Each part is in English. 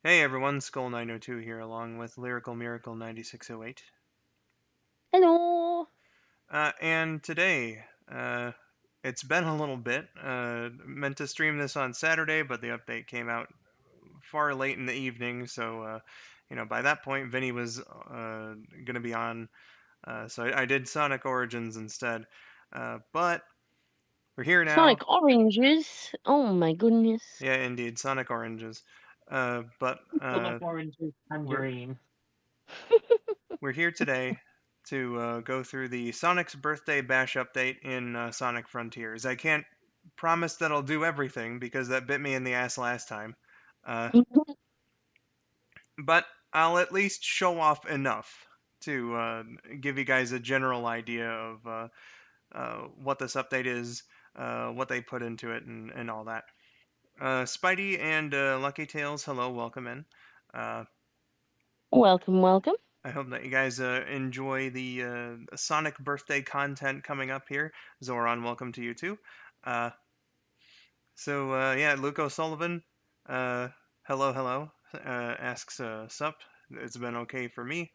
Hey everyone, skull902 here along with Lyrical Miracle 9608. Hello. And today, it's been a little bit. Meant to stream this on Saturday, but the update came out far late in the evening, so by that point, Vinny was gonna be on. So I did Sonic Origins instead. But we're here now. Sonic oranges. Oh my goodness. Yeah, indeed, Sonic Oranges. But Sonic Orange's we're Tangerine. We're here today to go through the Sonic's Birthday Bash update in Sonic Frontiers. I can't promise that I'll do everything because that bit me in the ass last time, uh, but I'll at least show off enough to give you guys a general idea of what this update is, what they put into it, and all that. Spidey and Lucky Tails, hello, welcome in. Uh, Welcome, welcome. I hope that you guys enjoy the Sonic birthday content coming up here. Zoran, welcome to you too. Uh, yeah, Luke O'Sullivan, uh, hello, hello, asks sup. It's been okay for me.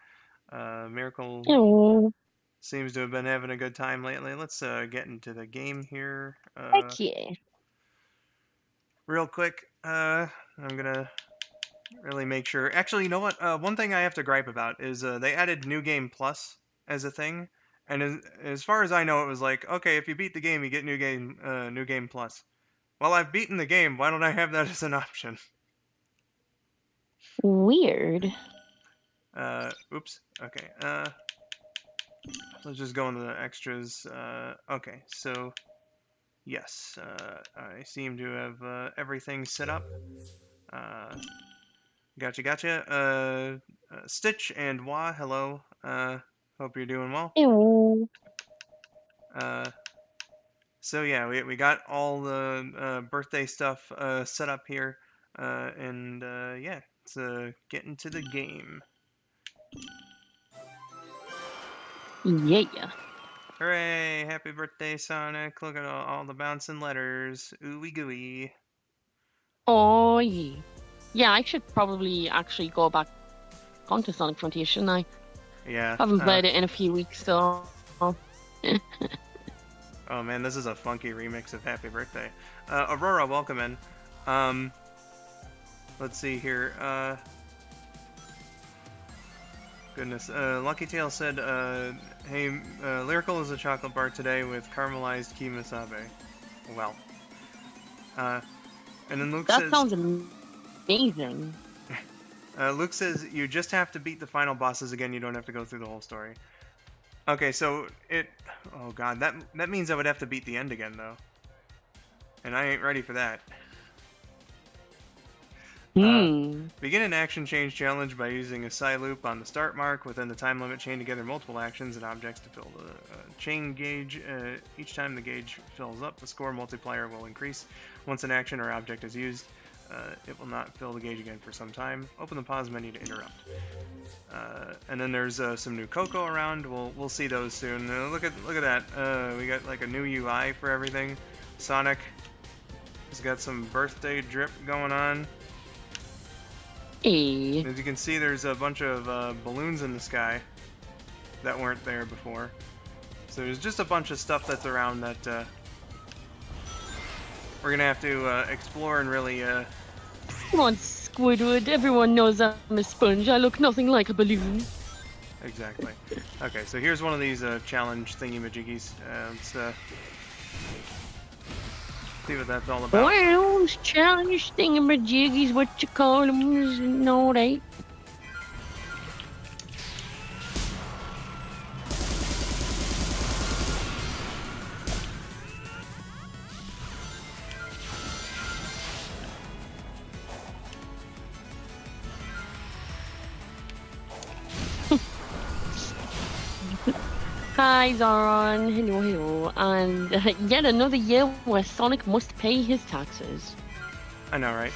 Miracle Oh, seems to have been having a good time lately. Let's get into the game here heck yeah. real quick. I'm gonna really make sure. Actually, you know what? One thing I have to gripe about is they added New Game Plus as a thing, and as far as I know, it was like, okay, if you beat the game, you get New Game Plus. Well, I've beaten the game. Why don't I have that as an option? Weird. Oops. Okay. Let's just go into the extras. Okay. So yes, I seem to have everything set up. Uh, gotcha. Stitch and Wah, hello. Hope you're doing well. Ew. Uh, so yeah, we got all the birthday stuff set up here, and yeah, let's get into the game. Yeah. Hooray! Happy birthday, Sonic! Look at all the bouncing letters. Ooey gooey. Oh yeah. Yeah, I should probably actually go back onto Sonic Frontier, shouldn't I? Yeah. Haven't played it in a few weeks, so. Oh man, this is a funky remix of Happy Birthday. Aurora, welcome in. Um, let's see here. Goodness. Lucky Tail said, hey, Lyrical is a chocolate bar today with caramelized kimasabe. Well. And then Luke That says... sounds amazing. Luke says, you just have to beat the final bosses again, you don't have to go through the whole story. Okay, so it... Oh god, that means I would have to beat the end again, though. And I ain't ready for that. Begin an action change challenge by using a side loop on the start mark within the time limit. Chain together multiple actions and objects to fill the chain gauge. Each time the gauge fills up, the score multiplier will increase. Once an action or object is used, it will not fill the gauge again for some time. Open the pause menu to interrupt. And then there's some new Cocoa around. We'll see those soon. Look at that. We got like a new UI for everything. Sonic has got some birthday drip going on. Hey. As you can see, there's a bunch of balloons in the sky that weren't there before. So there's just a bunch of stuff that's around that we're gonna have to explore and really. Come on, Squidward. Everyone knows I'm a sponge. I look nothing like a balloon. Exactly. Okay, so here's one of these challenge thingy-majiggies. Let's see what that's all about. Well, challenge thingamajiggies, what you call them, no, right? Hi, Zoran. Hello. And yet another year where Sonic must pay his taxes. I know, right?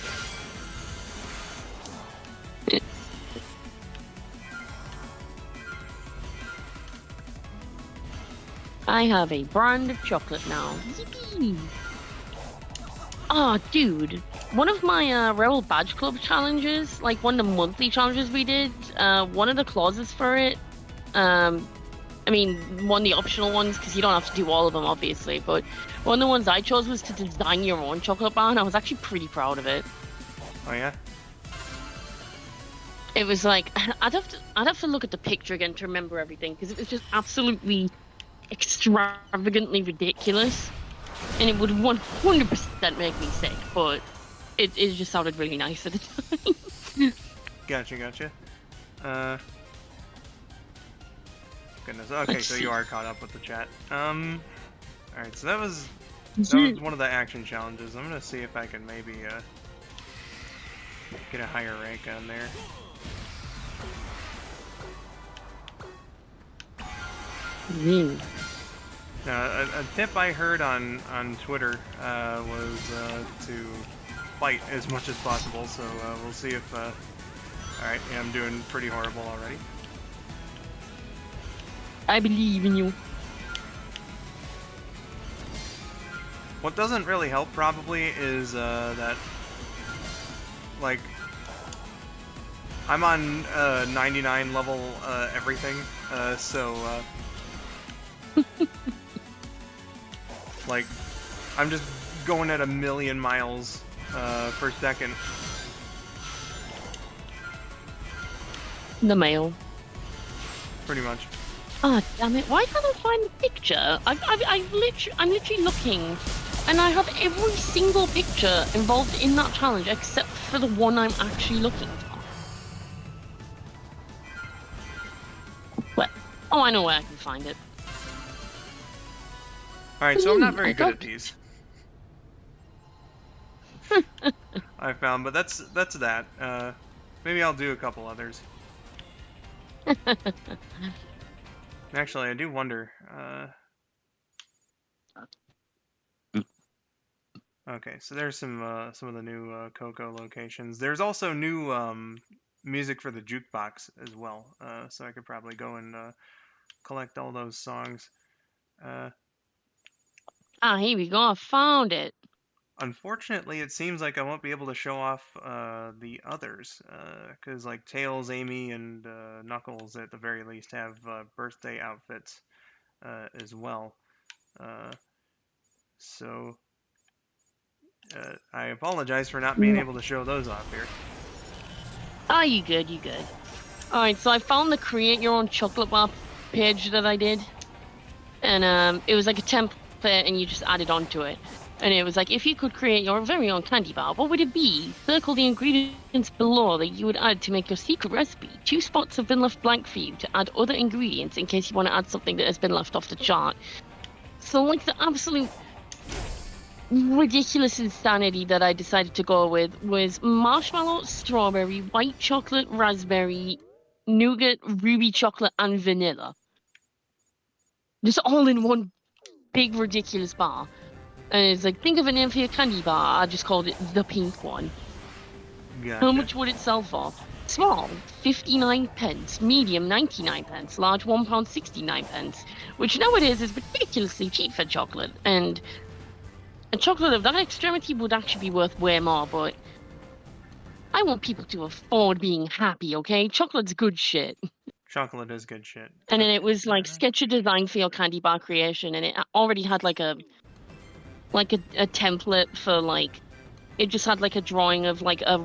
I have a brand of chocolate now. Yippee! Ah, dude. one of my Rebel Badge Club challenges, like one of the monthly challenges we did, one of the clauses for it, I mean, one of the optional ones, because you don't have to do all of them, obviously, but one of the ones I chose was to design your own chocolate bar, and I was actually pretty proud of it. Oh yeah. It was like I'd have to look at the picture again to remember everything, because it was just absolutely extravagantly ridiculous, and it would 100% make me sick, but it just sounded really nice at the time. Gotcha. Goodness. Okay, so you are caught up with the chat. Alright, so that was one of the action challenges. I'm gonna see if I can maybe get a higher rank on there. Now, a tip I heard on Twitter was to fight as much as possible. So we'll see if. All right, yeah, I'm doing pretty horrible already. I believe in you. What doesn't really help probably is that, like, I'm on 99 level everything, so like, I'm just going at 1,000,000 miles per second. The mail. Pretty much. Ah, oh, damn it! Why can't I find the picture? I'm literally looking, and I have every single picture involved in that challenge except for the one I'm actually looking for. Well, oh, I know where I can find it. All right, so I'm not very good at these. I found, but that's that. Maybe I'll do a couple others. Actually, I do wonder. Okay, so there's some of the new Coco locations. There's also new music for the jukebox as well. So I could probably go and collect all those songs. Ah, here we go. I found it. Unfortunately, it seems like I won't be able to show off the others, because like Tails, Amy, and Knuckles at the very least have birthday outfits as well. So I apologize for not being able to show those off here. Ah, you good. Alright, so I found the create your own chocolate bar page that I did. And it was like a template and you just added onto it. And it was like, if you could create your very own candy bar, what would it be? Circle the ingredients below that you would add to make your secret recipe. 2 spots have been left blank for you to add other ingredients in case you want to add something that has been left off the chart. So like the absolute ridiculous insanity that I decided to go with was marshmallow, strawberry, white chocolate, raspberry, nougat, ruby chocolate, and vanilla. Just all in one big ridiculous bar. And it's like, think of a name for your candy bar. I just called it the pink one. Gotcha. How much would it sell for? Small, 59 pence. Medium, 99 pence. Large, £1 69 pence. Which nowadays is ridiculously cheap for chocolate. And a chocolate of that extremity would actually be worth way more, but I want people to afford being happy, okay? Chocolate's good shit. Chocolate is good shit. And then it was like, sketch a design for your candy bar creation, and it already had like a template for like, it just had like a drawing of like a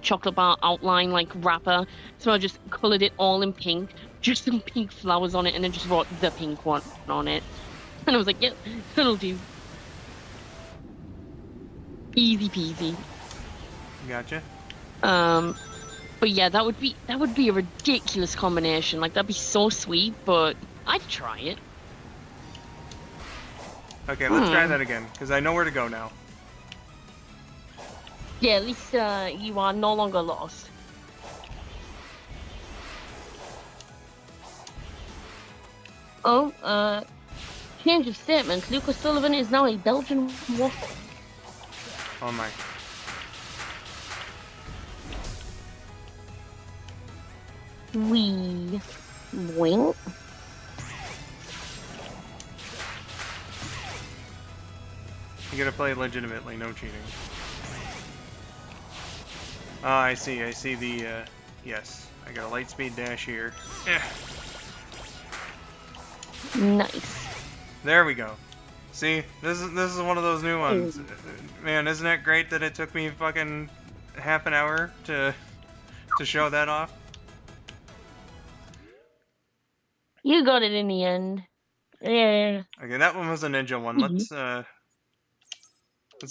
chocolate bar outline, like wrapper. So I just colored it all in pink, just some pink flowers on it, and then just wrote the pink one on it. And I was like, yep, that'll do. Easy peasy. Gotcha. But yeah, that would be a ridiculous combination. Like, that'd be so sweet, but I'd try it. Okay, let's try that again, because I know where to go now. Yeah, at least you are no longer lost. Oh, change of statement. Lucas Sullivan is now a Belgian waffle. Oh my. We wink. You gotta play legitimately, no cheating. Oh, I see the, yes. I got a light speed dash here. Eh. Nice. There we go. See, this is one of those new ones. Man, isn't it great that it took me fucking half an hour to show that off? You got it in the end. Yeah. Okay, that one was a ninja one. Let's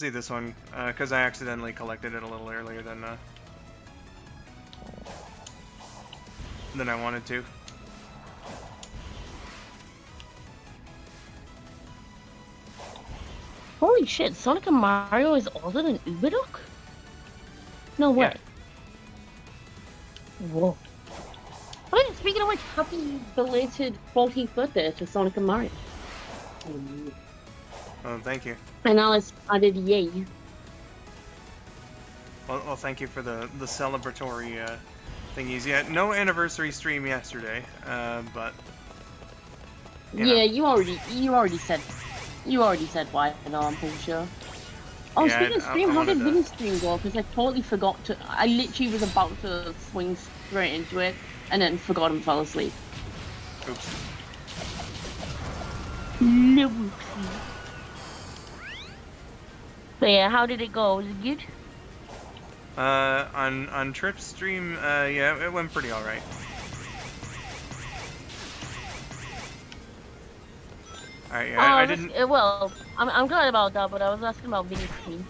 see this one, because I accidentally collected it a little earlier than I wanted to. Holy shit, Sonic and Mario is older than Uberduck? No way. Yeah. Whoa. Oh, speaking of which, happy belated 14th birthday to Sonic and Mario. Oh, thank you. And Alice added yay. Well, thank you for the celebratory thingies. Yeah, no anniversary stream yesterday, but yeah, you already said why. I know, I'm pretty sure. Oh, yeah, speaking of stream, how did Vinny's stream go? Because I totally forgot to. I literally was about to swing straight into it, and then forgot and fell asleep. Oops. No whoopsie. So yeah, how did it go? Was it good? On Trip's stream, yeah, it went pretty alright. Alright, yeah, I didn't... well, I'm glad about that, but I was asking about Vinny's stream.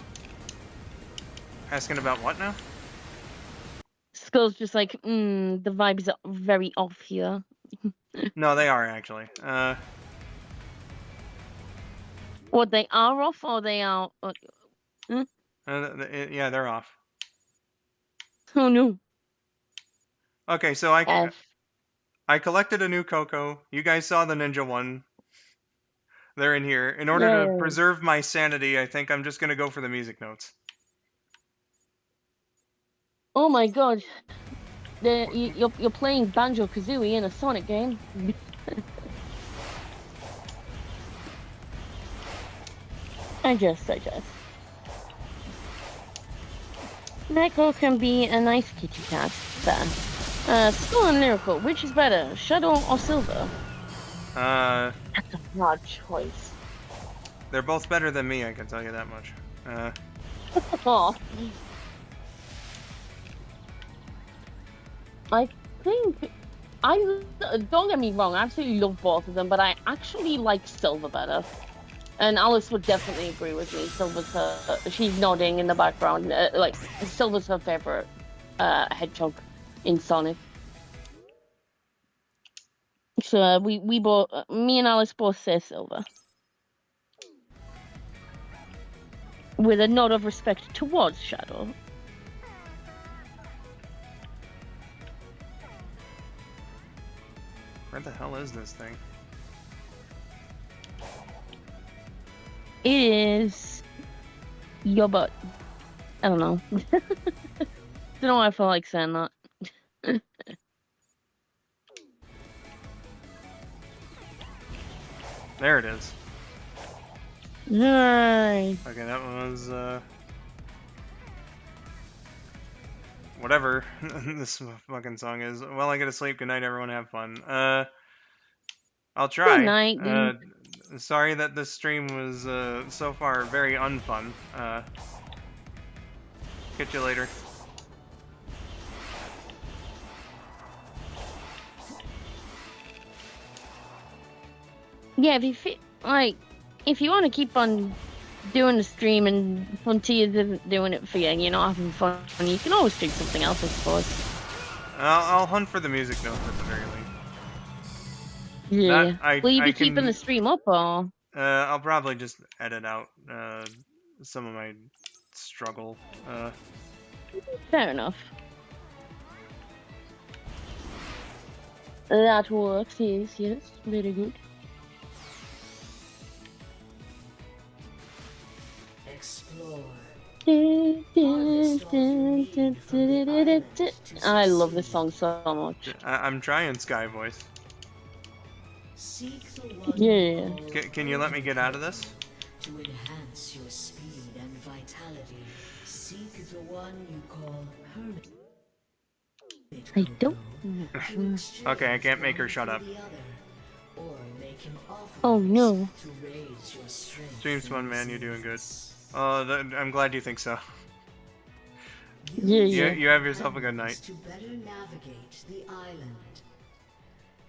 Asking about what now? Skull's just like, the vibes are very off here. No, they are, actually. What, they are off, or they are... yeah, they're off. Oh, no. Okay, so I collected a new Coco. You guys saw the ninja one. They're in here. In order to preserve my sanity, I think I'm just gonna go for the music notes. Oh my god. You're playing Banjo-Kazooie in a Sonic game. I just. Neko can be a nice kitty cat. There. Skull and Lyrical, which is better, Shadow or Silver? That's a hard choice. They're both better than me, I can tell you that much. Oh. I think don't get me wrong, I absolutely love both of them, but I actually like Silver better. And Alice would definitely agree with me. Silver's she's nodding in the background. Like, Silver's her favorite hedgehog in Sonic. So we both, me and Alice both say Silver. With a nod of respect towards Shadow. Where the hell is this thing? It is your butt. I don't know. Don't know why I feel like saying that. There it is. Nice. Okay, that was whatever this fucking song is. Well, I gotta sleep. Good night, everyone. Have fun. I'll try. Good night, dude. Sorry that this stream was so far very unfun. Catch you later. Yeah, if you want to keep on doing the stream and Frontiers isn't doing it for you and you're not having fun, you can always do something else, I suppose. I'll hunt for the music notes at the very least. Yeah. Will you be keeping the stream up, or? I'll probably just edit out some of my struggle. Fair enough. That works, yes. Very good. I love this song so much. I'm trying Sky Voice. Yeah. Can you let me get out of this? To enhance your speed and vitality, seek the one you call I don't. Okay, I can't make her shut up. Oh no. Stream Spun, man, you're doing good. I'm glad you think so. Yeah, yeah. You have yourself a good night.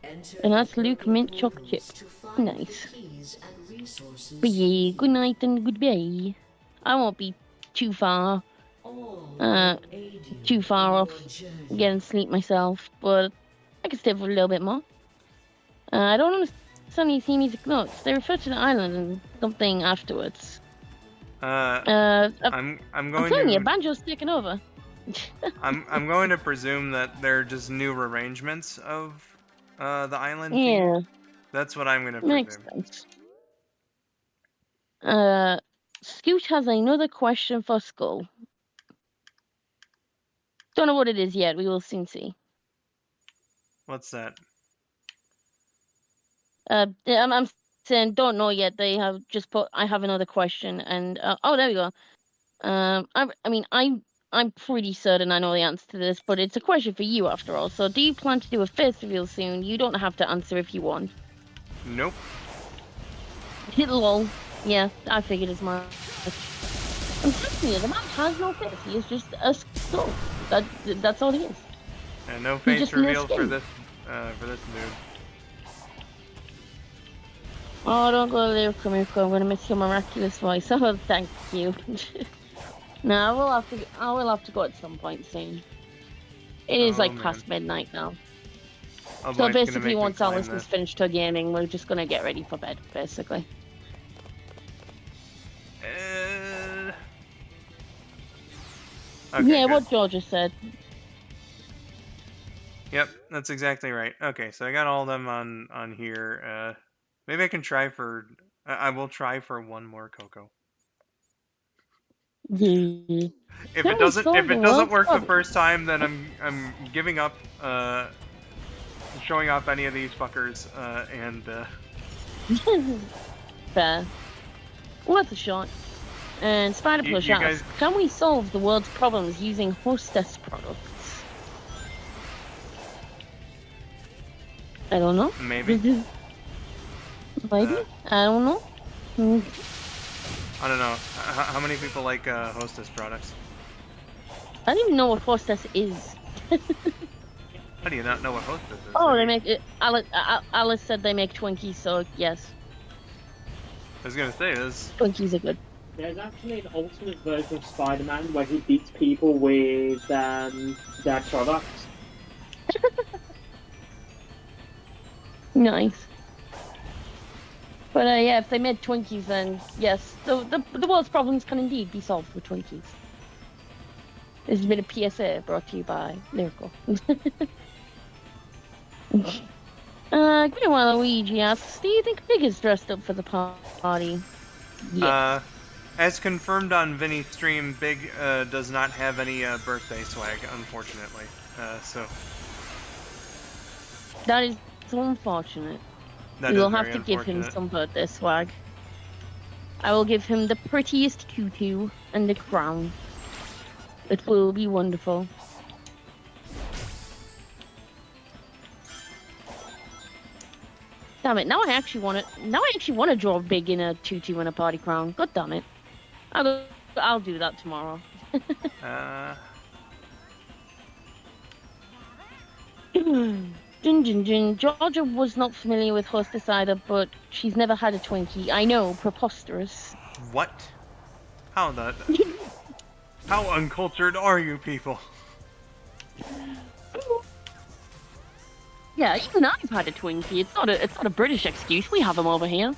And that's Luke Mint Chocolate Chip. Nice. But yeah, good night and goodbye. I won't be too far off getting sleep myself, but I can stay for a little bit more. I don't understand these music notes. They refer to the island and something afterwards. I'm I'm going telling you, to Banjo's taking over. I'm going to presume that they're just new arrangements of the island theme. Yeah, That's what I'm gonna makes presume. sense. Scoot has another question for Skull. Don't know what it is yet. We will soon see. What's that? I'm saying don't know yet. They have just put. I have another question, and oh, there we go. I'm pretty certain I know the answer to this, but it's a question for you after all. So, do you plan to do a face reveal soon? You don't have to answer if you want. Nope. Lol. Yeah, I figured as much. I'm telling you, the man has no face. He is just a skull. That's all he is. And no He's face just in reveal the for skin. this dude. Oh, don't go there, Kamiko. I'm gonna miss your miraculous voice. Oh, thank you. No, I will have to go at some point soon. It is like past midnight now. Oh, So boy, basically, once Alice this. is finished her gaming, we're just gonna get ready for bed, basically. Okay, yeah, good. what Georgia said. Yep, that's exactly right. Okay, so I got all of them on here. Maybe I can try for. I will try for one more Coco. Yeah. If it doesn't work the first time, then I'm giving up showing off any of these fuckers and Fair. Worth a shot. And Spider Plush asks, can we solve the world's problems using hostess products? I don't know. Maybe. Maybe? I don't know. I don't know. How many people like hostess products? I don't even know what hostess is. How do you not know what hostess is? Oh, they make it. Alice said they make Twinkies, so yes. I was gonna say this. Twinkies are good. There's actually an alternate version of Spider-Man where he beats people with their products. Nice. But yeah, if they made Twinkies, then yes, the world's problems can indeed be solved with Twinkies. This has been a PSA brought to you by Lyrical. Green Luigi asks, do you think Big is dressed up for the party? Yes. As confirmed on Vinny's stream, Big does not have any birthday swag, unfortunately. So that is so unfortunate. You'll have to give him some birthday swag. I will give him the prettiest tutu and the crown. It will be wonderful. Damn it! Now I actually want to draw Big in a tutu and a party crown. God damn it! I'll do that tomorrow. Georgia was not familiar with hostess either, but she's never had a Twinkie. I know, preposterous. What? How that? How uncultured are you people? Yeah, even I've had a Twinkie. It's not a British excuse. We have them over here.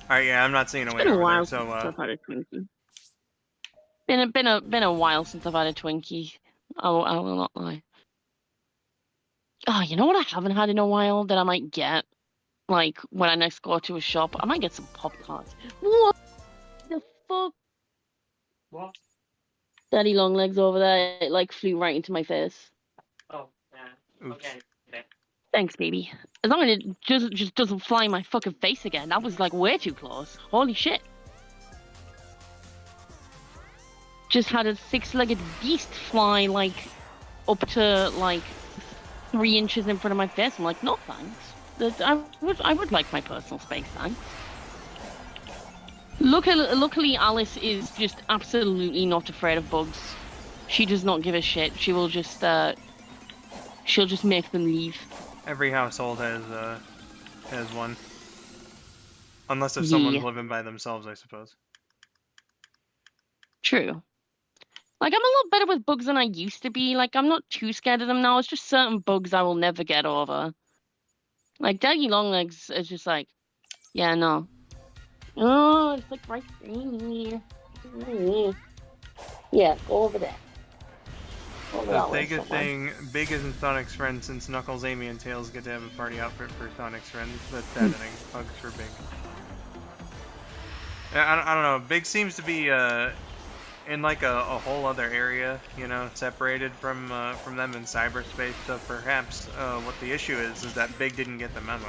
Alright, yeah, I'm not seeing a way over there, so I've had a Twinkie. Been a while since I've had a Twinkie. I will not lie. Oh, you know what I haven't had in a while that I might get? Like, when I next go to a shop, I might get some Pop-Tarts. What the fuck? What? Daddy Longlegs over there, it, like, flew right into my face. Oh, yeah. Oops. Okay. Thanks, baby. As long as it just doesn't fly in my fucking face again. That was like way too close. Holy shit. Just had a 6-legged beast fly like up to like 3 inches in front of my face. I'm like, no thanks. I would like my personal space, thanks. Luckily, Alice is just absolutely not afraid of bugs. She does not give a shit. She will just she'll just make them leave. Every household has one. Unless if someone's living by themselves, I suppose. True. Like, I'm a lot better with bugs than I used to be. Like, I'm not too scared of them now. It's just certain bugs I will never get over. Like, Daggy Longlegs is just like, yeah, no. Oh, it's like right here. Yeah, go over there. The biggest thing, big isn't Sonic's friend since Knuckles, Amy, and Tails get to have a party outfit for Sonic's friend. That's saddening. Bugs for Big. I don't know. Big seems to be in like a whole other area, you know, separated from them in cyberspace. So perhaps what the issue is that Big didn't get the memo.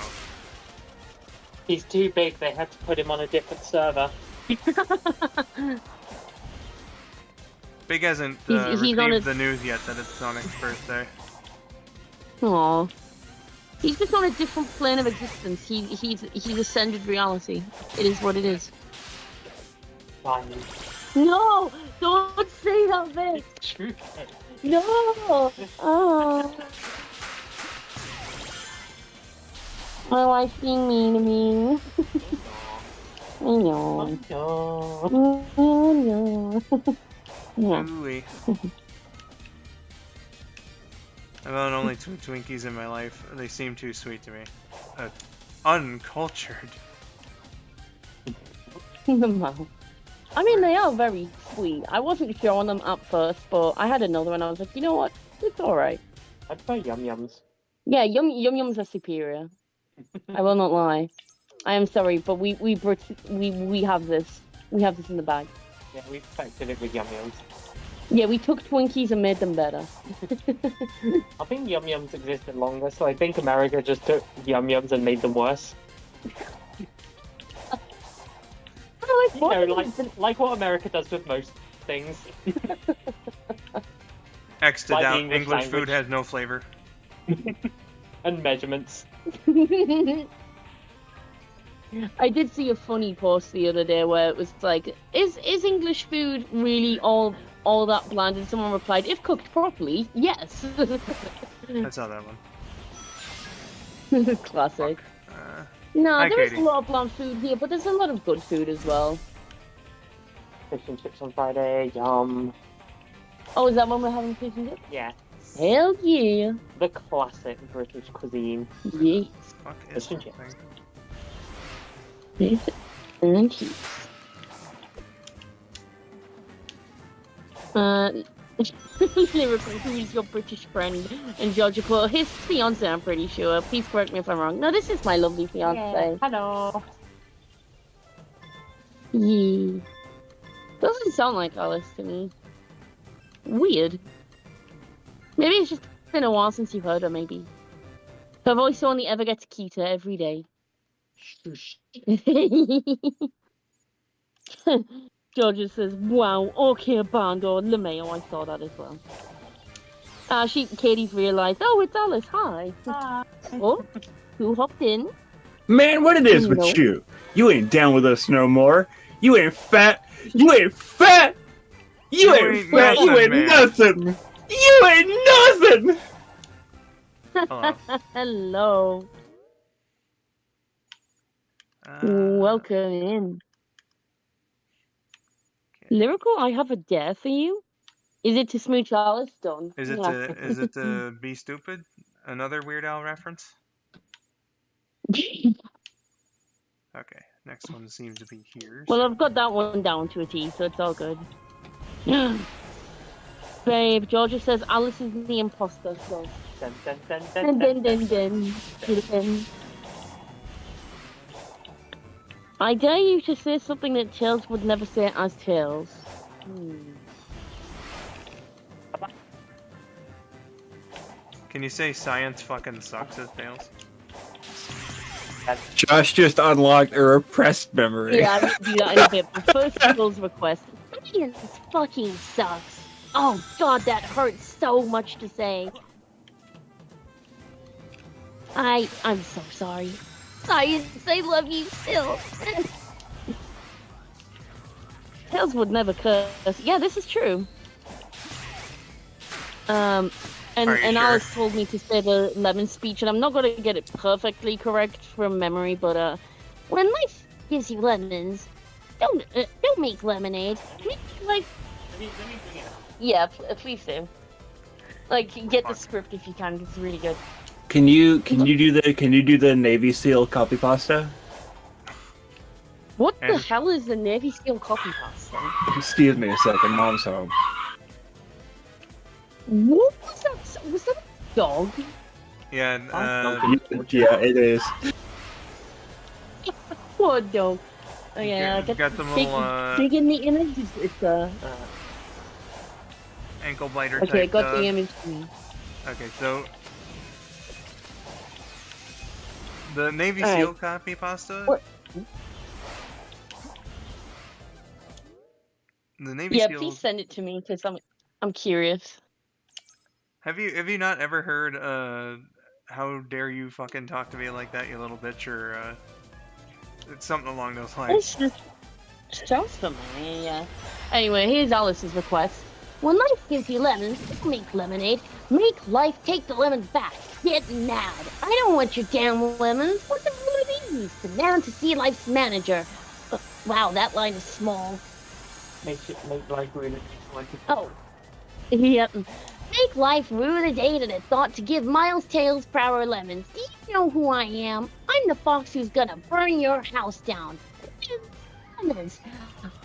He's too big. They had to put him on a different server. Big hasn't received the news yet that it's Sonic's birthday. Aww. He's just on a different plane of existence. He's ascended reality. It is what it is. Fine. No! Don't say that, Vic! It's true. No! Oh. My wife's being mean to me. I know. No. Oh, no. Yeah. Ooh-wee. I've owned only 2 Twinkies in my life. They seem too sweet to me. Uncultured. No. I mean, they are very sweet. I wasn't sure on them at first, but I had another and I was like, you know what? It's alright. I'd buy Yum Yums. Yeah, Yum Yums are superior. I will not lie. I am sorry, but we have this. We have this in the bag. Yeah, we perfected it with Yum Yums. Yeah, we took Twinkies and made them better. I think Yum Yums existed longer, so I think America just took Yum Yums and made them worse. You know, like what America does with most things. X to Like down. English English food language. has no flavor. And measurements. I did see a funny post the other day where it was like, is English food really all that bland? And someone replied, if cooked properly, yes. I saw that one. Classic. No, Hi, there is Katie. a lot of bland food here, but there's a lot of good food as well. Fish and chips on Friday, yum. Oh, is that when we're having fish and chips? Yeah. Hell yeah. The classic British cuisine. Yes. Fuck is Fish and chips. something? Fish and chips. Lyrical, who's your British friend? And Georgia put his fiance, I'm pretty sure. Please correct me if I'm wrong. No, this is my lovely fiance. Yeah. Hello. Yeah. Doesn't sound like Alice to me. Weird. Maybe it's just been a while since you've heard her, maybe. Her voice only ever gets cuter every day. Shush. Georgia says, wow, okay, Bando, LeMayo, I saw that as well. Katie's realised, oh, it's Alice, hi. Oh, who hopped in? Man, what it is with you? You ain't down with us no more. You ain't fat. You ain't fat. You ain't fat. You ain't nothing. You ain't nothing. Hello. Hello. Welcome in. Okay. Lyrical, I have a dare for you. Is it to smooch Alice? Done. Is it to be stupid? Another Weird Al reference? Okay, next one seems to be here. Well, I've got that one down to a T, so it's all good. Babe, Georgia says Alice is the imposter, so... Dun, dun, dun, Dun, dun, dun, dun, dun. Dun. I dare you to say something that Tails would never say as Tails. Can you say science fucking sucks as Tails? Josh just unlocked a repressed memory. Yeah, I'm gonna do that in a bit. But first, Will's request. Science fucking sucks. Oh god, that hurts so much to say. I'm so sorry. Science, I love you still. Tails would never curse. Yeah, this is true. And Are you sure? Alice told me to say the lemon speech, and I'm not gonna get it perfectly correct from memory, but when life gives you lemons, don't make lemonade. Make life. Let me bring it up. Yeah, please do. Like, get the script if you can. It's really good. Can you do the Navy SEAL copy pasta? What the And- hell is the Navy SEAL copy pasta? Excuse me a second, Mom's home. What was that? Was that a dog? Yeah, Yeah, it is. What dog? Oh yeah, you got some little dig in the image. It's ankle biter okay, I type. got the image. Okay, so the Navy All right. SEAL copy pasta. What? The Navy Yeah, SEAL. please send it to me because I'm curious. Have you not ever heard how dare you fucking talk to me like that, you little bitch, or it's something along those lines. It's just sounds familiar. Yeah. Anyway, here's Alice's request. When life gives you lemons, don't make lemonade. Make life take the lemons back. Get mad. I don't want your damn lemons. What the hell are these? Sit down to see life's manager. Wow, that line is small. Make life really like it. Oh. Yep. Make life rue the day that it thought to give Miles Tails Prower lemons. Do you know who I am? I'm the fox who's gonna burn your house down. Lemons.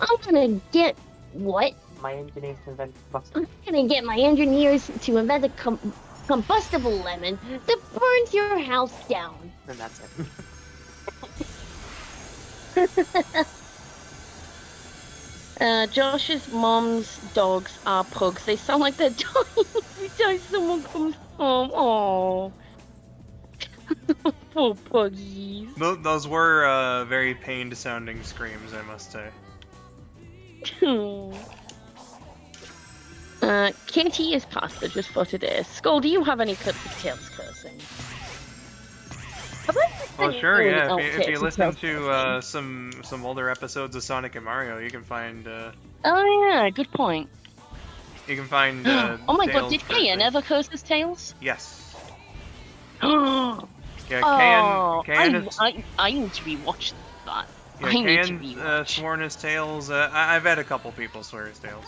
I'm gonna get what? My engineers invent I'm gonna get my engineers to invent a combustible lemon that burns your house down. and that's it. Josh's mom's dogs are pugs. They sound like they're dying every time someone comes home. Aww. Poor puggies. Those were very pained sounding screams, I must say. KT is pasta just what it is. Skull, do you have any clips of Tails cursing? Have I Well, seen sure, any yeah. If outtakes you of listen Tails to some older episodes of Sonic and Mario, you can find Oh yeah, good point. you can find. Oh my god, Tails did Kayan cursing. ever curse his Tails? Yes. Oh, Yeah, Kayan is. I need to rewatch that. Yeah, I need to Kayan rewatch. sworn his tails. I've had a couple people swear his tails.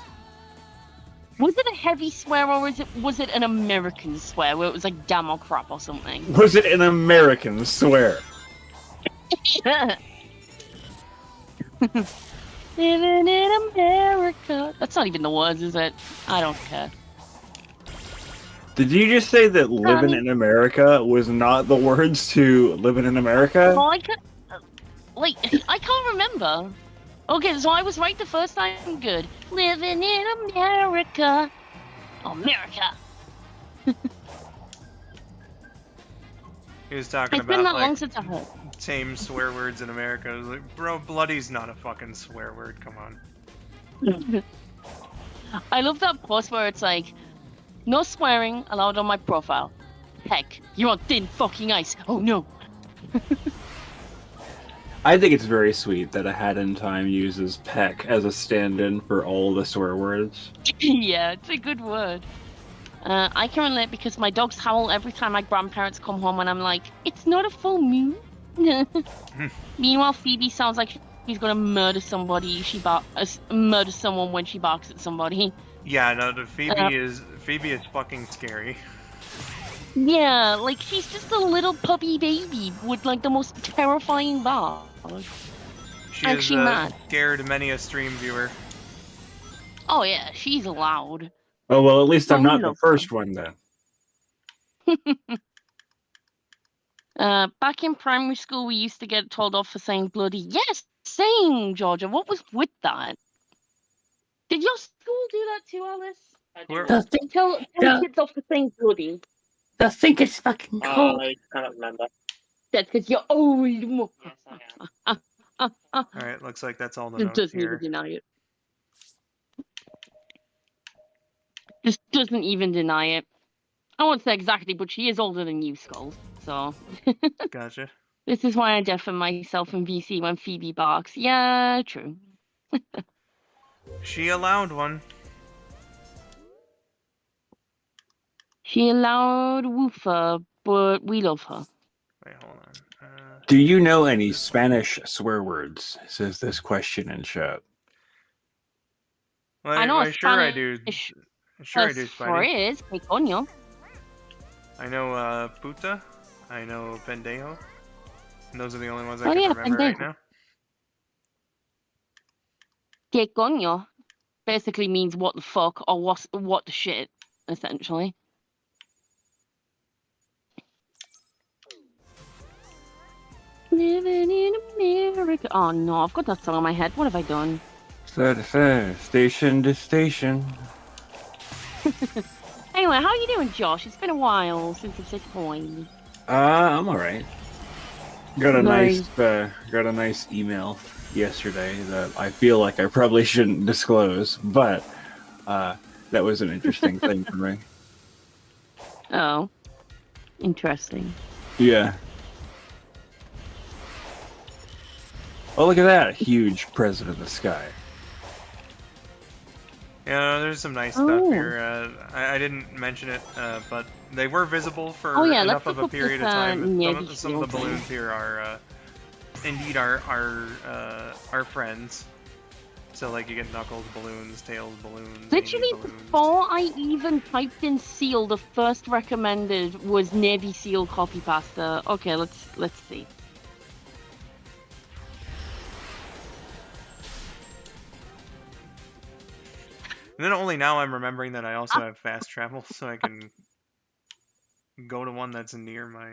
Was it a heavy swear or was it an American swear where it was like damn or crap or something? Was it an American swear? Living in America. That's not even the words, is it? I don't care. Did you just say that living in America was not the words to living in America? Oh, I can't remember. Okay, so I was right the first time. Good. Living in America. America. He was talking It's been about that long like since I heard. tame swear words in America. I was like, bro, bloody's not a fucking swear word. Come on. I love that post where it's like, no swearing allowed on my profile. Heck, you're on thin fucking ice. Oh no. I think it's very sweet that A Hat in Time uses peck as a stand-in for all the swear words. Yeah, it's a good word. I can relate because my dogs howl every time my grandparents come home and I'm like, it's not a full moon. Meanwhile, Phoebe sounds like she's gonna murder somebody. Murder someone when she barks at somebody. Yeah, no, the Phoebe is fucking scary. Yeah, like she's just a little puppy baby with like the most terrifying bark. She And has she mad. scared many a stream viewer. Oh yeah, she's loud. Oh, well, at least I'm Oh, not no. the first one then. Back in primary school, we used to get told off for saying bloody. Yes, same, Georgia. What was with that? Did your school do that too, Alice? Where- Tell kids off for saying bloody. I think it's fucking cold. I cannot remember. That's because you're old. Yes, I am. All right, looks like that's all the Just notes doesn't even here. deny it. Just doesn't even deny it. I won't say exactly, but she is older than you, Skulls. So Gotcha. this is why I deafen myself in VC when Phoebe barks. Yeah, true. She allowed one. She allowed Woofer, but we love her. Wait, hold on. Do you know any Spanish swear words? Says this question in chat. I know a sure I do. Spanish Sure I do, Spidey. phrase, que coño. I know puta. I know pendejo. And those are the only ones I Oh, can yeah, remember right pendejo. now. Que coño basically means what the fuck or what the shit, essentially. Living in America. Oh no, I've got that song in my head. What have I done? Station to station. Anyway, how are you doing, Josh? It's been a while since I've said hi. I'm alright. Got a Nice. got a nice email yesterday that I feel like I probably shouldn't disclose, but that was an interesting thing for me. Oh, interesting. Yeah. Oh, look at that huge President of the Sky. Yeah, there's some nice Oh. stuff here. I didn't mention it, but they were visible for Oh, yeah, enough let's of a look up period this, of time. Navy Some of the SEAL thing. balloons here are indeed our friends. So like you get Knuckles balloons, Tails balloons, Literally, Amy balloons. before I even typed in seal, the first recommended was Navy SEAL copy pasta. Okay, let's see. And then only now I'm remembering that I also have fast travel, so I can go to one that's near my.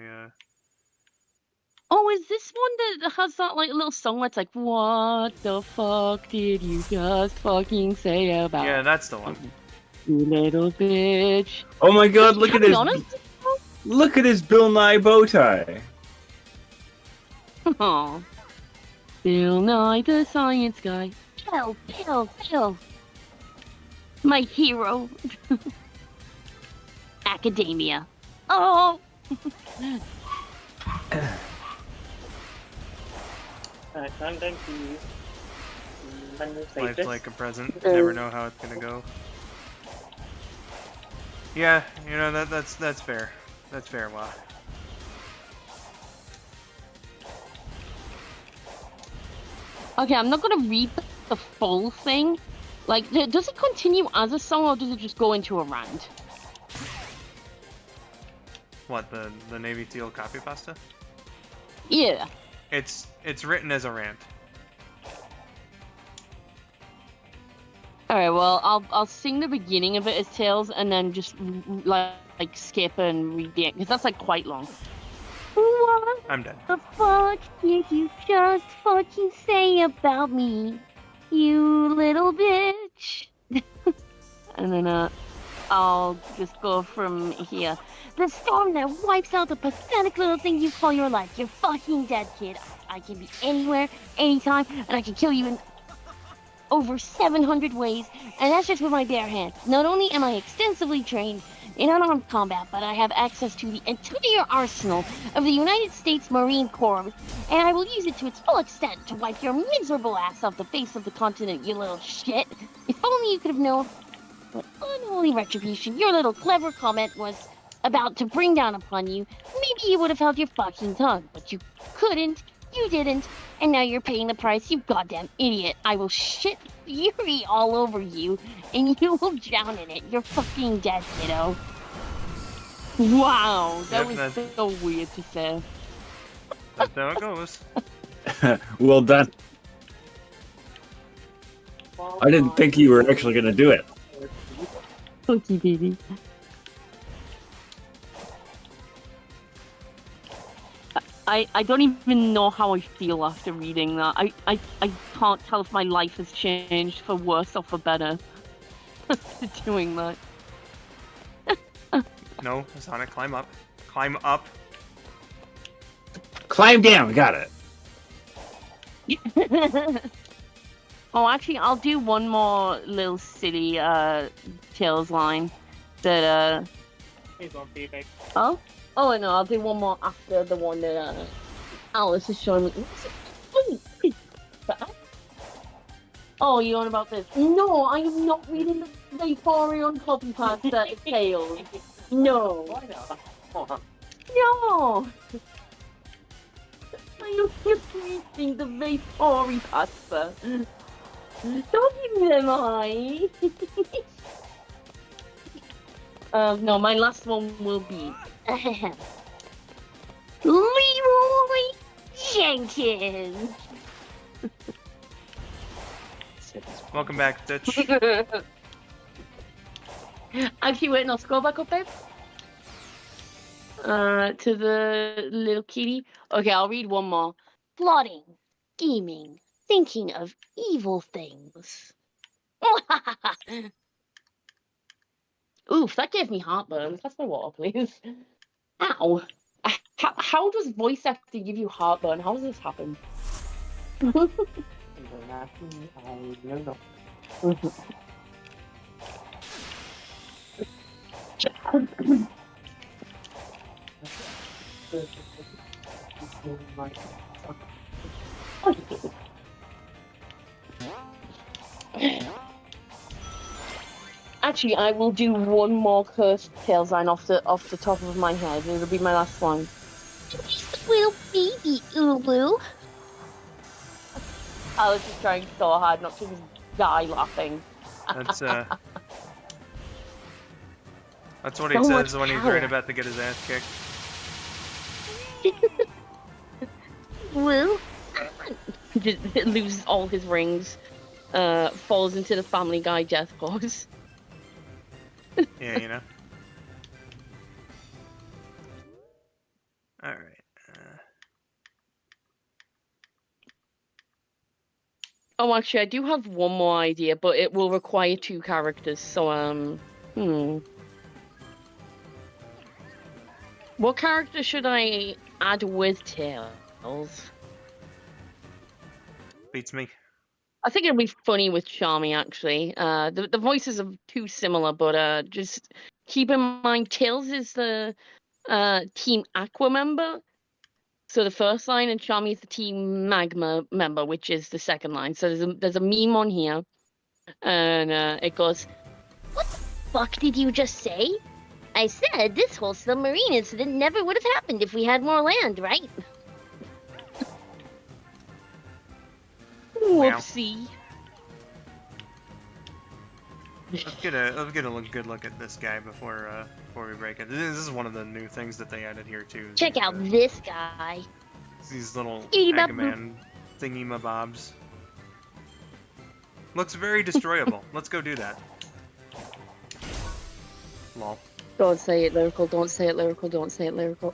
Oh, is this one that has that like little song where it's like, "What the fuck did you just fucking say about Yeah, that's the one. you little bitch?" Oh my God! Look To at be his honest, Bill Nye bow tie. oh, Bill Nye the Science Guy, Bill, my hero, Academia. Oh. I'm going to save Life's this. like a present. Never know how it's gonna go. Yeah, you know that's fair. That's fair. Wow. Okay, I'm not gonna read the full thing. Like, does it continue as a song or does it just go into a rant? What the Navy SEAL copy pasta? Yeah. It's written as a rant. All right. Well, I'll sing the beginning of it as Tails, and then just like skip and read the end because that's like quite long. What I'm dead. the fuck did you just fucking say about me, you little bitch? And then I'll just go from here. The storm that wipes out the pathetic little thing you call your life. You're fucking dead, kid. I can be anywhere, anytime, and I can kill you in over 700 ways, and that's just with my bare hands. Not only am I extensively trained in unarmed combat, but I have access to the entire arsenal of the United States Marine Corps, and I will use it to its full extent to wipe your miserable ass off the face of the continent, you little shit. If only you could have known what unholy retribution your little clever comment was about to bring down upon you. Maybe you would have held your fucking tongue, but you couldn't, you didn't, and now you're paying the price, you goddamn idiot. I will shit fury all over you, and you will drown in it. You're fucking dead, kiddo. Wow, that Yep, was so weird to say. That's how it goes. Well done. I didn't think you were actually going to do it. Okay, baby. I don't even know how I feel after reading that. I can't tell if my life has changed for worse or for better after doing that. No, Sonic, climb up. Climb up. Climb down. Got it. Oh, actually, I'll do one more little silly Tails line that He's on TV. Oh no, I'll do one more after the one that Alice is showing me. Oh, you on about this? No, I am not reading the Vaporeon copy pasta Tails. No. Why not? Oh, No! I am just reading the Vaporeon pasta. Don't give me them eye. No, my last one will be Leroy Jenkins. Welcome back, Stitch. Actually, wait, no, scroll back up there. To the little kitty. Okay, I'll read one more. Plotting, scheming, thinking of evil things. Oof, that gave me heartburn. Pass my water, please. Ow. How does voice acting give you heartburn? How does this happen? I don't know. Actually, I will do one more cursed Tails line off the top of my head. It'll be my last one. Little baby Ulu. I was just trying so hard not to just die laughing. That's what he So much says when he's power. right about to get his ass kicked. Will just loses all his rings, falls into the Family Guy death pose. Yeah, you know. All right. Oh, actually, I do have one more idea, but it will require 2 characters. So, what character should I add with Tails? Beats me. I think it'll be funny with Charmy, actually. The voices are too similar, but just keep in mind Tails is the Team Aqua member, so the first line, and Charmy is the Team Magma member, which is the second line. So there's a meme on here, and it goes, "What the fuck did you just say? I said this whole submarine incident never would have happened if we had more land, right?" Whoopsie. Let's get a good look at this guy before we break it. This is one of the new things that they added here too. Check out this guy. These little Itty bop Eggman thingy-mabobs. Looks very destroyable. Let's go do that. Lol. Don't say it lyrical, don't say it lyrical, don't say it lyrical.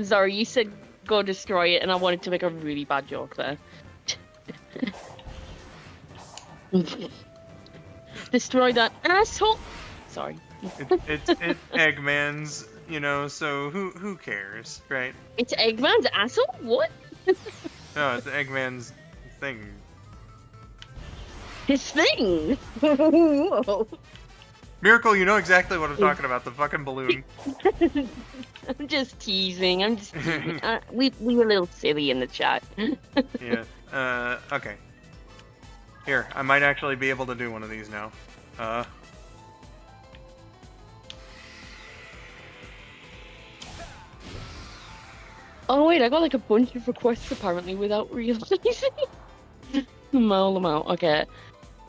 Sorry, you said go destroy it, and I wanted to make a really bad joke there. Destroy that asshole! Sorry. It's Eggman's, you know, so who cares, right? It's Eggman's asshole? What? No, it's Eggman's thing. His thing! Whoa. Miracle, you know exactly what I'm talking about, the fucking balloon. I'm just teasing, I'm just teasing. We were a little silly in the chat. Yeah, okay. Here, I might actually be able to do one of these now. Oh wait, I got like a bunch of requests apparently without realizing. Mail them out. Okay.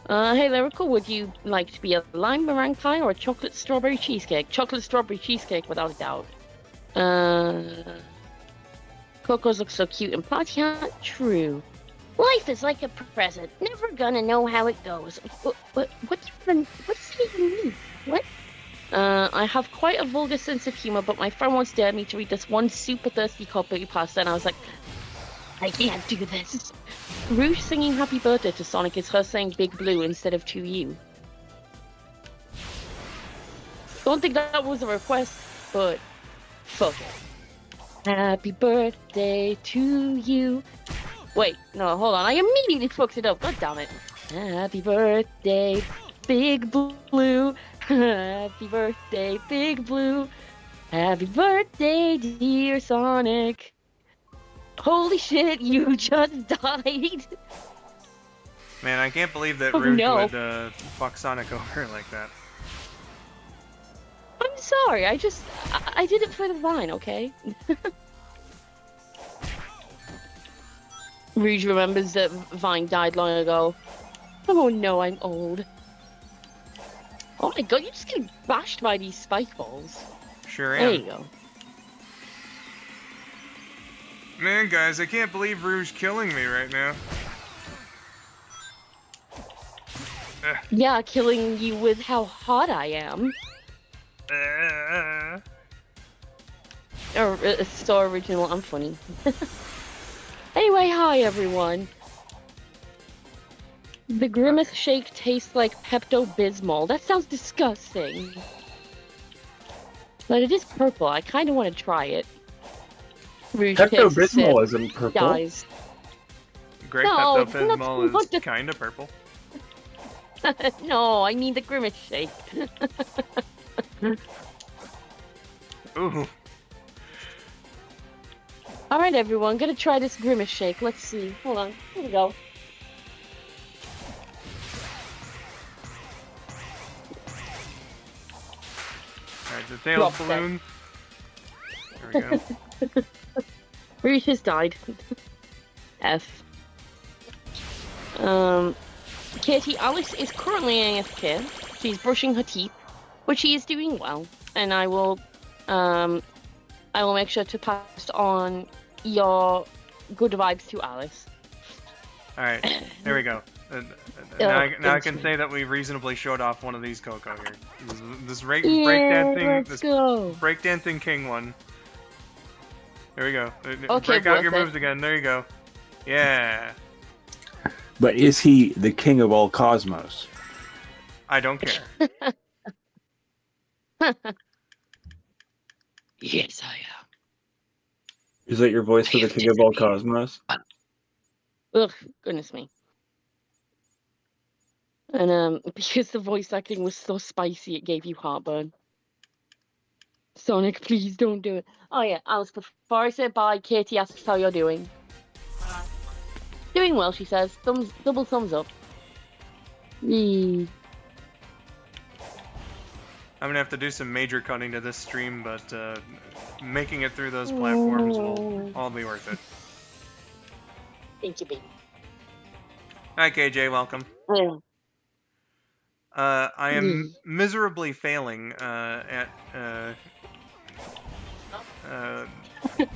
Hey Lyrical, would you like to be a lime meringue pie or a chocolate strawberry cheesecake? Chocolate strawberry cheesecake without a doubt. Coco's look so cute in party hat. True. Life is like a present. Never gonna know how it goes. What's it even mean? What? I have quite a vulgar sense of humor, but my friend once dared me to read this one super thirsty copy pasta, and I was like, I can't do this. Rouge singing happy birthday to Sonic is her saying Big Blue instead of to you. Don't think that was a request. but fuck it. Happy birthday to you. Wait, no, hold on. I immediately fucked it up. God damn it. Happy birthday, Big Blue. Happy birthday, Big Blue. Happy birthday, dear Sonic. Holy shit, you just died. Man, I can't believe that Oh, Rouge no. would fuck Sonic over like that. I'm sorry, I did it for the vine, okay? Rouge remembers that Vine died long ago. Oh no, I'm old. Oh my god, you're just getting bashed by these spike balls. Sure There am. you go. Man, guys, I can't believe Rouge killing me right now. Yeah, killing you with how hot I am. Or, so original, I'm funny. Anyway, hi everyone. The Grimace Shake tastes like Pepto-Bismol. That sounds disgusting. But it is purple. I kind of want to try it. Rouge takes a sip, Pepto-Bismol isn't purple. dies. Great No, Pepto-Bismol not is the- kind of purple. No, I mean the Grimace Shake. Ooh. Alright everyone, gonna try this Grimace Shake. Let's see. Hold on. Here we go. Alright, the tail Drop balloon. There we go. Rouge has died. F. Katie, Alice is currently AFK. She's brushing her teeth, but she is doing well. And I will make sure to pass on your good vibes to Alice. Alright, there we go. Now I can say that we reasonably showed off one of these Coco here. This Let's go. breakdancing king one. There we go. Okay, Break out your worth it. moves again. There you go. Yeah. But is he the king of all cosmos? I don't care. Yes, I am. Is that your voice for the king of all cosmos? Ugh, goodness me. And because the voice acting was so spicy, it gave you heartburn. Sonic, please don't do it. Oh yeah, Alice, before I say bye, Katie asks how you're doing. Doing well, she says. Double thumbs up. Yee. I'm gonna have to do some major cutting to this stream, but making it through those platforms will all be worth it. Thank you, baby. Hi KJ, welcome. Yeah. I am miserably failing at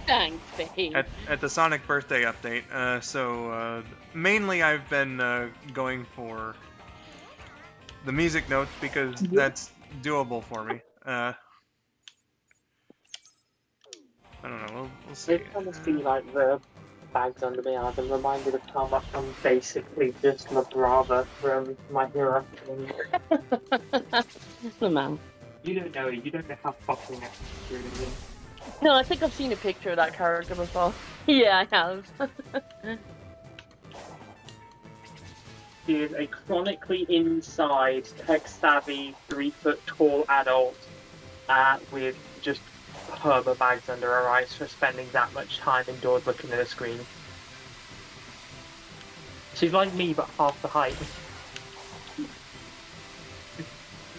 Thanks, babe. at the Sonic birthday update. So mainly I've been going for the music notes because that's doable for me. I don't know. We'll see. It must be like the bags under my eyes. I'm reminded of how much I'm basically just La Brava from My Hero. Oh, man. You don't know how fucking accurate it is. No, I think I've seen a picture of that character before. Yeah, I have. He is a chronically inside, tech-savvy, 3-foot-tall adult with just perma bags under her eyes for spending that much time indoors looking at a screen. She's like me, but half the height.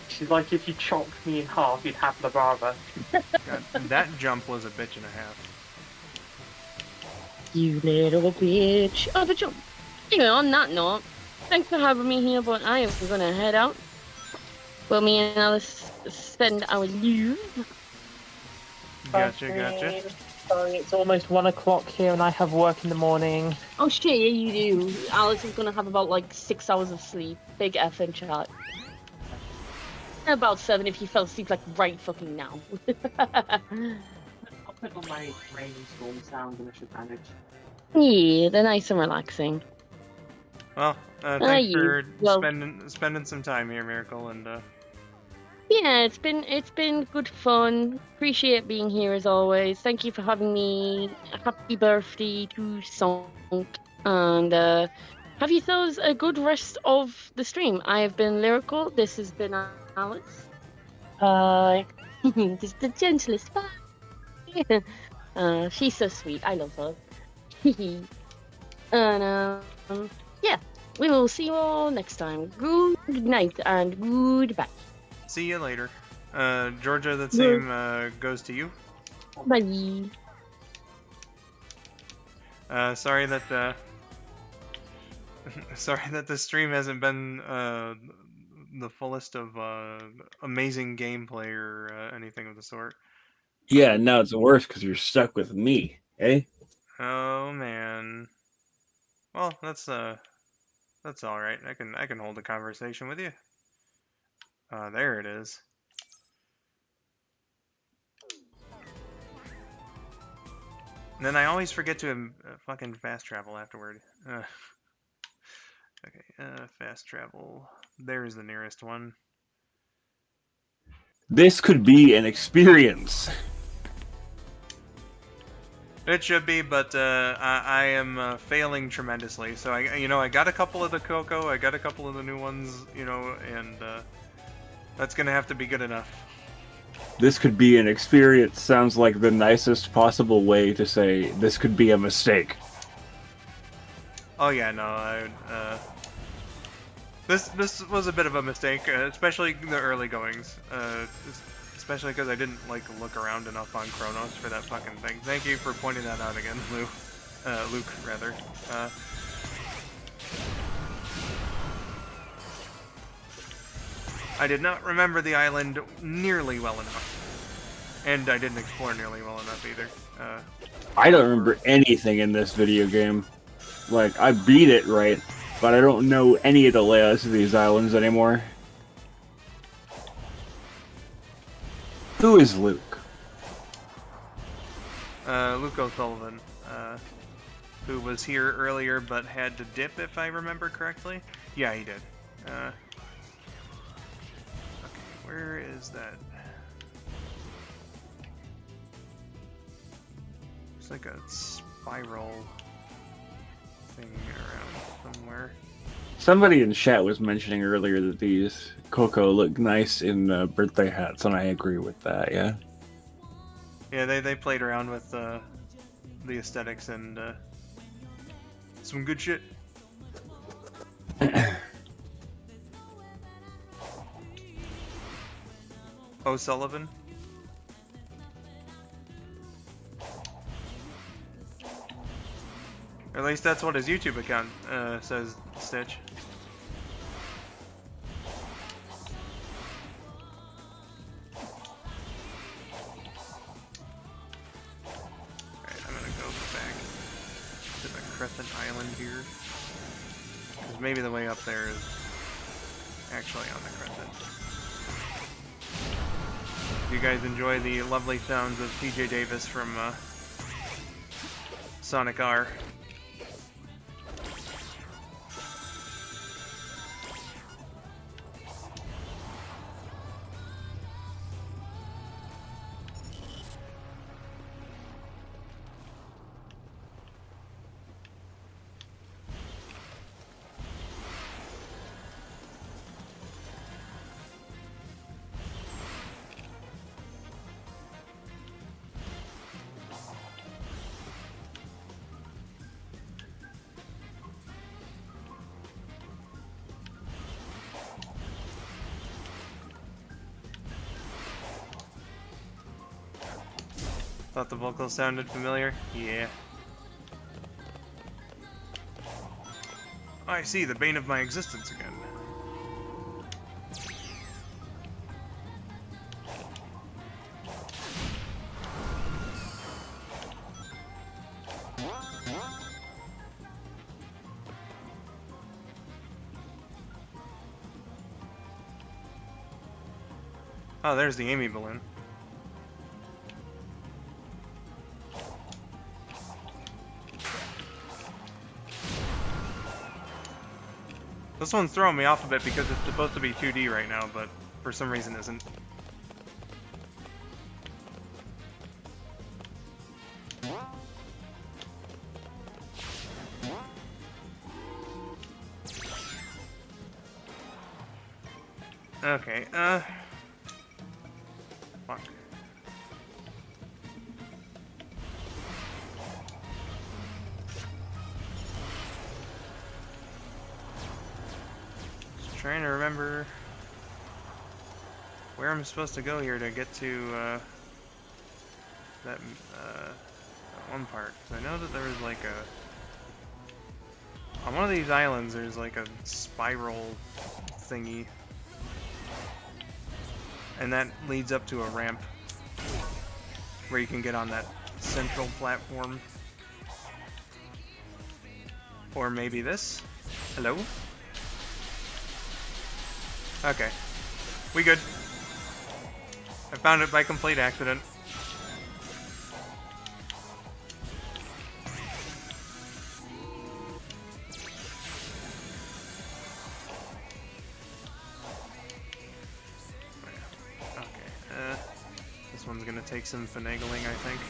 She's like if you chopped me in half, you'd have La Brava. God, that jump was a bitch and a half. You little bitch. Oh, the jump. Anyway, on that note, thanks for having me here, but I am gonna head out. Well, me and Alice spend our leave. Gotcha. Sorry, it's almost 1 o'clock here and I have work in the morning. Oh shit, yeah, you do. Alice is gonna have about like 6 hours of sleep. Big F in chat. About 7 if he fell asleep like right fucking now. I'll put on my rainstorm sound and I should manage. Yeah, they're nice and relaxing. Well, thanks for Well- spending some time here, Miracle, and Yeah, it's been good fun. Appreciate being here as always. Thank you for having me. Happy birthday to Sunk. And have yourselves a good rest of the stream. I have been Lyrical. This has been Alice. Just the gentlest. Bye. She's so sweet. I love her. And yeah, we will see you all next time. Good night and goodbye. See you later. Georgia, that same goes to you. Bye. Sorry that sorry that the stream hasn't been the fullest of amazing gameplay or anything of the sort. Yeah, now it's worse because you're stuck with me, eh? Oh man. Well, that's all right. I can hold a conversation with you. There it is. And then I always forget to fucking fast travel afterward. Okay, fast travel. There's the nearest one. This could be an experience. It should be, but I am failing tremendously. So I got a couple of the Coco, I got a couple of the new ones, and that's gonna have to be good enough. This could be an experience sounds like the nicest possible way to say this could be a mistake. Oh yeah, no, this was a bit of a mistake, especially the early goings. Especially because I didn't look around enough on Chronos for that fucking thing. Thank you for pointing that out again, Luke, rather. I did not remember the island nearly well enough, and I didn't explore nearly well enough either. I don't remember anything in this video game. Like, I beat it right, but I don't know any of the layouts of these islands anymore. Who is Luke? Luke O'Sullivan, who was here earlier but had to dip, if I remember correctly. Yeah, he did. Okay, where is that? It's like a spiral thing around somewhere. Somebody in chat was mentioning earlier that these Coco look nice in birthday hats, and I agree with that, yeah. Yeah, they played around with the aesthetics and some good shit. O'Sullivan? Or at least that's what his YouTube account says, Stitch. Alright, I'm gonna go back to the Crescent Island here. Because maybe the way up there is actually on the Crescent. You guys enjoy the lovely sounds of TJ Davis from Sonic R. Thought the vocals sounded familiar? Yeah. I see, the bane of my existence again. Oh, there's the Amy balloon. This one's throwing me off a bit because it's supposed to be 2D right now, but for some reason isn't. Okay, fuck. Just trying to remember where I'm supposed to go here to get to, that one part. 'Cause I know that there was like a... On one of these islands, there's like a spiral thingy. And that leads up to a ramp where you can get on that central platform. Or maybe this? Hello? Okay. We good. I found it by complete accident. This one's gonna take some finagling, I think.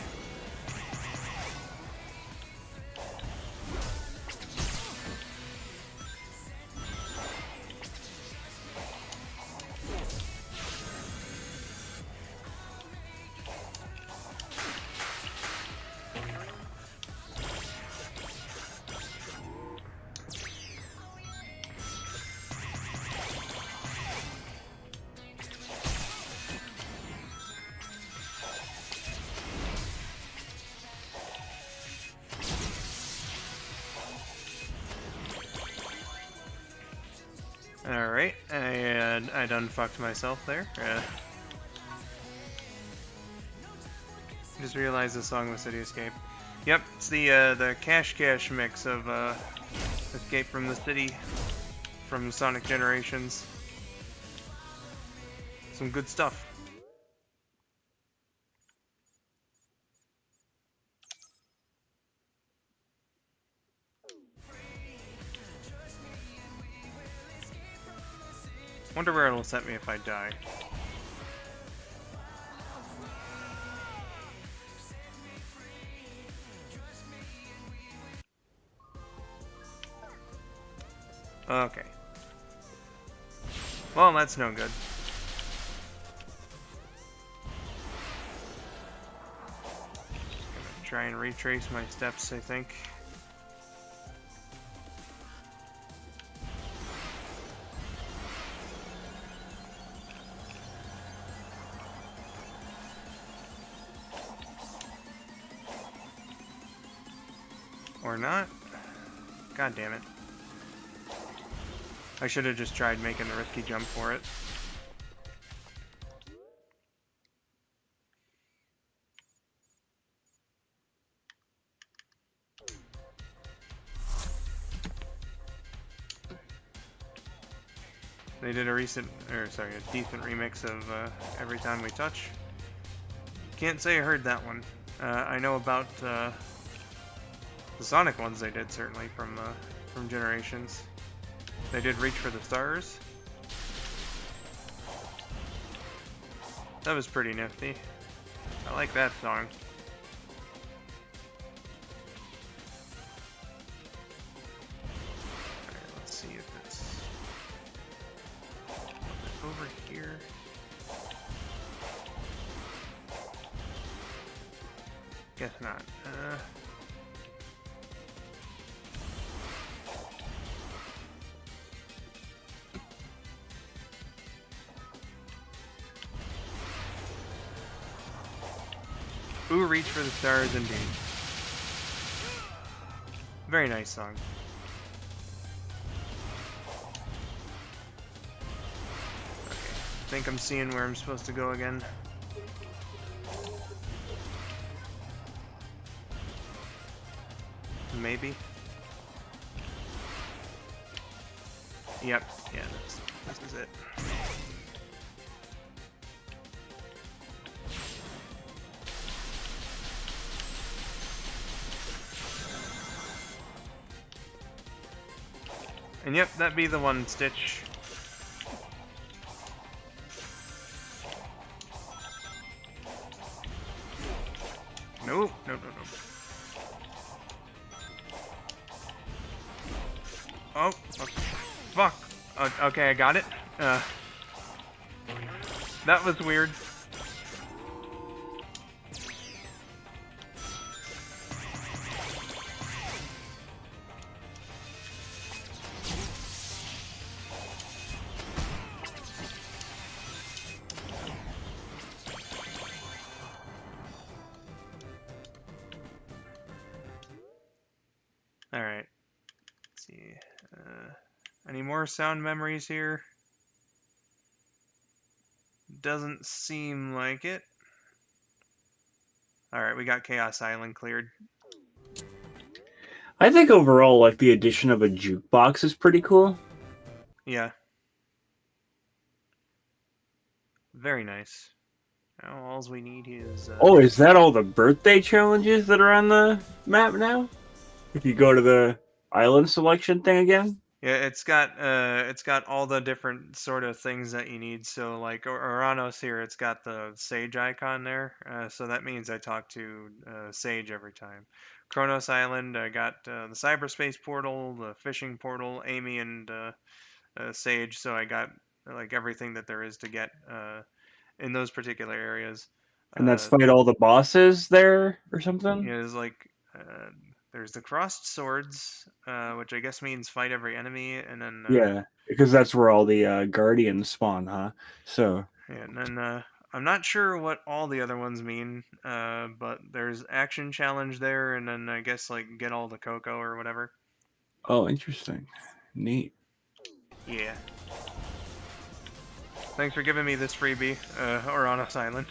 Alright, and I done fucked myself there. Just realized the song was City Escape. Yep, it's the Cash mix of Escape from the City from Sonic Generations. Some good stuff. Wonder where it'll set me if I die. Okay. Well, that's no good. Gonna try and retrace my steps, I think. Or not? God damn it. I should have just tried making the risky jump for it. They did a decent remix of Every Time We Touch. Can't say I heard that one. I know about the Sonic ones they did, certainly, from Generations. They did Reach for the Stars. That was pretty nifty. I like that song. Alright, let's see if it's over here. Guess not. Ooh, Reach for the Stars indeed. Very nice song. Okay, I think I'm seeing where I'm supposed to go again. Maybe. Yep, yeah, this is it. And yep, that'd be the one, Stitch. Nope, nope, nope, nope. Oh, fuck. Okay, I got it. That was weird. Alright. Let's see. Any more sound memories here? Doesn't seem like it. Alright, we got Chaos Island cleared. I think overall, like, the addition of a jukebox is pretty cool. Yeah. Very nice. Now all we need is... Oh, is that all the birthday challenges that are on the map now? If you go to the island selection thing again? Yeah, it's got all the different sort of things that you need. So like Oranos here, it's got the Sage icon there. So that means I talk to Sage every time. Kronos Island, I got the cyberspace portal, the fishing portal, Amy, and Sage. So I got like everything that there is to get in those particular areas. And that's fight all the bosses there or You something? know, there's like there's the crossed swords, which I guess means fight every enemy, and then Yeah, because that's where all the guardians spawn, huh? So yeah, and then I'm not sure what all the other ones mean, but there's action challenge there, and then I guess like get all the cocoa or whatever. oh, interesting. Neat. Yeah. Thanks for giving me this freebie, Oranos Island.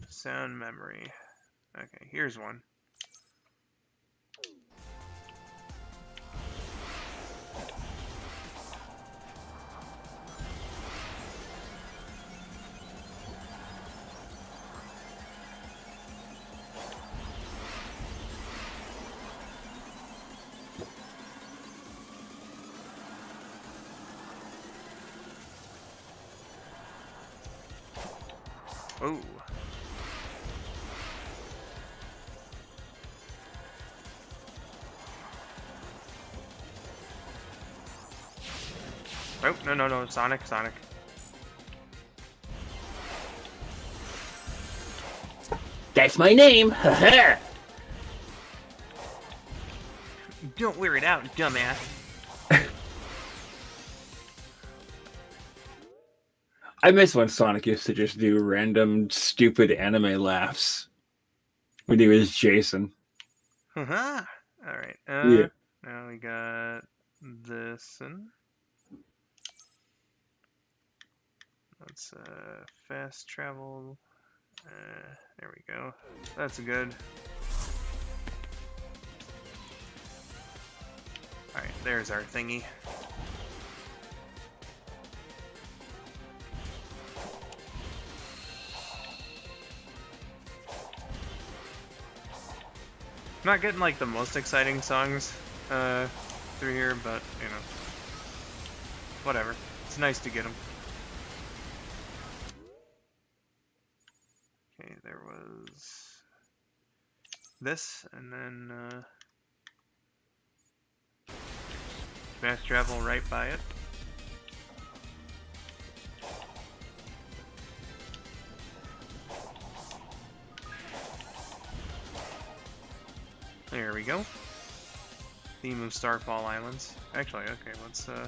Sound memory. Okay, here's one. Oh. Oh, no, Sonic. That's my name! Haha! Don't wear it out, dumbass. I miss when Sonic used to just do random, stupid anime laughs. When he was Jason. Haha. Alright, Yeah. now we got this and let's fast travel. There we go. That's good. Alright, there's our thingy. I'm not getting like the most exciting songs through here, but you know, whatever. It's nice to get them. Okay, there was this, and then fast travel right by it. There we go. Theme of Starfall Islands. Actually, okay, let's oh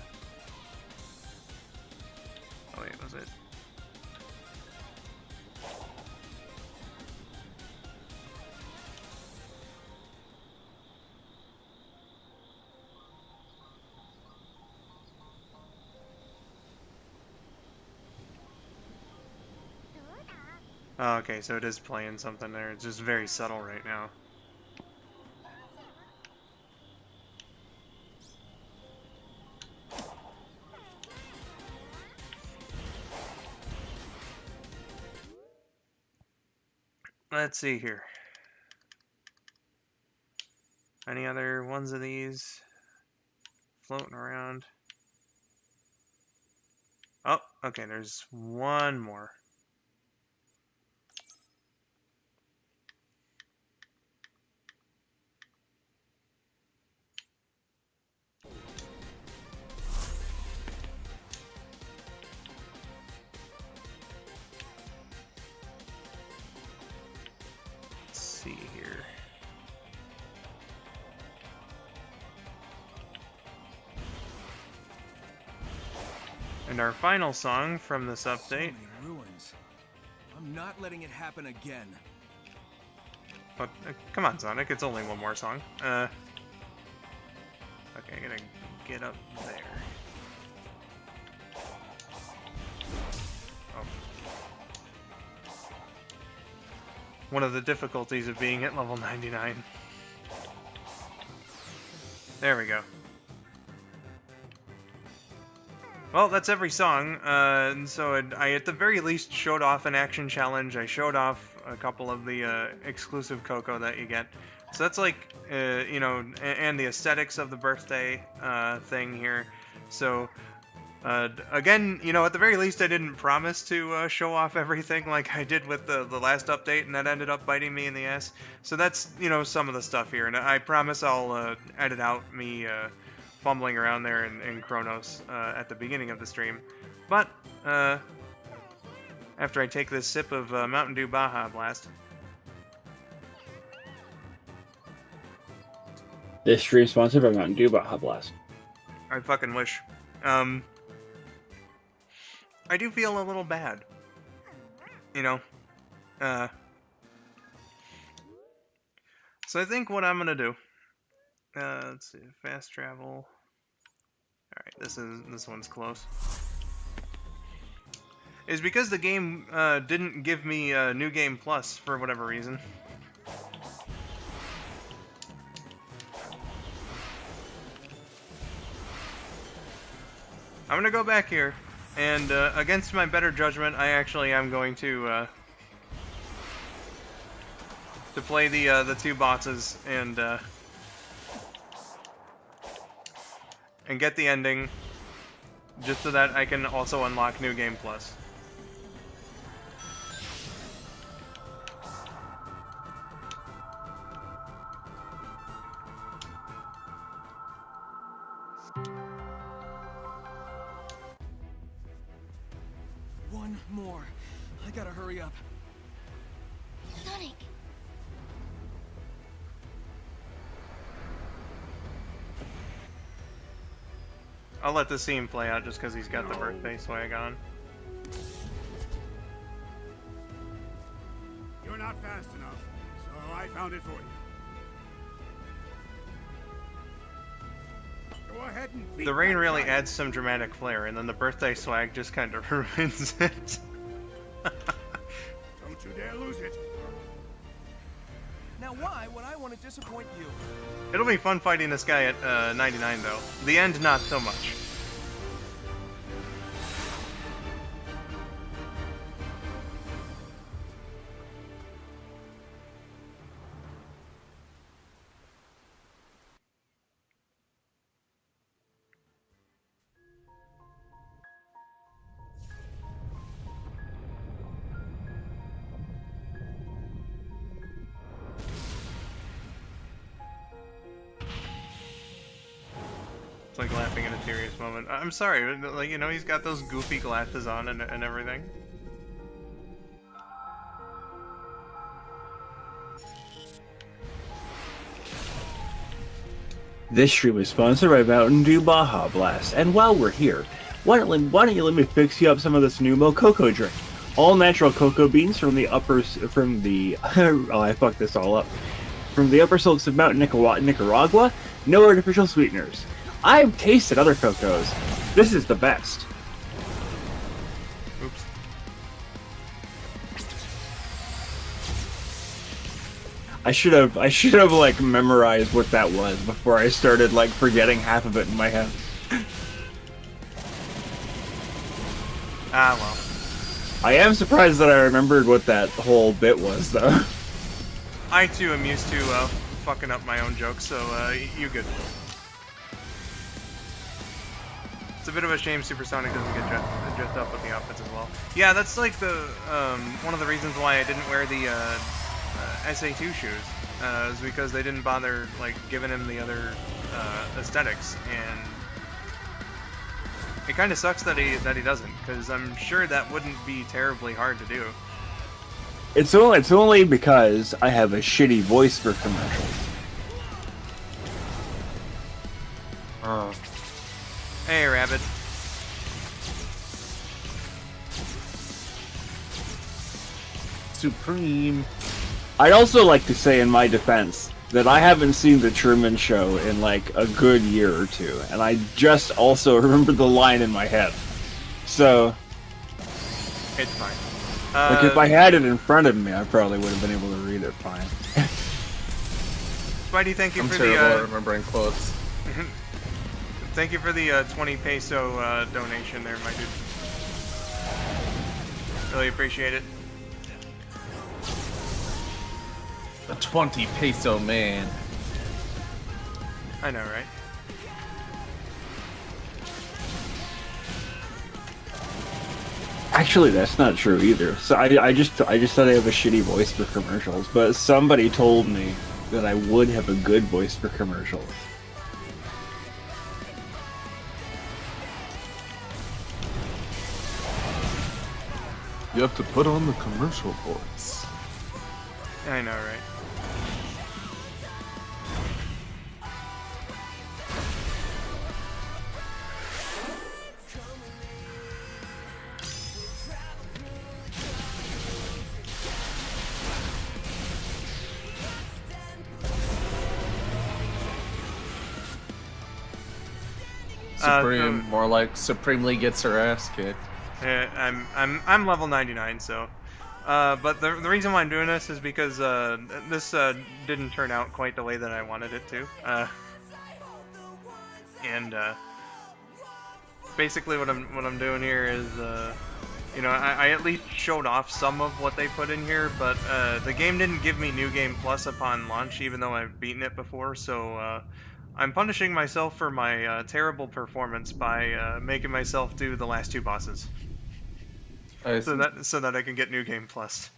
wait, was it? Oh, okay, so it is playing something there. It's just very subtle right now. Let's see here. Any other ones of these floating around? Oh, okay, there's one more. see here. And our final song from this update. So many ruins. I'm not letting it happen again. But come on, Sonic, it's only one more song. Okay, I gotta get up there. Oh. One of the difficulties of being at level 99. There we go. Well, that's every song, and so I at the very least showed off an action challenge. I showed off a couple of the exclusive Coco that you get. So that's like, you know, and the aesthetics of the birthday thing here. So, again, you know, at the very least I didn't promise to show off everything like I did with the last update, and that ended up biting me in the ass. So that's, you know, some of the stuff here, and I promise I'll edit out me fumbling around there in Chronos at the beginning of the stream. But, after I take this sip of Mountain Dew Baja Blast. This stream sponsored by Mountain Dew Baja Blast. I fucking wish. I do feel a little bad. You know? So I think what I'm gonna do... let's see, fast travel. Alright, this one's close. Is because the game didn't give me New Game Plus for whatever reason. I'm gonna go back here, and against my better judgment, I actually am going to play the two bosses and get the ending, just so that I can also unlock New Game Plus. One more. I gotta hurry up. Sonic. I'll let the scene play out just because he's got the birthday swag on. You're not fast enough, so I found it for you. Go ahead and beat The rain that really giant. adds some dramatic flair, and then the birthday swag just kind of ruins it. Don't you dare lose it. Now why would I want to disappoint you? It'll be fun fighting this guy at 99, though. The end, not so much. It's like laughing in a serious moment. I'm sorry, like, you know, he's got those goofy glasses on and everything. This stream is sponsored by Mountain Dew Baja Blast, and while we're here, why don't you let me fix you up some of this Numo cocoa drink? All natural cocoa beans from the oh, I fucked this all up. From the upper slopes of Mount Nicaragua, no artificial sweeteners. I've tasted other cocos. This is the best. Oops. I should have like memorized what that was before I started like forgetting half of it in my head. Ah, well. I am surprised that I remembered what that whole bit was, though. I, too, am used to fucking up my own jokes, so you good. It's a bit of a shame Supersonic doesn't get dressed up with the outfits as well. Yeah, that's like the one of the reasons why I didn't wear the SA2 shoes, is because they didn't bother like giving him the other aesthetics, and it kind of sucks that he doesn't, because I'm sure that wouldn't be terribly hard to do. It's only because I have a shitty voice for commercials. Hey, Rabbit. Supreme. I'd also like to say in my defense that I haven't seen The Truman Show in like a good year or two, and I just also remember the line in my head. So, It's fine. like if I had it in front of me, I probably would have been able to read it fine. Spidey, thank you I'm for terrible at the remembering quotes. thank you for the 20 peso donation there, my dude. Really appreciate it. The 20 peso man. I know, right? Actually, that's not true either. So I just thought I have a shitty voice for commercials, but somebody told me that I would have a good voice for commercials. You have to put on the commercial voice. I know, right? Supreme, more like supremely gets her ass kicked. I'm level 99, so. But the reason why I'm doing this is because this didn't turn out quite the way that I wanted it to. And basically what I'm doing here is, you know, I at least showed off some of what they put in here, but the game didn't give me New Game Plus upon launch, even though I've beaten it before. So I'm punishing myself for my terrible performance by making myself do the last two bosses. So that I can get New Game Plus.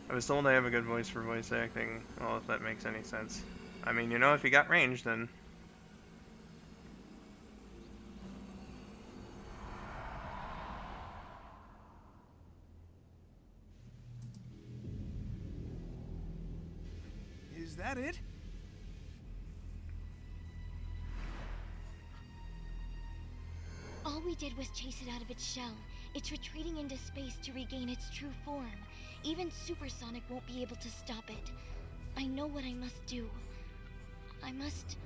I was told I have a good voice for voice acting. Well, if that makes any sense. I mean, you know, if you got range, then. Is that it? All we did was chase it out of its shell. It's retreating into space to regain its true form. Even Supersonic won't be able to stop it. I know what I must do. I must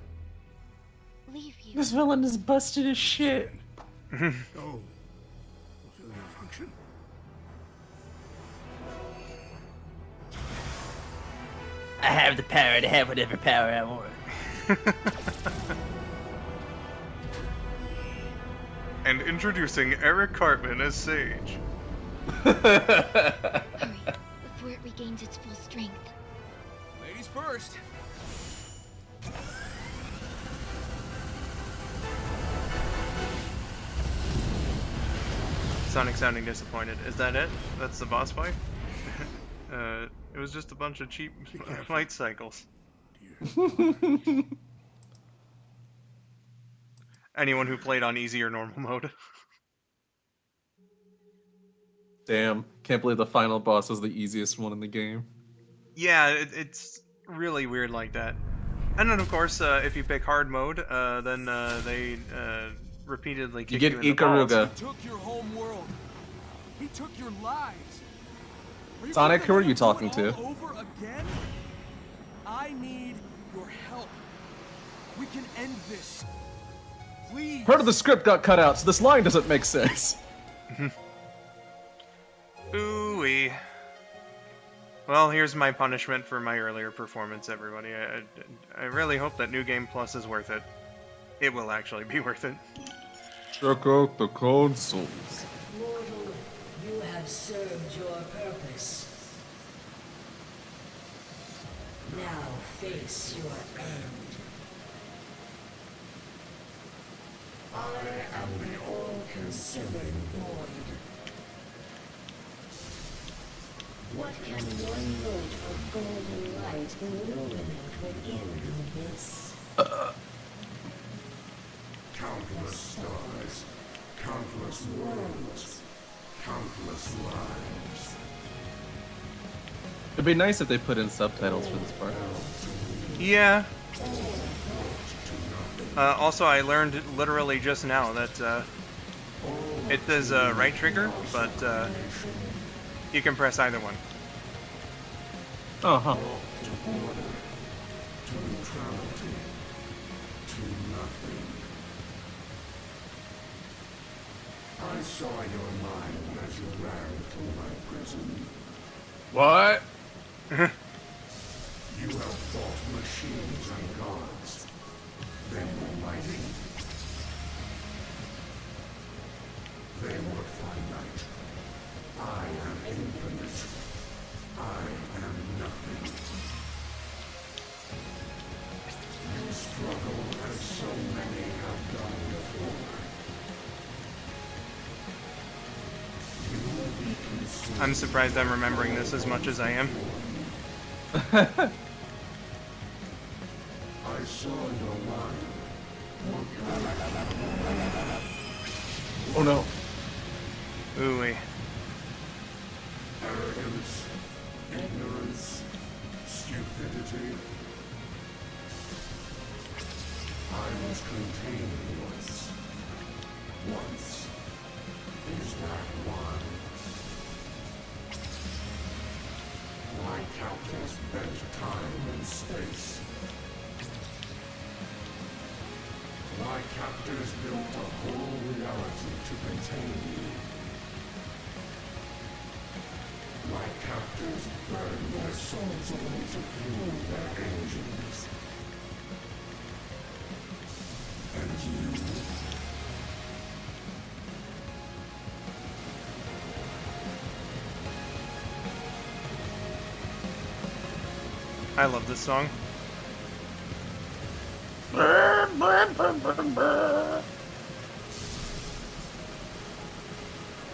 leave you. This villain is busted as shit. Oh. Fulfill your function? I have the power to have whatever power I want. And introducing Eric Cartman as Sage. Hurry, before it regains its full strength. Ladies first. Sonic sounding disappointed. Is that it? That's the boss fight? It was just a bunch of cheap fight cycles. Anyone who played on easy or normal mode. Damn, can't believe the final boss is the easiest one in the game. Yeah, it's really weird like that. And then, of course, if you pick hard mode, then they repeatedly kick You you get in the balls. Ikaruga. He took your home world. He took your lives. you Sonic, who are gonna you do talking it to? all over again? I need your help. We can end this. Please. Part of the script got cut out, so this line doesn't make sense. Ooh-wee. Well, here's my punishment for my earlier performance, everybody. I really hope that New Game Plus is worth it. It will actually be worth it. Check out the consoles. Mortal, you have served your purpose. Now face your end. I am the all-consuming void. What can one mote of golden light illuminate within this? Countless stars, countless worlds, countless lives. It'd be nice if they put in subtitles for this part. Yeah. Also, I learned literally just now that it does right trigger, but you can press either one. Oh, huh. To neutrality, to nothing. I saw your mind as you ran through my prison. What? You have fought machines and gods. They were mighty. They were finite. I am infinite. I am nothing. You struggle as so many have done before. You will be consumed. I'm surprised I'm remembering this as much as I am. I saw your mind. Oh no. Ooh-wee. Arrogance, ignorance, stupidity. I was contained once. Once. Is that one? My captors bent time and space. My captors built a whole reality to contain me. My captors burned their souls away to fuel their engines. And you? I love this song.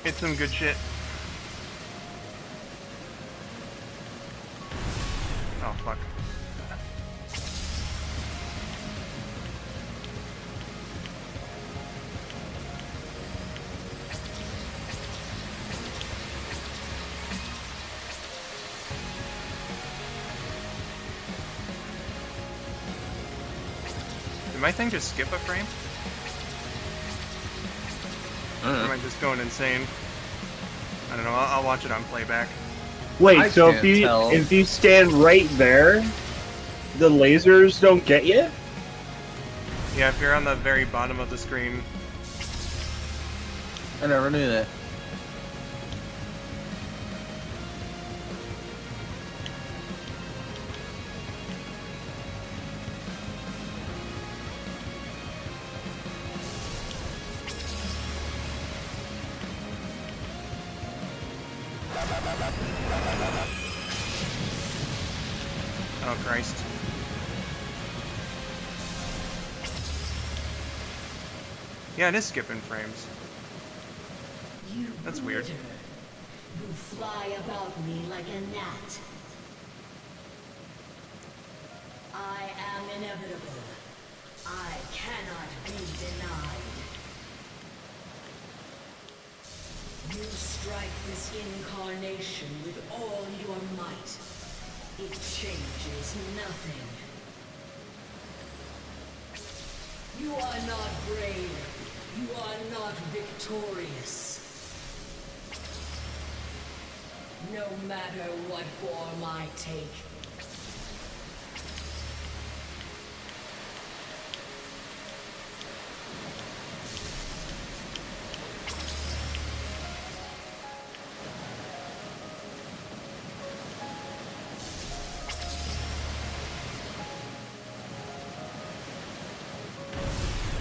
It's some good shit. Oh, fuck. Did my thing just skip a frame? Or am I just going insane? I don't know, I'll watch it on playback. Wait, I so can't tell. if you stand right there, the lasers don't get you? Yeah, if you're on the very bottom of the screen. I never knew that. Oh, Christ. Yeah, it is skipping frames. You That's weird. glitter. You fly about me like a gnat. I am inevitable. I cannot be denied. You strike this incarnation with all your might. It changes nothing. You are not brave. You are not victorious. No matter what form I take.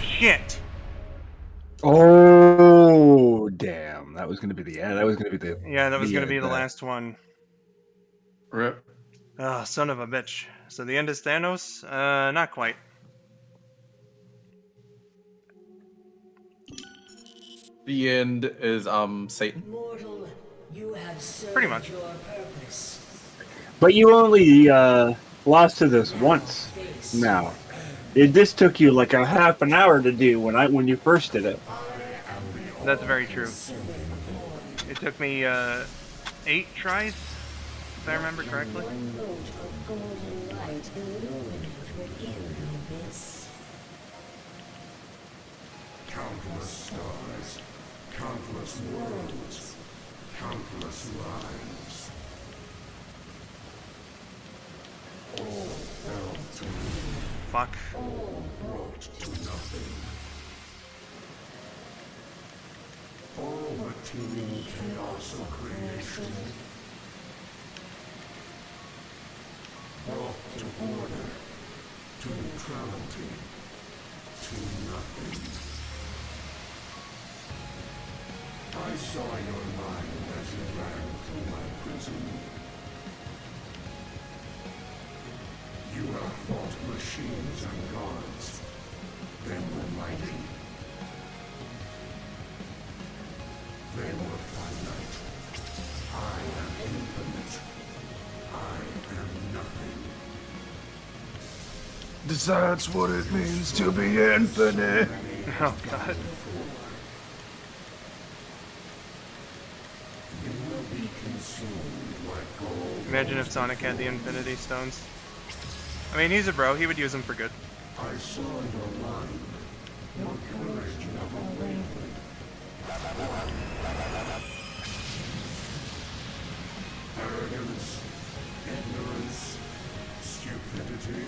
Shit! Oh, damn. That was going to be the end. That was going to be the... Yeah, that was gonna be end, the last one. Rip. Ah, son of a bitch. So the end is Thanos? Not quite. The end is Satan. Mortal, You have served Pretty much. your purpose. But you only lost to this once. Now, this took you like a half an hour to do when you first did it. That's very true. It took me 8 tries, if I remember correctly. One mote of golden light illuminate within the abyss. Countless stars, countless worlds, countless lives. All fell to me, Fuck. all brought to nothing. All the teeming chaos of creation brought to order, to neutrality, to nothing. I saw your mind as you ran through my prison. You have fought machines and gods. They were mighty. They were finite. I am infinite. I am nothing. That's what it means to be infinite. Oh god. You will be consumed like gold. Imagine if Sonic had the Infinity Stones. I mean, he's a bro. He would use them for good. I saw your mind. Your courage never wavered. Arrogance, ignorance, stupidity.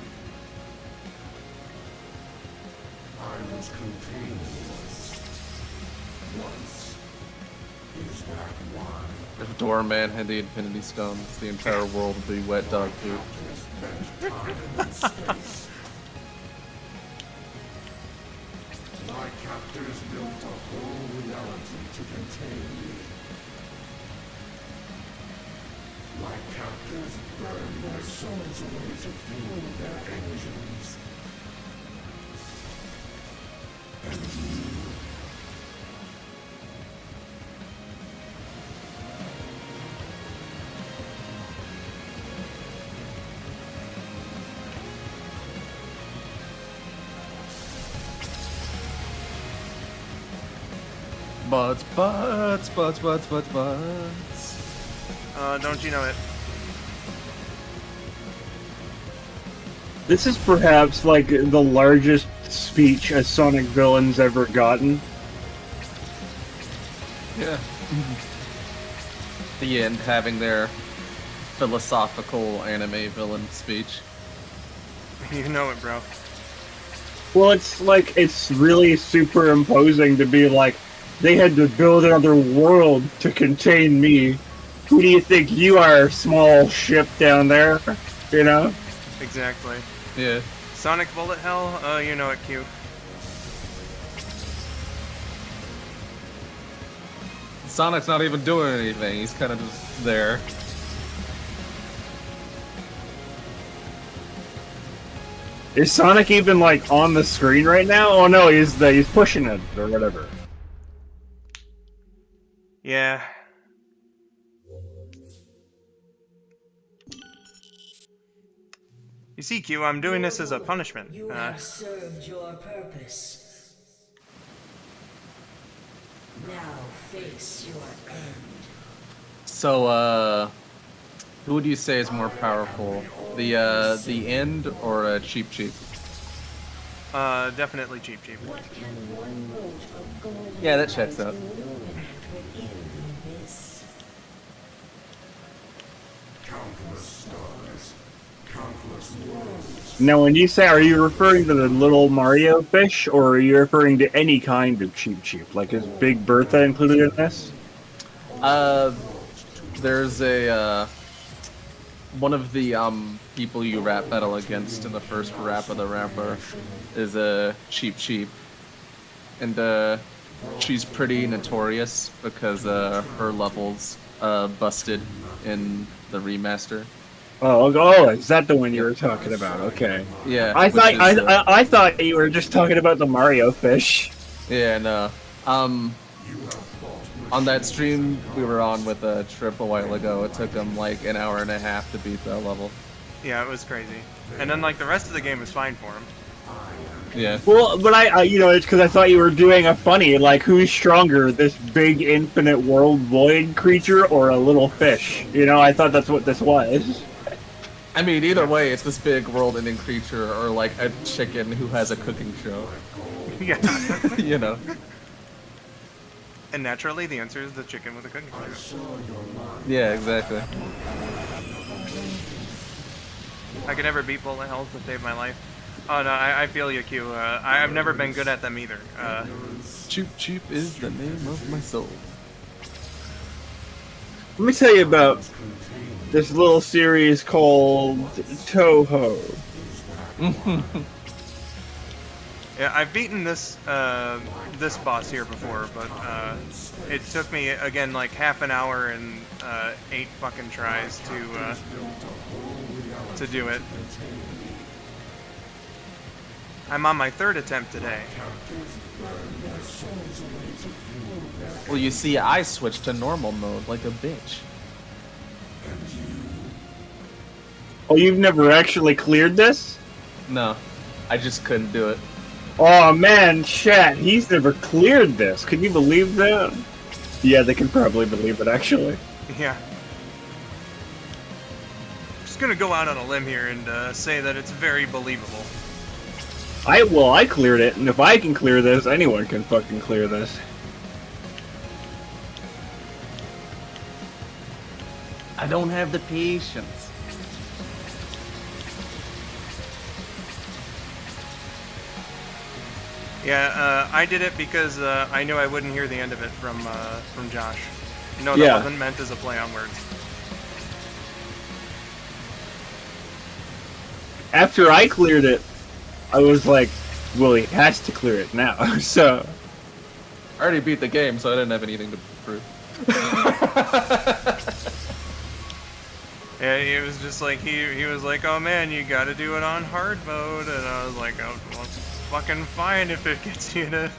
I was contained once. Is that why? If Doorman had the Infinity Stones, the entire world would be wet dog poop. Spent time and space. My captors built a whole reality to contain me. My captors burned their souls away to fuel their engines. And you, Butts. Don't you know it? This is perhaps like the largest speech a Sonic villain's ever gotten. Yeah. The end having their philosophical anime villain speech. You know it, bro. Well, it's really superimposing to be like, they had to build another world to contain me. Who do you think you are, small ship down there? You know? Exactly. Yeah. Sonic Bullet Hell? Oh, you know it, Q. Sonic's not even doing anything, he's kind of just there. Is Sonic even like on the screen right now? Oh no, he's pushing it or whatever. Yeah. You see, Q, I'm doing this as a punishment. You have served your purpose. Now face your end. So, who would you say is more powerful? The end or Cheap Cheap? Definitely Cheap Cheap. What can one mote of golden Yeah, that checks light out. illuminate within the abyss? countless stars, countless worlds. Now, when you say, are you referring to the little Mario fish, or are you referring to any kind of Cheep Cheep? Like, is Big Bertha included in this? There's a, one of the, people you rap battle against in the first rap of the rapper is a Cheap Cheap. And, she's pretty notorious because, her levels, busted in the remaster. Oh, is that the one you were talking about? Okay. Yeah. I which thought is, I thought you were just talking about the Mario fish. Yeah, no. You have fought On that stream we were on with a Trip a while ago, it took him like an hour and a half to beat that level. Yeah, it was crazy. And then like the rest of the game was fine for him. Yeah. Well, but I you know, it's because I thought you were doing a funny, like, who's stronger, this big infinite world void creature or a little fish? You know, I thought that's what this was. I mean, either way, it's this big world-ending creature or like a chicken who has a cooking show. Yeah. You know. And naturally, the answer is the chicken with a cooking show. Yeah, exactly. I could never beat bullet hells to save my life. Oh no, I feel you, Q. I've never been good at them either. Choop Choop is the name of my soul. Let me tell you about this little series called Toho. Yeah, I've beaten this this boss here before, but it took me again like half an hour and 8 fucking tries to do it. I'm on my 3rd attempt today. Well, you see, I switched to normal mode like a bitch. Oh, you've never actually cleared this? No, I just couldn't do it. Oh man, chat, he's never cleared this. Can you believe that? Yeah, they can probably believe it, actually. Yeah. Just gonna go out on a limb here and say that it's very believable. I cleared it, and if I can clear this, anyone can fucking clear this. I don't have the patience. Yeah, I did it because I knew I wouldn't hear the end of it from Josh. No, that Yeah. wasn't meant as a play on words. After I cleared it, I was like, well, he has to clear it now, so... I already beat the game, so I didn't have anything to prove. Yeah, it was just like, he was like, oh man, you gotta do it on hard mode, and I was like, oh, well, it's fucking fine if it gets you to...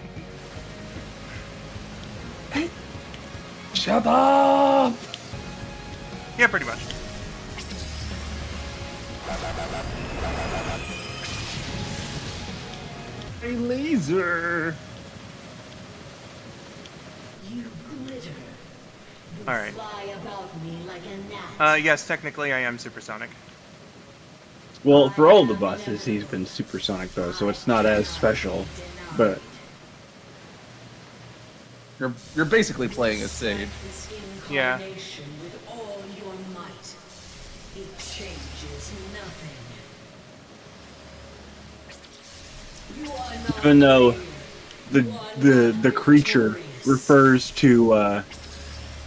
Shut up! Yeah, pretty much. A laser! You glitter. You Alright. fly about me like a gnat. Yes, technically I am supersonic. Well, for all the bosses, he's been supersonic, though, so it's not as special, but... You're basically playing as Sage. This Yeah. incarnation with all your might. It changes nothing. You are not Even though brave. the creature refers to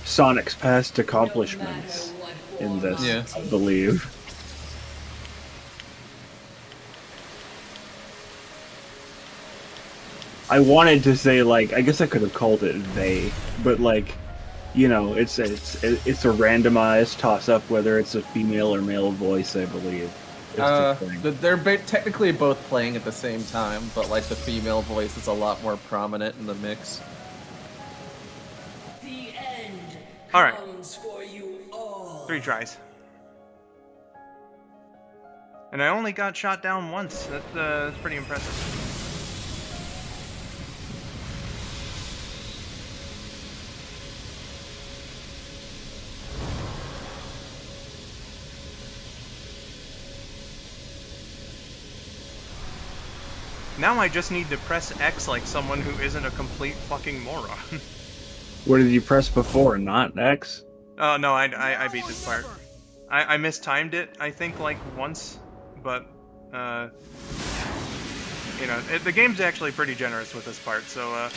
Sonic's past accomplishments in this, Yeah. I believe. I wanted to say, like, I guess I could have called it they, but like, you know, it's a randomized toss-up whether it's a female or male voice, I believe. It's the thing. They're technically both playing at the same time, but like the female voice is a lot more prominent in the mix. The end Alright. comes for you all. 3 tries. And I only got shot down once. That's pretty impressive. Now I just need to press X like someone who isn't a complete fucking moron. What did you press before? Not X? Oh no, I beat this part. I mistimed it, I think, like once, but you know, the game's actually pretty generous with this part, so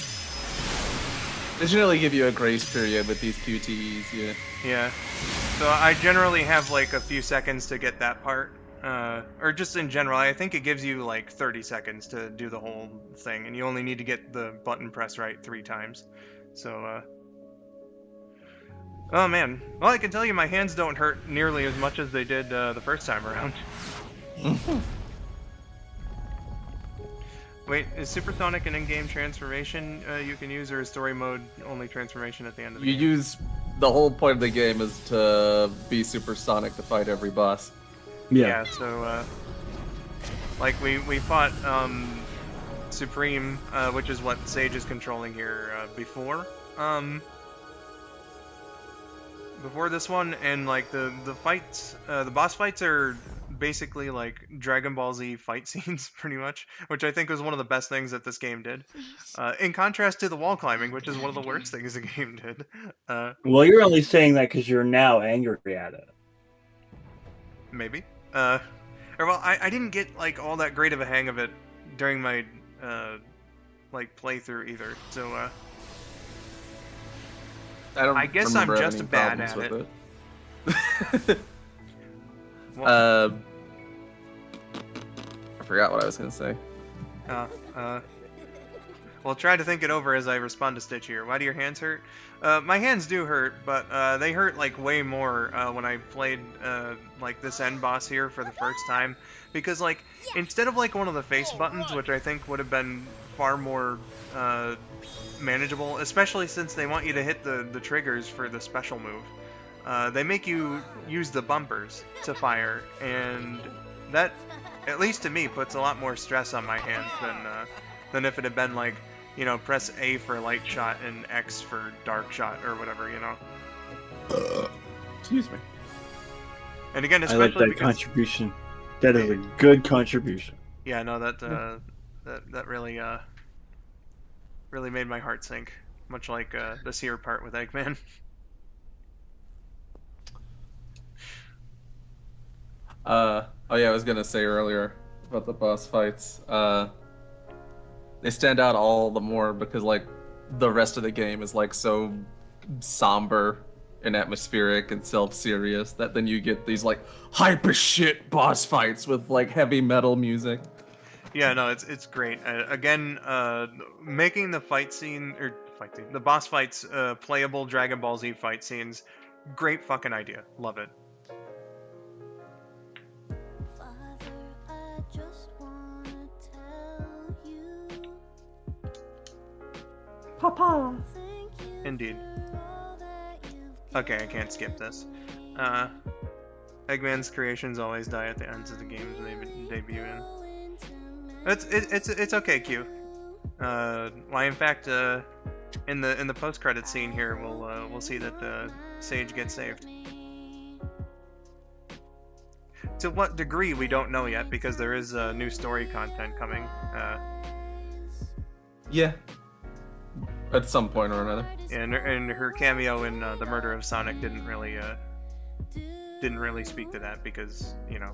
They generally give you a grace period with these QTEs, yeah. yeah. So I generally have like a few seconds to get that part. Or just in general, I think it gives you like 30 seconds to do the whole thing, and you only need to get the button press right 3 times. So, oh man. Well, I can tell you my hands don't hurt nearly as much as they did the first time around. Wait, is Supersonic an in-game transformation you can use, or is story mode only transformation at the end of the You game? use the whole point of the game is to be supersonic to fight every boss. Yeah, so, like, we fought, Supreme, which is what Sage is controlling here, before this one, and, like, the fights, the boss fights are basically, like, Dragon Ball Z fight scenes, pretty much, which I think was one of the best things that this game did. In contrast to the wall climbing, which is one of the worst things the game did. Well, you're only saying that because you're now angry at it. Maybe. Or, well, I didn't get, like, all that great of a hang of it during my, like, playthrough either, so, I guess I'm remember just having bad problems at with it. I forgot what I was gonna say. Well, try to think it over as I respond to Stitch here. Why do your hands hurt? My hands do hurt, but they hurt like way more when I played like this end boss here for the first time, because like instead of like one of the face buttons, which I think would have been far more manageable, especially since they want you to hit the triggers for the special move. They make you use the bumpers to fire, and that, at least to me, puts a lot more stress on my hands than if it had been like, you know, press A for light shot and X for dark shot or whatever, you know. Excuse me. And again, I especially like that because, contribution. That is a good contribution. yeah, no, that really really made my heart sink, much like the Seer part with Eggman. Oh yeah, I was gonna say earlier about the boss fights. They stand out all the more because like the rest of the game is like so somber and atmospheric and self-serious that then you get these like hyper shit boss fights with like heavy metal music. Yeah, no, it's great. Again, making the the boss fights playable Dragon Ball Z fight scenes, great fucking idea. Love it. Papa. Indeed. Okay, I can't skip this. Eggman's creations always die at the ends of the games they debut in. It's okay, Q. Why, in fact, in the post-credit scene here, we'll see that Sage gets saved. To what degree we don't know yet, because there is new story content coming. Yeah. At some point or another. And her cameo in the murder of Sonic didn't really speak to that because, you know,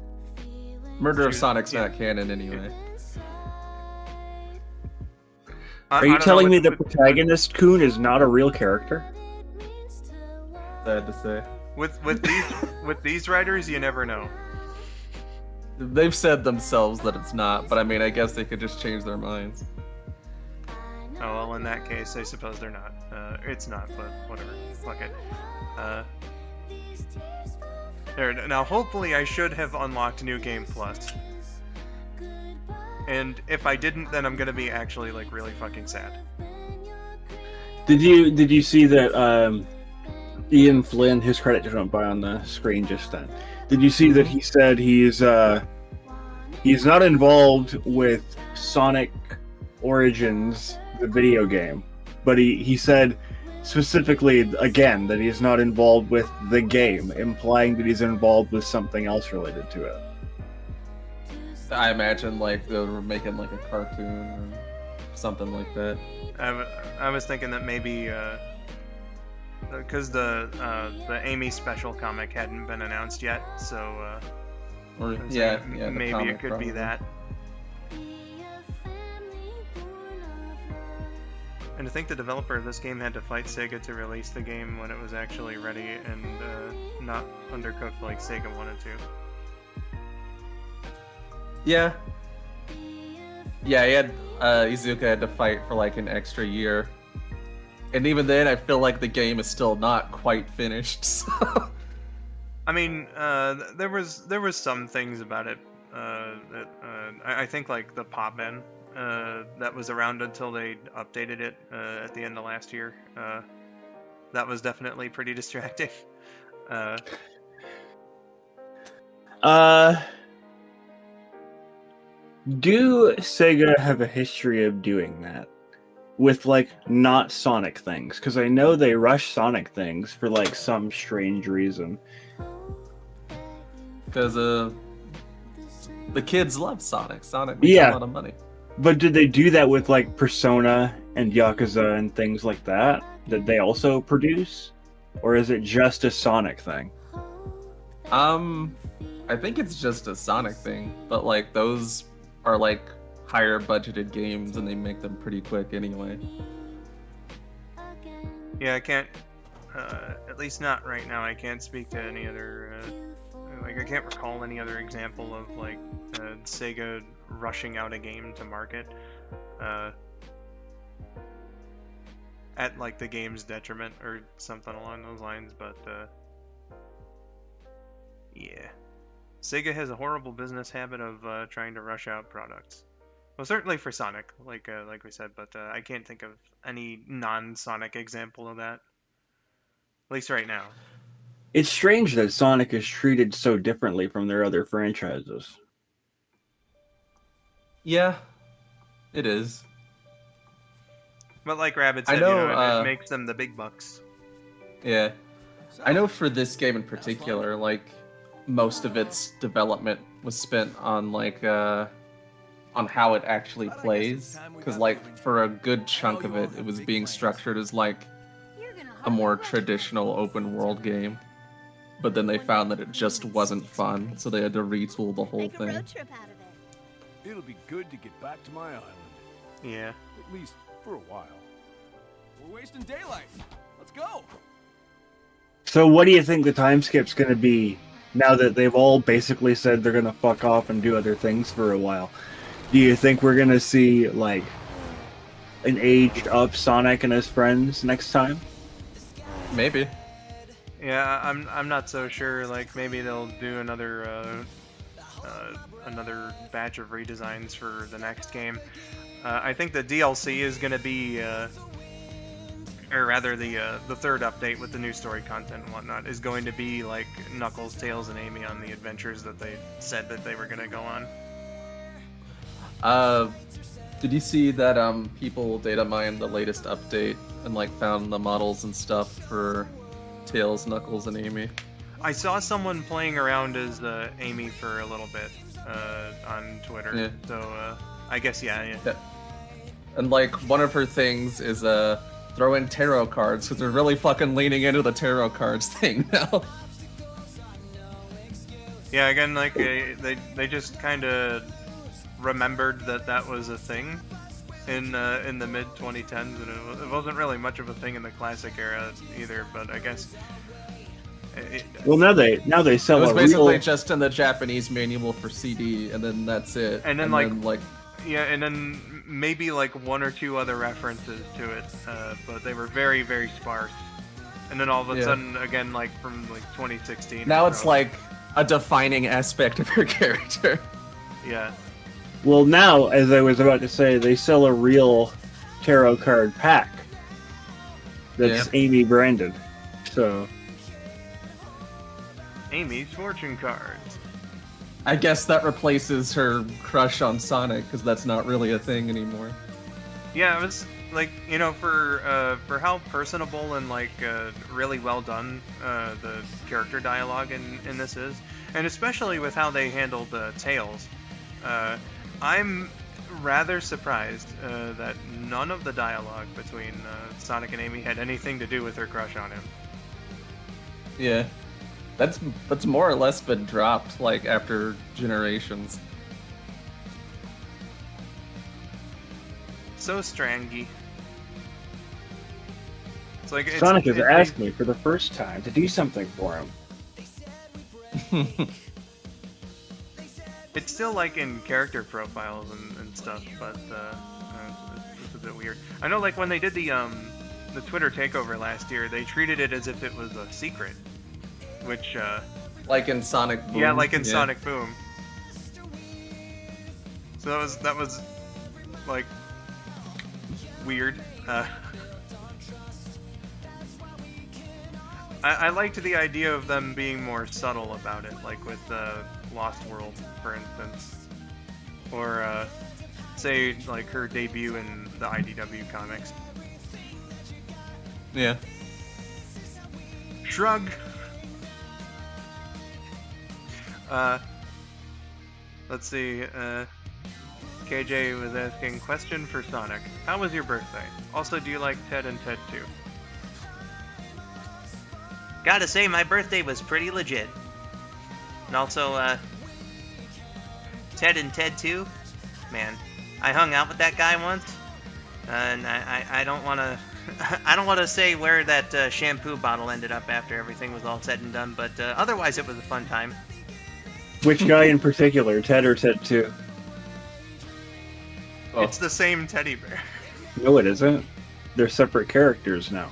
Murder of Sonic's not canon anyway. Are you telling me the protagonist Kun is not a real character? Sad to say. With these writers, you never know. They've said themselves that it's not, but I mean, I guess they could just change their minds. Oh, well, in that case, I suppose they're not. It's not, but whatever. Fuck it. There, now, hopefully I should have unlocked New Game Plus. And if I didn't, then I'm gonna be actually, like, really fucking sad. Did you see that Ian Flynn, his credit just went by on the screen just then. Did you see that he said he's not involved with Sonic Origins, the video game, but he said specifically again that he's not involved with the game, implying that he's involved with something else related to it. I imagine like they were making like a cartoon or something like that. I was thinking that maybe because the Amy special comic hadn't been announced yet, so maybe it could be that. And to think the developer of this game had to fight Sega to release the game when it was actually ready and not undercooked like Sega wanted to. Yeah. Yeah, he had Izuka had to fight for like an extra year. And even then I feel like the game is still not quite finished. So. I mean, there was some things about it that I think like the pop-in that was around until they updated it at the end of last year. That was definitely pretty distracting. Do Sega have a history of doing that with like not Sonic things? Because I know they rush Sonic things for like some strange reason. Because the kids love Sonic. Sonic makes Yeah. a lot of money. But did they do that with like Persona and Yakuza and things like that they also produce? Or is it just a Sonic thing? I think it's just a Sonic thing, but like those are like higher budgeted games and they make them pretty quick anyway. Yeah, I can't. At least not right now. I can't speak to any other. Like, I can't recall any other example of like Sega rushing out a game to market at like the game's detriment or something along those lines. But yeah, Sega has a horrible business habit of trying to rush out products. Well, certainly for Sonic, like we said, but I can't think of any non-Sonic example of that. At least right now. It's strange that Sonic is treated so differently from their other franchises. Yeah, it is. But like Rabbit said, I know, it makes them the big bucks. Yeah. I know for this game in particular, like, most of its development was spent on, like, on how it actually plays. Because, like, for a good chunk of it, it was being structured as, like, a more traditional open world game. But then they found that it just wasn't fun, so they had to retool the whole thing. It'll be good to get back to my island. Yeah. At least for a while. We're wasting daylight. Let's go. So what do you think the time skip's going to be now that they've all basically said they're going to fuck off and do other things for a while? Do you think we're going to see, like, an aged up Sonic and his friends next time? Maybe. Yeah, I'm not so sure. Like, maybe they'll do another batch of redesigns for the next game. I think the DLC is going to be, or rather the third update with the new story content and whatnot is going to be like Knuckles, Tails, and Amy on the adventures that they said that they were going to go on. Did you see that people data mined the latest update and like found the models and stuff for Tails, Knuckles, and Amy? I saw someone playing around as Amy for a little bit on Twitter. Yeah. So I guess yeah. And like one of her things is throw in tarot cards because they're really fucking leaning into the tarot cards thing now. Yeah, again, like they just kind of remembered that was a thing in the mid 2010s, and it wasn't really much of a thing in the classic era either. But I guess. Well, now they sell it was a basically real... just in the Japanese manual for CD, and then that's it. And then yeah, and then maybe like one or two other references to it, but they were very, very sparse. And then all of a sudden, again, like from like 2016. Now it's like a defining aspect of her character. Yeah. Well, now, as I was about to say, they sell a real tarot card pack that's Amy branded. So. Amy's fortune cards. I guess that replaces her crush on Sonic, because that's not really a thing anymore. Yeah, it was like, you know, for how personable and like really well done the character dialogue in this is, and especially with how they handled Tails, I'm rather surprised that none of the dialogue between Sonic and Amy had anything to do with her crush on him. Yeah. That's more or less been dropped, like, after generations. So strangy. It's like Sonic has asked me for the first time to do something for him. It's still like in character profiles and stuff, but it's a bit weird. I know, like when they did the Twitter takeover last year, they treated it as if it was a secret. Which, like in Sonic Boom. Yeah, like in Sonic Boom. So that was like weird. I liked the idea of them being more subtle about it, like with Lost World, for instance, or say like her debut in the IDW comics. Yeah. Shrug. Let's see. KJ was asking, question for Sonic. How was your birthday? Also, do you like Ted and Ted 2? Gotta say, my birthday was pretty legit. And also, Ted and Ted 2, man, I hung out with that guy once, and I don't want to, I don't want to say where that shampoo bottle ended up after everything was all said and done, but otherwise it was a fun time. Which guy in particular, Ted or Ted 2? Oh. It's the same teddy bear. No, it isn't. They're separate characters now.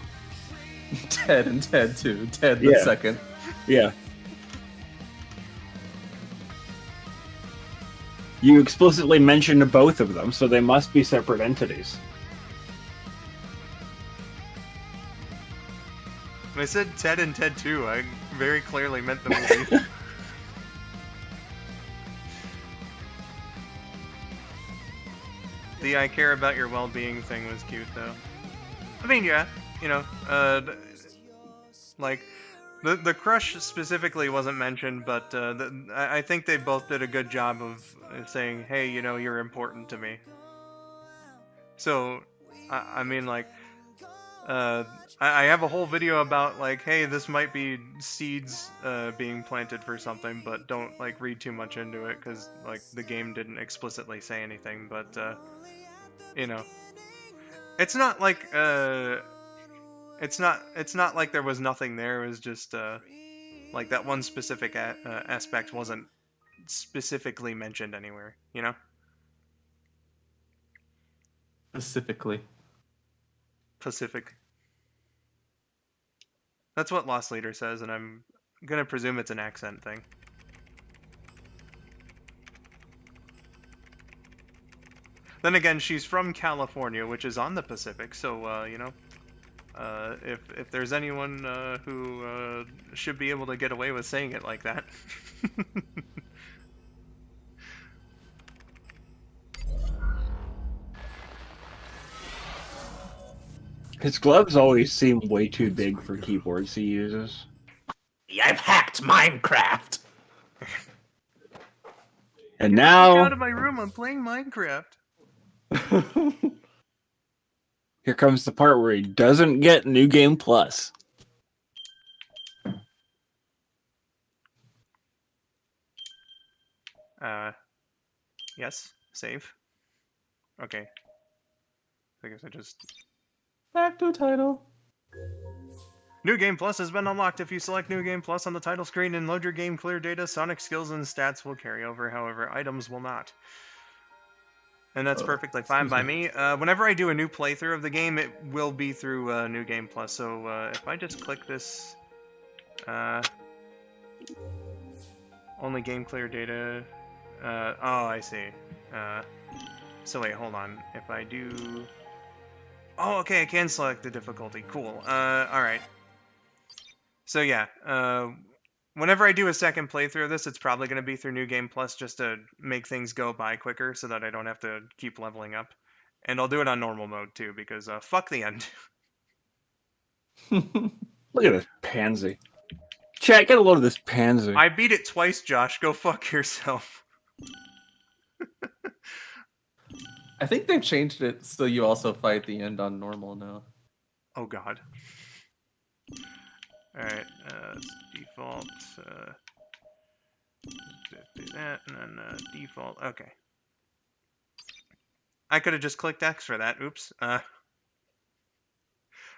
Ted and Ted 2. Ted the Yeah. second. Yeah. You explicitly mentioned both of them, so they must be separate entities. When I said Ted and Ted 2, I very clearly meant the movie. The I care about your well-being thing was cute, though. I mean, yeah, you know, like, the crush specifically wasn't mentioned, but I think they both did a good job of saying, hey, you know, you're important to me. So, I mean, like, I have a whole video about, like, hey, this might be seeds being planted for something, but don't, like, read too much into it, because, like, the game didn't explicitly say anything, but, you know. It's not like, it's not like there was nothing there, it was just, like, that one specific aspect wasn't specifically mentioned anywhere, you know? Specifically. Pacific. That's what Lost Leader says, and I'm gonna presume it's an accent thing. Then again, she's from California, which is on the Pacific, so, you know, if there's anyone who should be able to get away with saying it like that. His gloves always seem way too big for keyboards he uses. I've hacked Minecraft. And Get now, out of my room, I'm playing Minecraft. here comes the part where he doesn't get New Game Plus. Yes, save. Okay. I guess I just... Back to title. New Game Plus has been unlocked. If you select New Game Plus on the title screen and load your game clear data, Sonic skills and stats will carry over, however, items will not. And that's perfectly fine by me. Whenever I do a new playthrough of the game, it will be through New Game Plus. So if I just click this... only game clear data... oh, I see. So wait, hold on. If I do... Oh, okay, I can select the difficulty. Cool. Alright. So yeah, whenever I do a second playthrough of this, it's probably going to be through New Game Plus just to make things go by quicker so that I don't have to keep leveling up. And I'll do it on normal mode too, because fuck the end. Look at this pansy. Chat, get a load of this pansy. I beat it twice, Josh. Go fuck yourself. I think they've changed it so you also fight the end on normal now. Oh god. Alright, default, do that, and then default, okay. I could have just clicked X for that, oops. But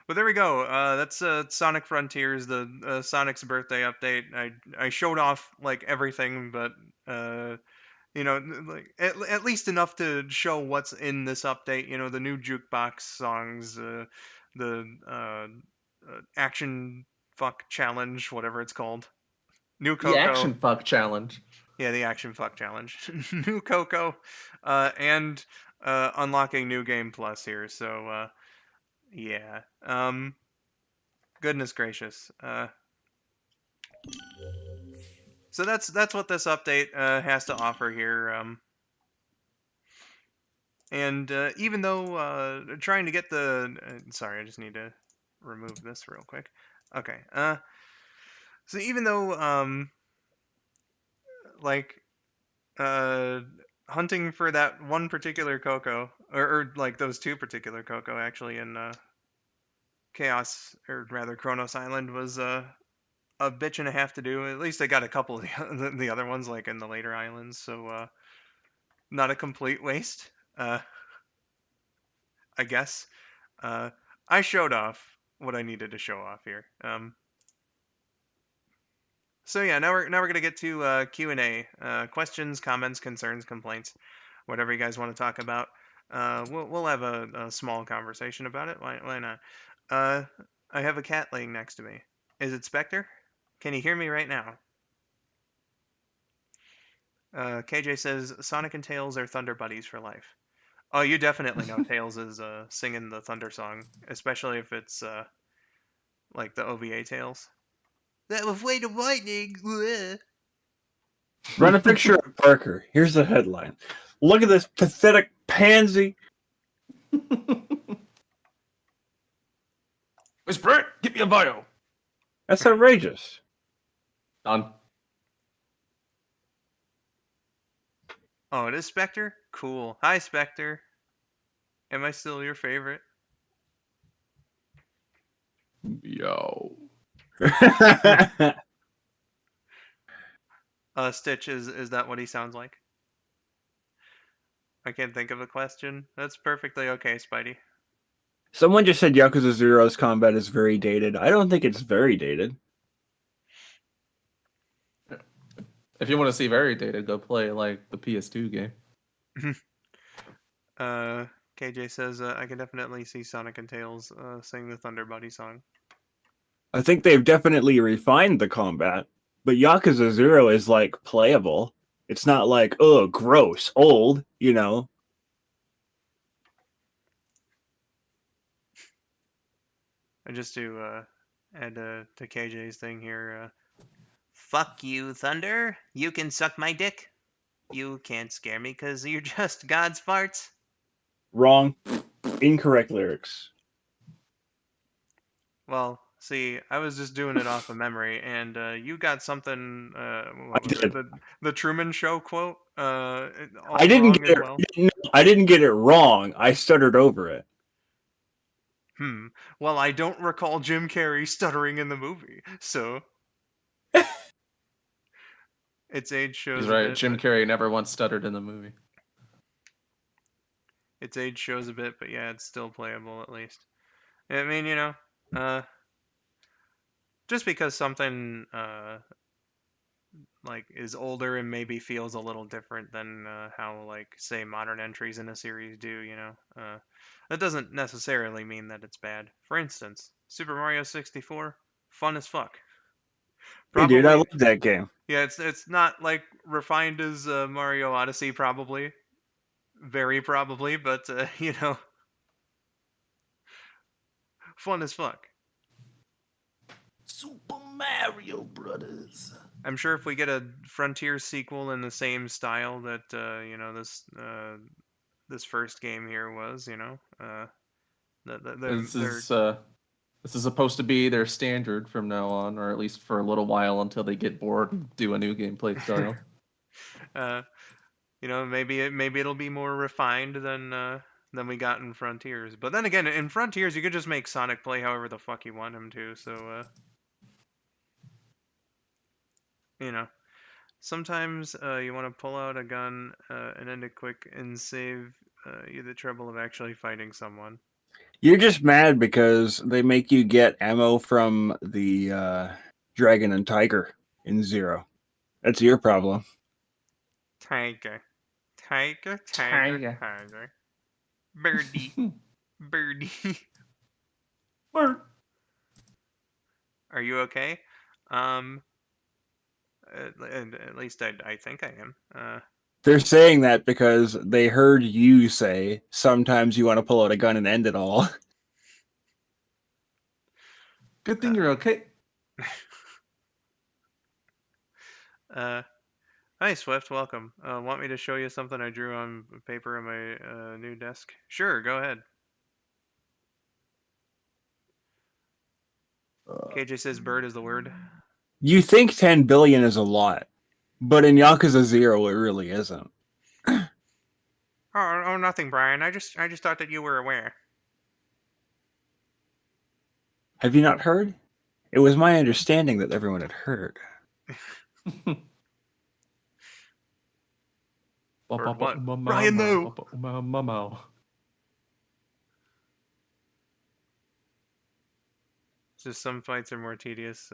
there we go, that's Sonic Frontiers, the Sonic's birthday update. I showed off, like, everything, but, you know, like, at least enough to show what's in this update, you know, the new jukebox songs, the action fuck challenge, whatever it's called. New Coco. The action fuck challenge. Yeah, the action fuck challenge. New Coco, and unlocking New Game Plus here. So yeah. Goodness gracious. So that's what this update has to offer here. And even though trying to get the sorry, I just need to remove this real quick. Okay. So even though like uh hunting for that one particular Coco, or like those two particular Coco actually in Chaos, or rather Kronos Island, was a bitch and a half to do. At least I got a couple of the other ones like in the later islands, so not a complete waste. I guess. I showed off what I needed to show off here. So yeah, now we're gonna get to Q&A, questions, comments, concerns, complaints, whatever you guys want to talk about. We'll have a small conversation about it. Why not? Uh, I have a cat laying next to me. Is it Spectre? Can you hear me right now? KJ says Sonic and Tails are Thunder buddies for life. Oh, you definitely know Tails is singing the Thunder song, especially if it's like the OVA Tails. That was way to lightning. Bleh. Run a picture of Parker. Here's the headline. Look at this pathetic pansy. Miss Brett, get me a bio. That's outrageous. Done. Oh, it is Spectre? Cool. Hi, Spectre. Am I still your favorite? Yo. Stitch, is that what he sounds like? I can't think of a question. That's perfectly okay, Spidey. Someone just said Yakuza Zero's combat is very dated. I don't think it's very dated. If you want to see very dated, go play like the PS2 game. KJ says I can definitely see Sonic and Tails sing the Thunder Buddy song. I think they've definitely refined the combat, but Yakuza Zero is like playable. It's not like, oh, gross, old, you know. And just to add to KJ's thing here, fuck you, Thunder. You can suck my dick. You can't scare me because you're just God's farts. Wrong. Incorrect lyrics. Well, see, I was just doing it off of memory, and you got something. What I was did. it? The Truman Show quote. All I didn't wrong get as it. well. No, I didn't get it wrong. I stuttered over it. Well, I don't recall Jim Carrey stuttering in the movie, so its age shows He's a right. bit. Jim Carrey never once stuttered in the movie. Its age shows a bit, but yeah, it's still playable at least. I mean, you know, just because something like is older and maybe feels a little different than how like say modern entries in a series do, you know, that doesn't necessarily mean that it's bad. For instance, Super Mario 64, fun as fuck. Hey, dude, I Probably, love that game. yeah, it's not like refined as Mario Odyssey, probably, very probably, but you know, fun as fuck. Super Mario Brothers. I'm sure if we get a Frontier sequel in the same style that you know this first game here was, you know, This is supposed to be their standard from now on, or at least for a little while until they get bored and do a new gameplay style. you know, maybe it'll be more refined than we got in Frontiers. But then again, in Frontiers, you could just make Sonic play however the fuck you want him to. So you know, sometimes you want to pull out a gun and end it quick and save you the trouble of actually fighting someone. You're just mad because they make you get ammo from the Dragon and Tiger in Zero. That's your problem. Tiger. Birdie. Birdie. Bird. Are you okay? And at least I think I am. They're saying that because they heard you say sometimes you want to pull out a gun and end it all. Good thing you're okay. Hi, Swift. Welcome. Want me to show you something I drew on paper on my new desk? Sure, go ahead. KJ says bird is the word. You think 10 billion is a lot, but in Yakuza 0, it really isn't. Oh, nothing, Brian. I just thought that you were aware. Have you not heard? It was my understanding that everyone had heard. Heard what? Brian, no. Just some fights are more tedious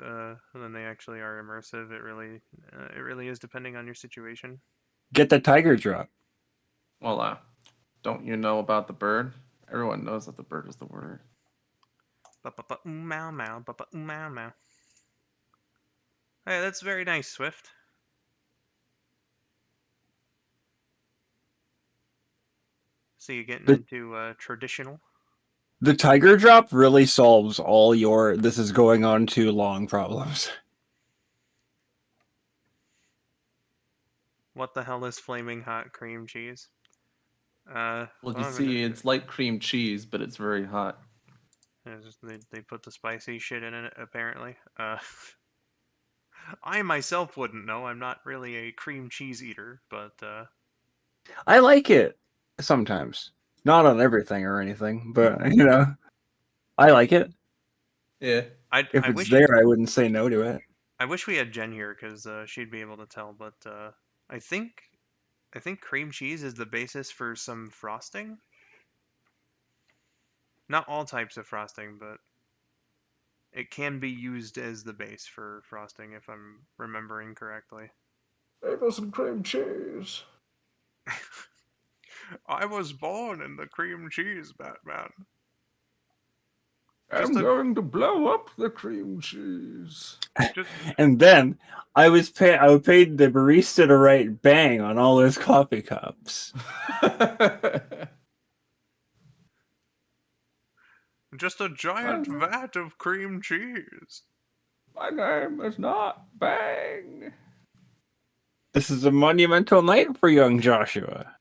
than they actually are immersive. It really is depending on your situation. Get the tiger drop. Well, don't you know about the bird? Everyone knows that the bird is the word. Meow meow, meow meow. Hey, that's very nice, Swift. So you getting into traditional? The tiger drop really solves all your this is going on too long problems. What the hell is flaming hot cream cheese? Well, you see, it's like cream cheese, but it's very hot. They put the spicy shit in it, apparently. I myself wouldn't know. I'm not really a cream cheese eater, but I like it sometimes. Not on everything or anything, but you know, I like it. Yeah. If it's there, I wouldn't say no to it. I wish we had Jen here because she'd be able to tell. But I think cream cheese is the basis for some frosting. Not all types of frosting, but it can be used as the base for frosting, if I'm remembering correctly. It wasn't cream cheese. I was born in the cream cheese, Batman. I'm going to blow up the cream cheese. And then I would pay the barista to write "bang" on all those coffee cups. Just a giant vat of cream cheese. My name is not Bang. This is a monumental night for young Joshua.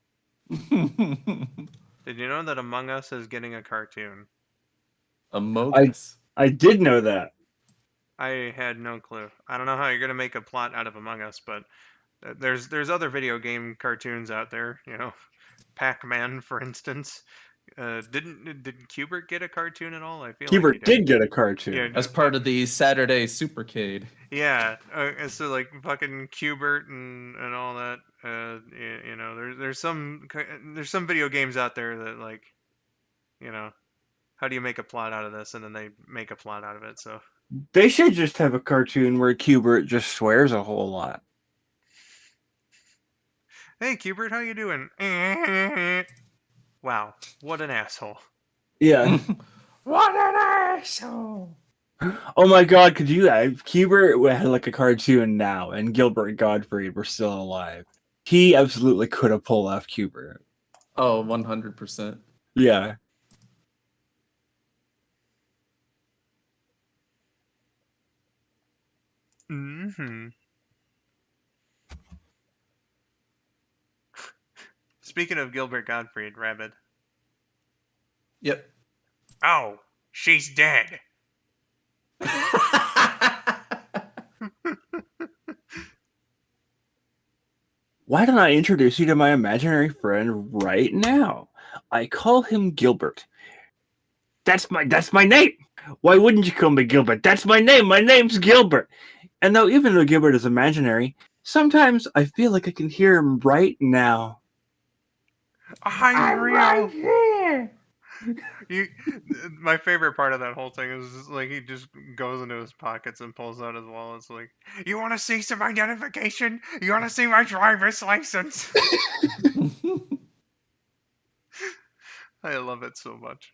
Did you know that Among Us is getting a cartoon? Among Us? I did know that. I had no clue. I don't know how you're gonna make a plot out of Among Us, but there's other video game cartoons out there. You know, Pac-Man, for instance. Did Qbert get a cartoon at all? I feel Qbert like he did get a cartoon. Yeah, as part of the Saturday Supercade. Yeah, so like fucking Qbert and all that. You know, there's some video games out there that, like, you know, how do you make a plot out of this? And then they make a plot out of it. So they should just have a cartoon where Qbert just swears a whole lot. Hey Qbert, how you doing? Wow, what an asshole. Yeah. What an asshole. Oh my god, could you if Qbert had like a cartoon now and Gilbert Gottfried were still alive, he absolutely could have pulled off Qbert. Oh, 100%. Yeah. Mm-hmm. Speaking of Gilbert Gottfried, Rabbit. Yep. Oh, she's dead. Why don't I introduce you to my imaginary friend right now? I call him Gilbert. That's my name. Why wouldn't you call me Gilbert? That's my name. My name's Gilbert. And even though Gilbert is imaginary, sometimes I feel like I can hear him right now. I'm real. Right here. My favorite part of that whole thing is like he just goes into his pockets and pulls out his wallets like, you want to see some identification? You want to see my driver's license? I love it so much.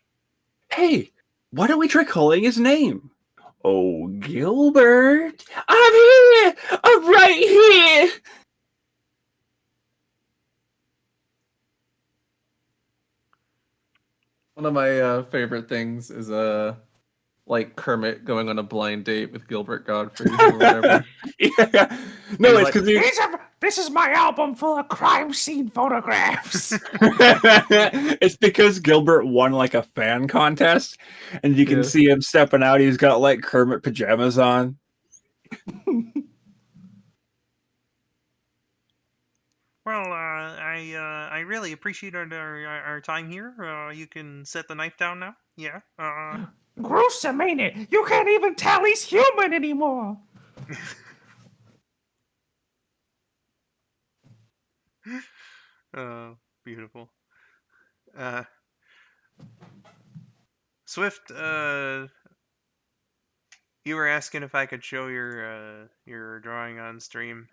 Hey, why don't we try calling his name? Oh, Gilbert, I'm here! I'm right here! One of my favorite things is like Kermit going on a blind date with Gilbert Gottfried or whatever. Yeah. No, He's it's like, because This is my album full of crime scene photographs. it's because Gilbert won like a fan contest, and you can Yeah. see him stepping out. He's got like Kermit pajamas on. Well, I really appreciate our time here. You can set the knife down now. Yeah. Gruesome, ain't it? You can't even tell he's human anymore. Beautiful. Swift. You were asking if I could show your drawing on stream.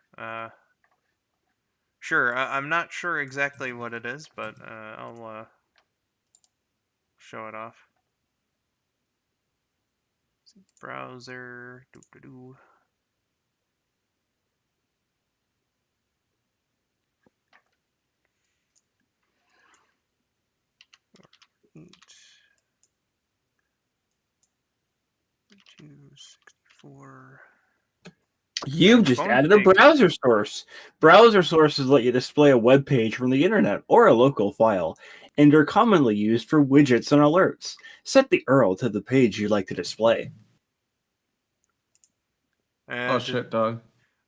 Sure. I'm not sure exactly what it is, but I'll show it off. Browser. Doo-doo-doo. Eight, 264. You've just Phone added a ping. browser source. Browser sources let you display a web page from the internet or a local file, and are commonly used for widgets and alerts. Set the URL to the page you'd like to display. oh And shit, dog.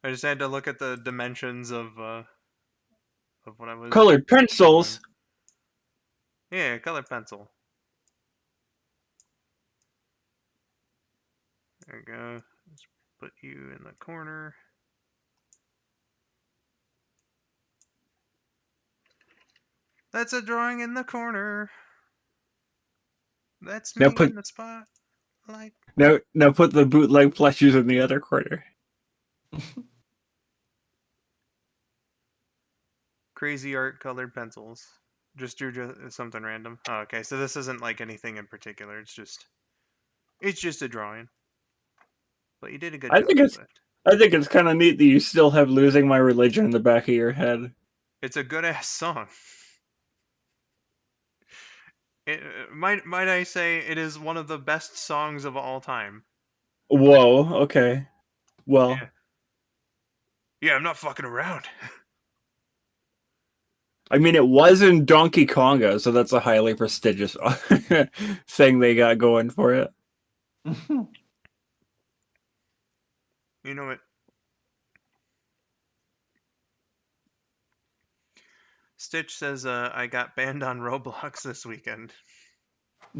I just had to look at the dimensions of what I was Colored pencils. showing. Yeah, color pencil. There we go. Let's put you in the corner. That's a drawing in the corner. That's Now me put in the spotlight. now put the bootleg plushies in the other corner. Crazy art colored pencils. Just drew something random. Oh, okay, so this isn't like anything in particular. It's just a drawing. But you did a good I job, think it's Swift. I think it's kind of neat that you still have "Losing My Religion" in the back of your head. It's a good ass song. Might I say it is one of the best songs of all time. Whoa. Okay. Well, Yeah. Yeah, I'm not fucking around. I mean, it was in Donkey Konga, so that's a highly prestigious thing they got going for it. You know what? Stitch says I got banned on Roblox this weekend.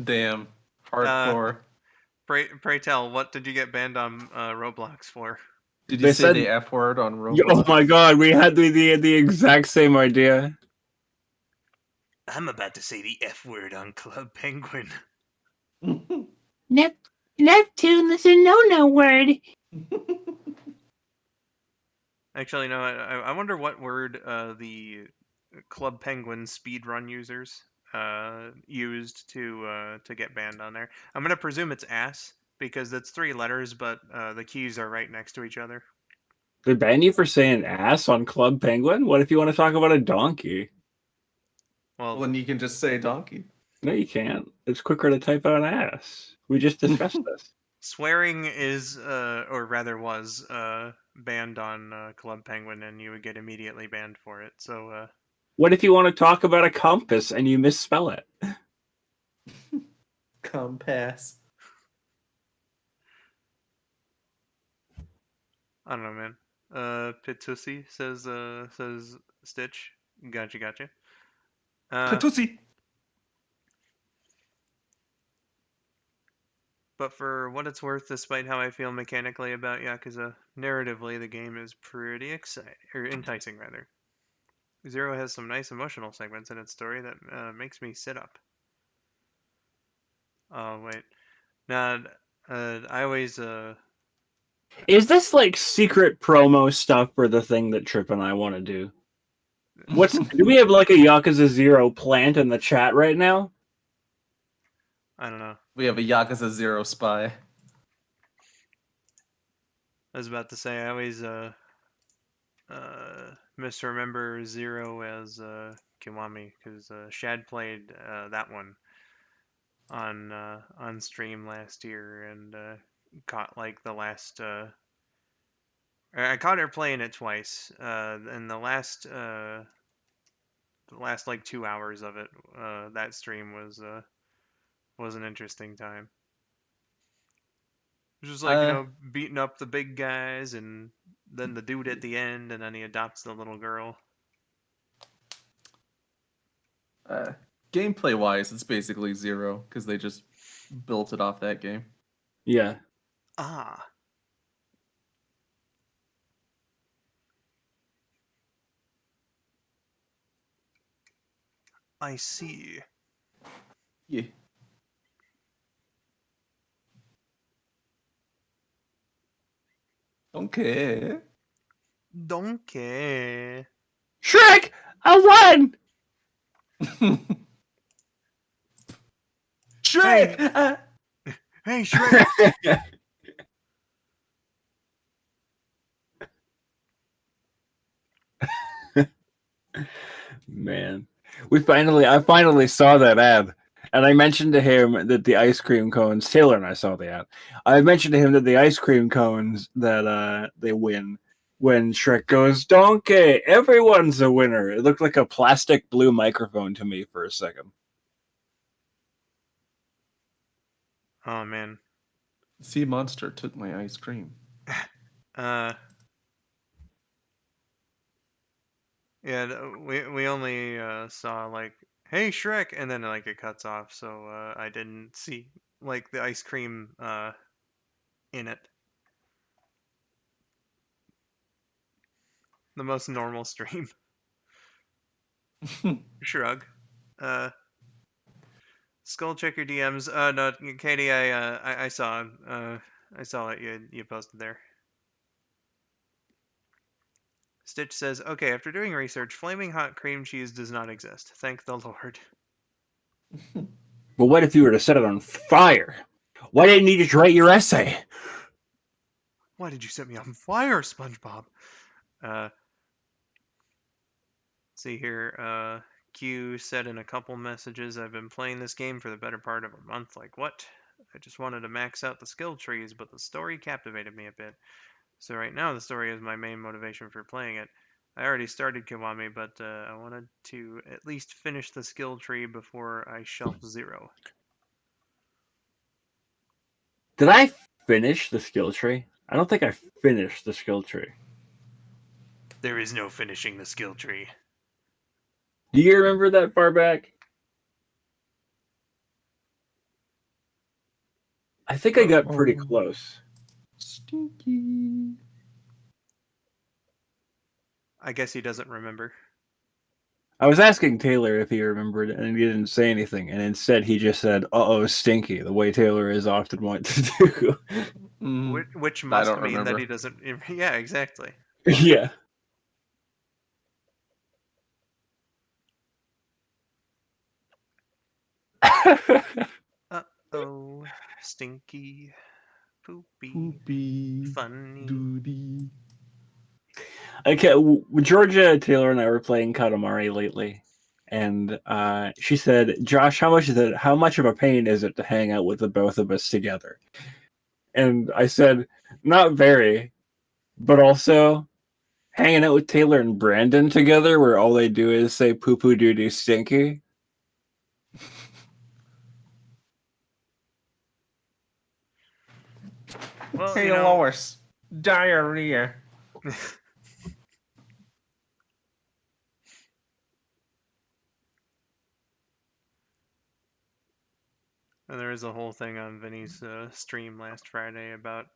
Damn. Hardcore. Pray tell, what did you get banned on Roblox for? Did you They say said, the F word on "Oh Roblox? my god, we had the exact same idea." I'm about to say the F word on Club Penguin. Neptune, that's a no word. Actually, no. I wonder what word the Club Penguin speedrun users used to get banned on there. I'm gonna presume it's ass because it's 3 letters, but the keys are right next to each other. They ban you for saying "ass" on Club Penguin? What if you want to talk about a donkey? Well, Well, then you can just say donkey. No, you can't. It's quicker to type out "ass." We just discussed this. swearing is, or rather was, banned on Club Penguin, and you would get immediately banned for it. So, What if you want to talk about a compass and you misspell it? Compass. I don't know, man. Pitusi says Stitch. Gotcha. Patusi. But for what it's worth, despite how I feel mechanically about Yakuza, narratively the game is pretty exciting, or enticing rather. Zero has some nice emotional segments in its story that makes me sit up. Oh wait, nah. I always Is this like secret promo stuff for the thing that Trip and I want to do? Do we have like a Yakuza 0 plant in the chat right now? I don't know. We have a Yakuza 0 spy. I was about to say I always misremember Zero as Kiwami because Shad played that one on stream last year and caught like the last. I caught her playing it twice. And the last like 2 hours of it, that stream was an interesting time. It was just like beating up the big guys and then the dude at the end, and then he adopts the little girl. Gameplay wise, it's basically zero because they just built it off that game. Yeah. Ah. I see. Yeah. Don't care. Don't care. Shrek, I won. Shrek. Hey, Shrek. Man, I finally saw that ad, and I mentioned to him that the ice cream cones. Taylor and I saw the ad. I mentioned to him that the ice cream cones that they win when Shrek goes donkey. Everyone's a winner. It looked like a plastic blue microphone to me for a second. Oh man. Sea monster took my ice cream. Yeah, we only saw like, hey Shrek, and then like it cuts off, so I didn't see like the ice cream in it. The most normal stream. Shrug. Skull checker DMs. No, Katie, I saw it. You posted there. Stitch says, okay, after doing research, flaming hot cream cheese does not exist. Thank the Lord. But what if you were to set it on fire? Why didn't you just write your essay? Why did you set me on fire, SpongeBob? See here, Q said in a couple messages, I've been playing this game for the better part of a month. Like, what? I just wanted to max out the skill trees, but the story captivated me a bit. So right now the story is my main motivation for playing it. I already started Kiwami, but I wanted to at least finish the skill tree before I shelf 0. Did I finish the skill tree? I don't think I finished the skill tree. There is no finishing the skill tree. Do you remember that far back? I think I got pretty close. Stinky. I guess he doesn't remember. I was asking Taylor if he remembered, and he didn't say anything. And instead, he just said, "Uh-oh, stinky," the way Taylor is often wont to do. Which must mean that he doesn't... Yeah, exactly. Yeah. Uh-oh, stinky, poopy, funny. Doody. Okay, Georgia, Taylor, and I were playing Katamari lately, and she said, "Josh, how much of a pain is it to hang out with the both of us together?" And I said, "Not very, but also hanging out with Taylor and Brandon together, where all they do is say poo poo doo doo stinky." Well, Hey, Lois, diarrhea. And there was a whole thing on Vinny's stream last Friday about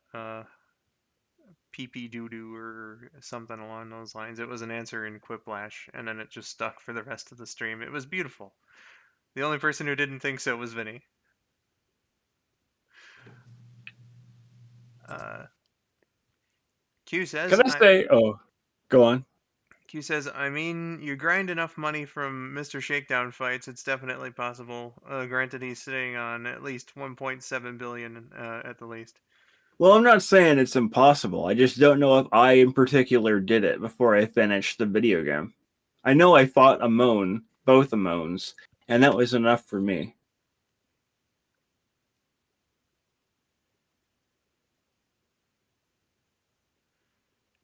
pee-pee doo-doo or something along those lines. It was an answer in Quiplash, and then it just stuck for the rest of the stream. It was beautiful. The only person who didn't think so was Vinny. Q says... Can I say... Oh, go on. Q says, I mean, you grind enough money from Mr. Shakedown fights, it's definitely possible. Granted, he's sitting on at least 1.7 billion at the least. Well, I'm not saying it's impossible. I just don't know if I in particular did it before I finished the video game. I know I fought both Amones, and that was enough for me.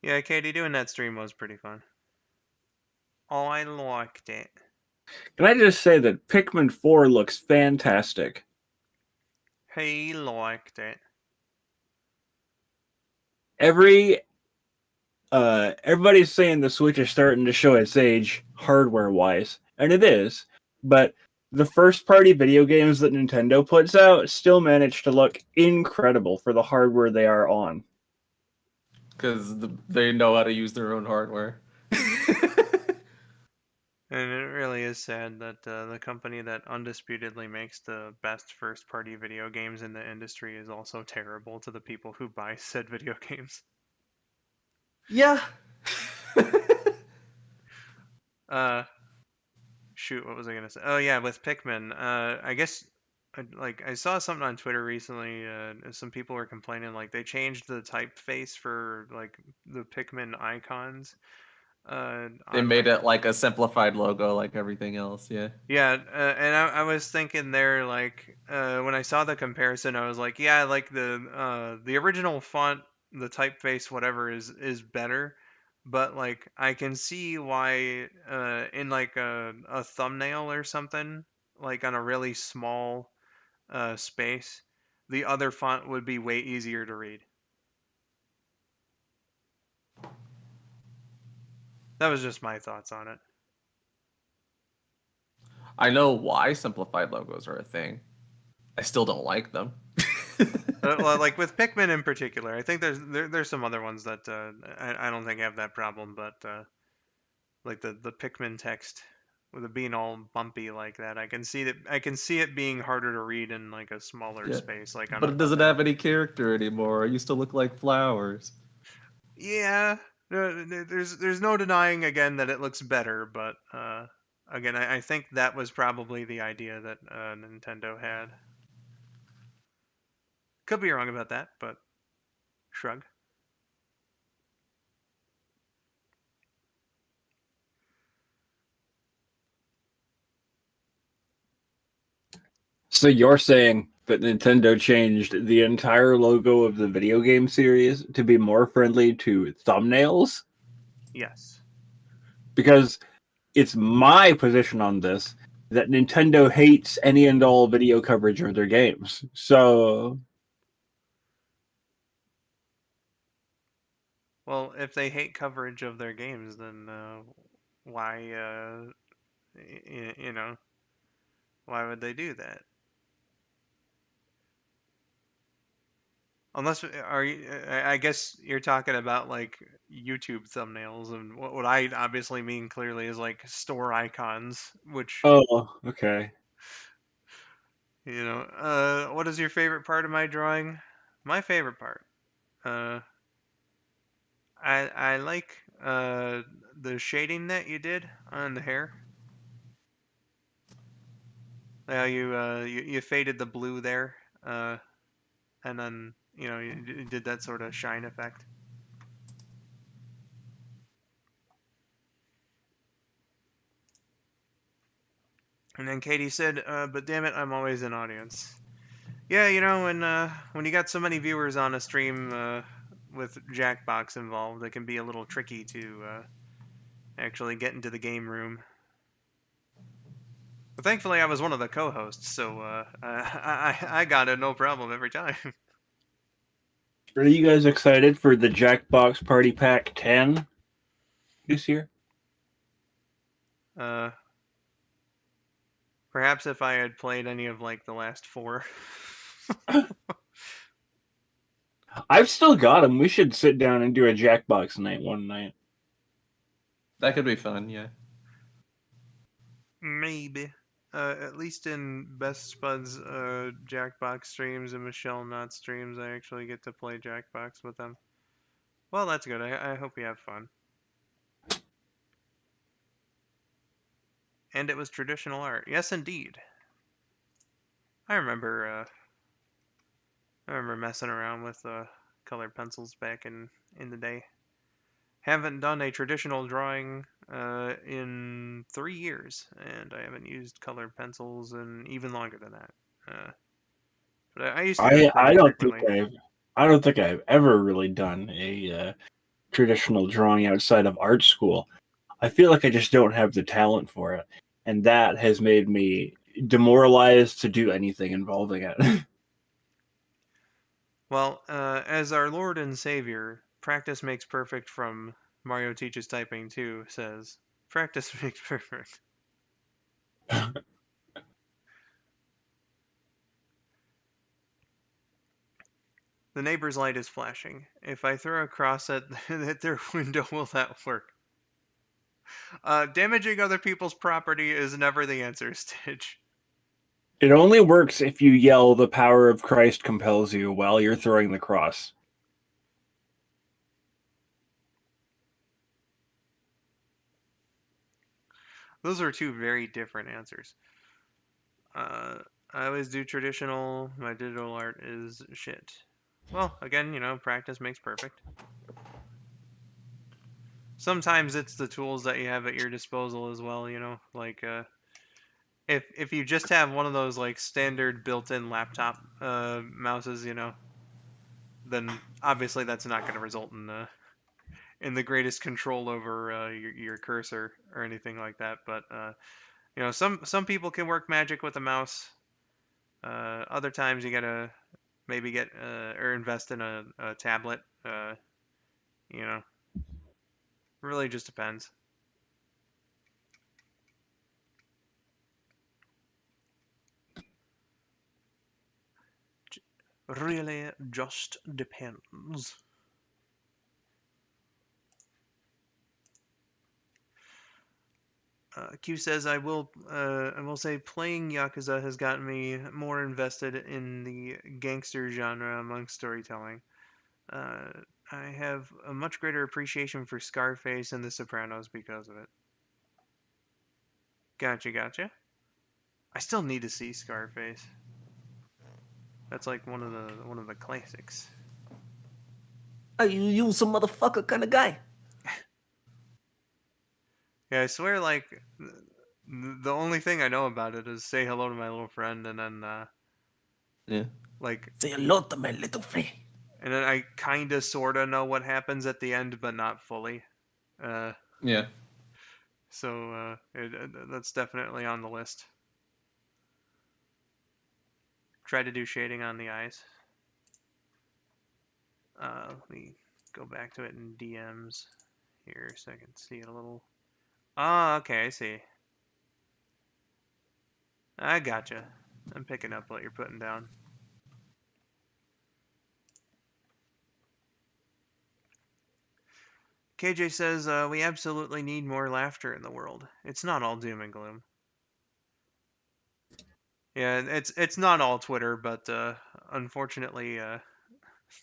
Yeah, Katie, doing that stream was pretty fun. Oh, I liked it. Can I just say that Pikmin 4 looks fantastic? He liked it. Everybody's saying the Switch is starting to show its age hardware-wise, and it is, but the first-party video games that Nintendo puts out still manage to look incredible for the hardware they are on. Because they know how to use their own hardware. And it really is sad that the company that undisputedly makes the best first-party video games in the industry is also terrible to the people who buy said video games. Yeah. Shoot, what was I gonna say? Oh yeah, with Pikmin. I guess I saw something on Twitter recently. Some people were complaining like they changed the typeface for like the Pikmin icons. They On made like it like a simplified logo like everything else, yeah. yeah, and I was thinking there like when I saw the comparison, I was like, yeah, like the original font, the typeface, whatever is better, but like I can see why in like a thumbnail or something, like on a really small space, the other font would be way easier to read. That was just my thoughts on it. I know why simplified logos are a thing. I still don't like them. Well, like with Pikmin in particular, I think there's some other ones that I don't think have that problem, but like the Pikmin text with it being all bumpy like that, I can see it being harder to read in like a smaller Yeah. space, like on But a it doesn't thumbnail. have any character anymore. It used to look like flowers. Yeah, there's no denying again that it looks better, but again, I think that was probably the idea that Nintendo had. Could be wrong about that, but shrug. So you're saying that Nintendo changed the entire logo of the video game series to be more friendly to thumbnails? Yes. Because it's my position on this that Nintendo hates any and all video coverage of their games. So, Well, if they hate coverage of their games, then why, you know, why would they do that? Unless, are you, I guess you're talking about like YouTube thumbnails, and what I obviously mean clearly is like store icons, which, okay. what is your favorite part of my drawing? My favorite part. Uh, I like the shading that you did on the hair. How you faded the blue there, and then you did that sort of shine effect. And then Katie said, "But damn it, I'm always an audience." Yeah, when you got so many viewers on a stream with Jackbox involved, it can be a little tricky to actually get into the game room. But thankfully, I was one of the co-hosts, so I got it no problem every time. Are you guys excited for the Jackbox Party Pack 10 this year? Perhaps if I had played any of like the last 4. I've still got them. We should sit down and do a Jackbox night one night. That could be fun, yeah. Maybe. At least in Best Spud's Jackbox streams and Michelle Not streams, I actually get to play Jackbox with them. Well, that's good. I hope you have fun. And it was traditional art. Yes, indeed. I remember messing around with colored pencils back in the day. Haven't done a traditional drawing in 3 years, and I haven't used colored pencils in even longer than that. But I used to do it I pretty don't think frequently. I don't think I've ever really done a traditional drawing outside of art school. I feel like I just don't have the talent for it, and that has made me demoralized to do anything involving it. Well, as our Lord and Savior, practice makes perfect from Mario Teaches Typing 2 says, practice makes perfect. The neighbor's light is flashing. If I throw a cross at their window, will that work? Damaging other people's property is never the answer, Stitch. It only works if you yell, "The power of Christ compels you," while you're throwing the cross. Those are two very different answers. I always do traditional. My digital art is shit. Well, again, practice makes perfect. Sometimes it's the tools that you have at your disposal as well, like if you just have one of those like standard built-in laptop mouses, then obviously that's not going to result in the greatest control over your cursor or anything like that. But some people can work magic with a mouse. Other times you gotta maybe get or invest in a tablet. You know, really just depends. Really just depends. Q says, I will say playing Yakuza has gotten me more invested in the gangster genre among storytelling. Uh, I have a much greater appreciation for Scarface and The Sopranos because of it. Gotcha. I still need to see Scarface. That's like one of the classics. Are you some motherfucker kind of guy? Yeah, I swear, like, the only thing I know about it is say hello to my little friend, and then, Yeah. like, Say hello to my little friend. and then I kinda sorta know what happens at the end, but not fully. Yeah. So, that's definitely on the list. Try to do shading on the eyes. Let me go back to it in DMs here so I can see it a little. Ah, okay, I see. I gotcha. I'm picking up what you're putting down. KJ says, we absolutely need more laughter in the world. It's not all doom and gloom. Yeah, it's not all Twitter, but unfortunately,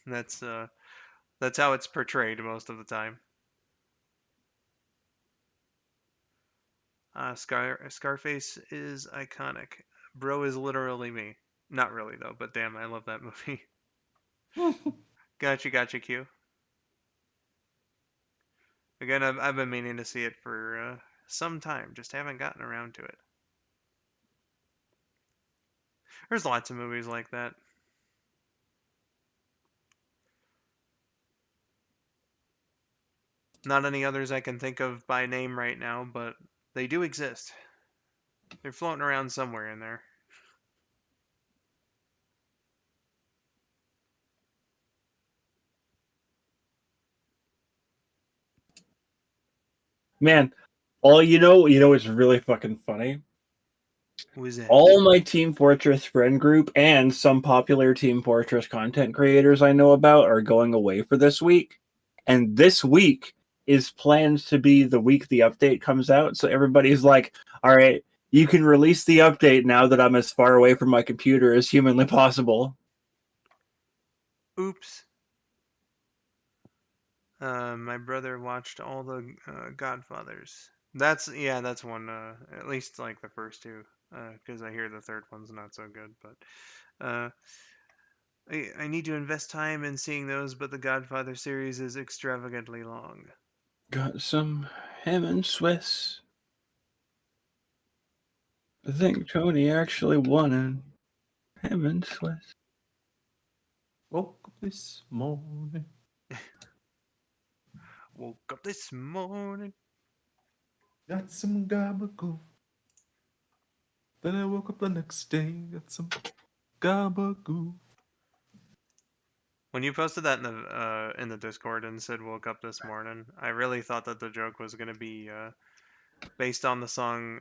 that's how it's portrayed most of the time. Scarface is iconic. Bro is literally me. Not really though, but damn, I love that movie. Gotcha, Q. Again, I've been meaning to see it for some time, just haven't gotten around to it. There's lots of movies like that. Not any others I can think of by name right now, but they do exist. They're floating around somewhere in there. Man, all you know what's really fucking funny? Who is that? All my Team Fortress friend group and some popular Team Fortress content creators I know about are going away for this week. And this week is planned to be the week the update comes out. So everybody's like, all right, you can release the update now that I'm as far away from my computer as humanly possible. Oops. My brother watched all the Godfathers. That's one. At least like the first two, because I hear the third one's not so good. But I need to invest time in seeing those. But the Godfather series is extravagantly long. Got some ham and Swiss. I think Tony actually won in ham and Swiss. Woke up this morning. Woke up this morning. Got some gabagool. Then I woke up the next day. Got some gabagool. When you posted that in the Discord and said "woke up this morning," I really thought that the joke was gonna be based on the song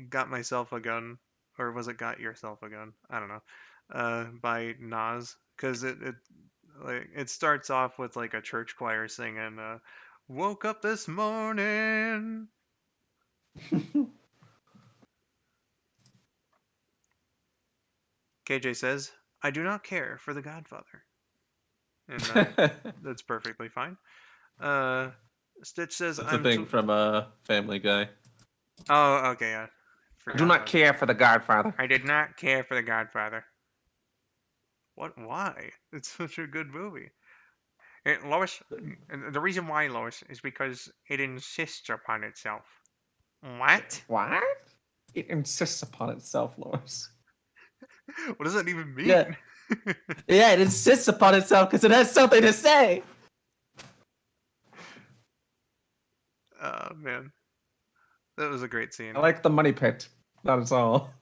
"Got Myself a Gun," or was it "Got Yourself a Gun"? I don't know. By Nas, because it starts off with like a church choir singing "Woke up this morning." KJ says, "I do not care for The Godfather," and that's perfectly fine. Stitch says, That's a thing from Family Guy. Oh, okay, yeah. I do not care for The Godfather. I did not care for The Godfather. What? Why? It's such a good movie. Lois, the reason why, Lois, is because it insists upon itself. What? What? It insists upon itself, Lois. What does that even mean? Yeah, yeah, it insists upon itself because it has something to say. Oh, man. That was a great scene. I like the money pit. That is all.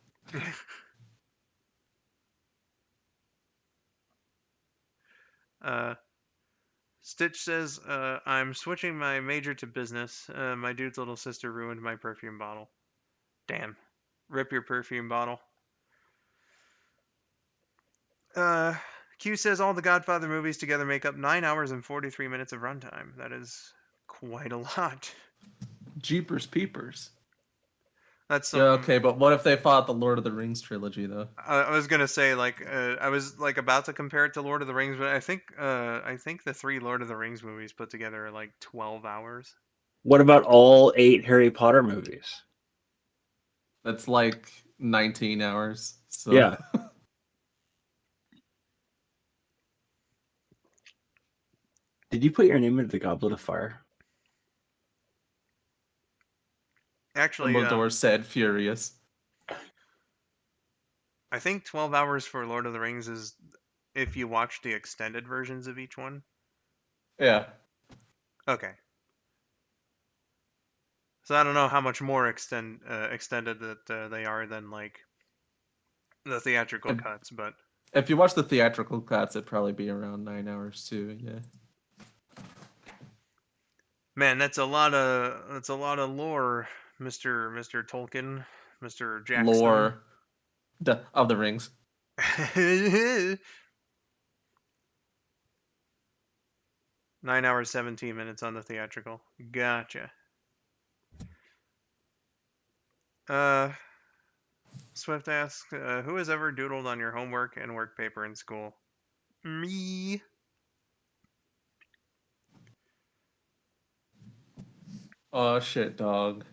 Stitch says, I'm switching my major to business. My dude's little sister ruined my perfume bottle. Damn. Rip your perfume bottle. Q says all the Godfather movies together make up 9 hours and 43 minutes of runtime. That is quite a lot. Jeepers Peepers. That's yeah, okay, but what if they fought the Lord of the Rings trilogy, though? I was gonna say, like, I was like about to compare it to Lord of the Rings, but I think the 3 Lord of the Rings movies put together are like 12 hours. What about all 8 Harry Potter movies? That's like 19 hours. So. Yeah. Did you put your name into the Goblet of Fire? Actually, Dumbledore said furious. I think 12 hours for Lord of the Rings is if you watch the extended versions of each one. Yeah. Okay. So I don't know how much more extended that they are than like the theatrical cuts, but if you watch the theatrical cuts, it'd probably be around 9 hours too. Yeah. Man, that's a lot of lore, Mr. Tolkien, Mr. Jackson. Lore of the Rings. 9 hours 17 minutes on the theatrical. Gotcha. Swift asks, who has ever doodled on your homework and work paper in school? Me. Oh shit, dog.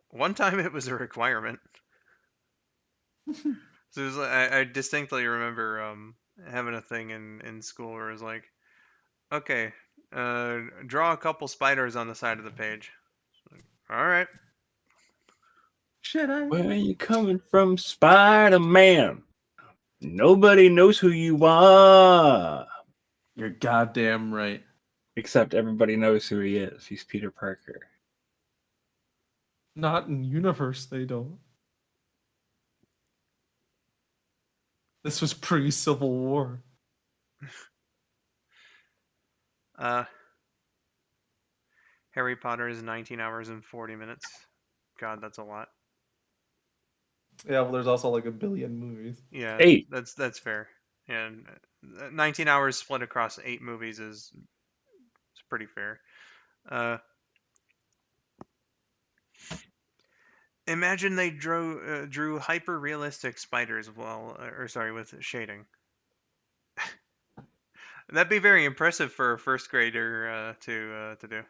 One time it was a requirement. So it was like, I distinctly remember having a thing in school where it was like, okay, draw a couple spiders on the side of the page. Like, all right. Should I? Where are you coming from, Spider-Man? Nobody knows who you are. You're goddamn right. Except everybody knows who he is. He's Peter Parker. Not in universe, they don't. This was pre-Civil War. Harry Potter is 19 hours and 40 minutes. God, that's a lot. Yeah, well, there's also like a billion movies. Yeah, 8. That's fair. And 19 hours split across 8 movies is pretty fair. Imagine they drew hyper realistic spiders with shading. That'd be very impressive for a first grader to do.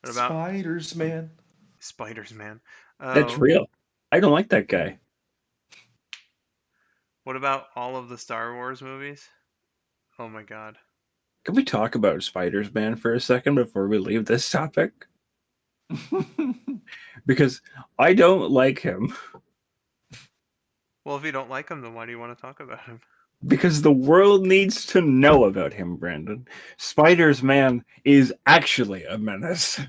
What about Spiders, man? Spiders, man. That's real. I don't like that guy. What about all of the Star Wars movies? Oh my god. Can we talk about Spider-Man for a second before we leave this topic? Because I don't like him. Well, if you don't like him, then why do you want to talk about him? Because the world needs to know about him, Brandon. Spiders Man is actually a menace.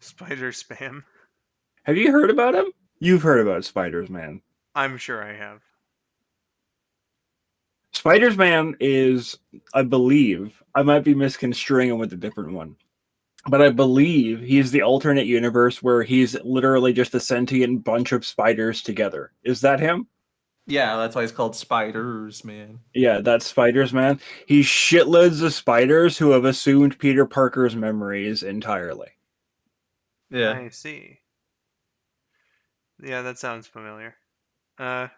Spider spam. Have you heard about him? You've heard about Spiders Man. I'm sure I have. Spiders Man is, I believe, I might be misconstruing him with a different one, but I believe he's the alternate universe where he's literally just a sentient bunch of spiders together. Is that him? Yeah, that's why he's called Spiders, man. Yeah, that's Spiders Man. He's shitloads of spiders who have assumed Peter Parker's memories entirely. Yeah. I see. Yeah, that sounds familiar. That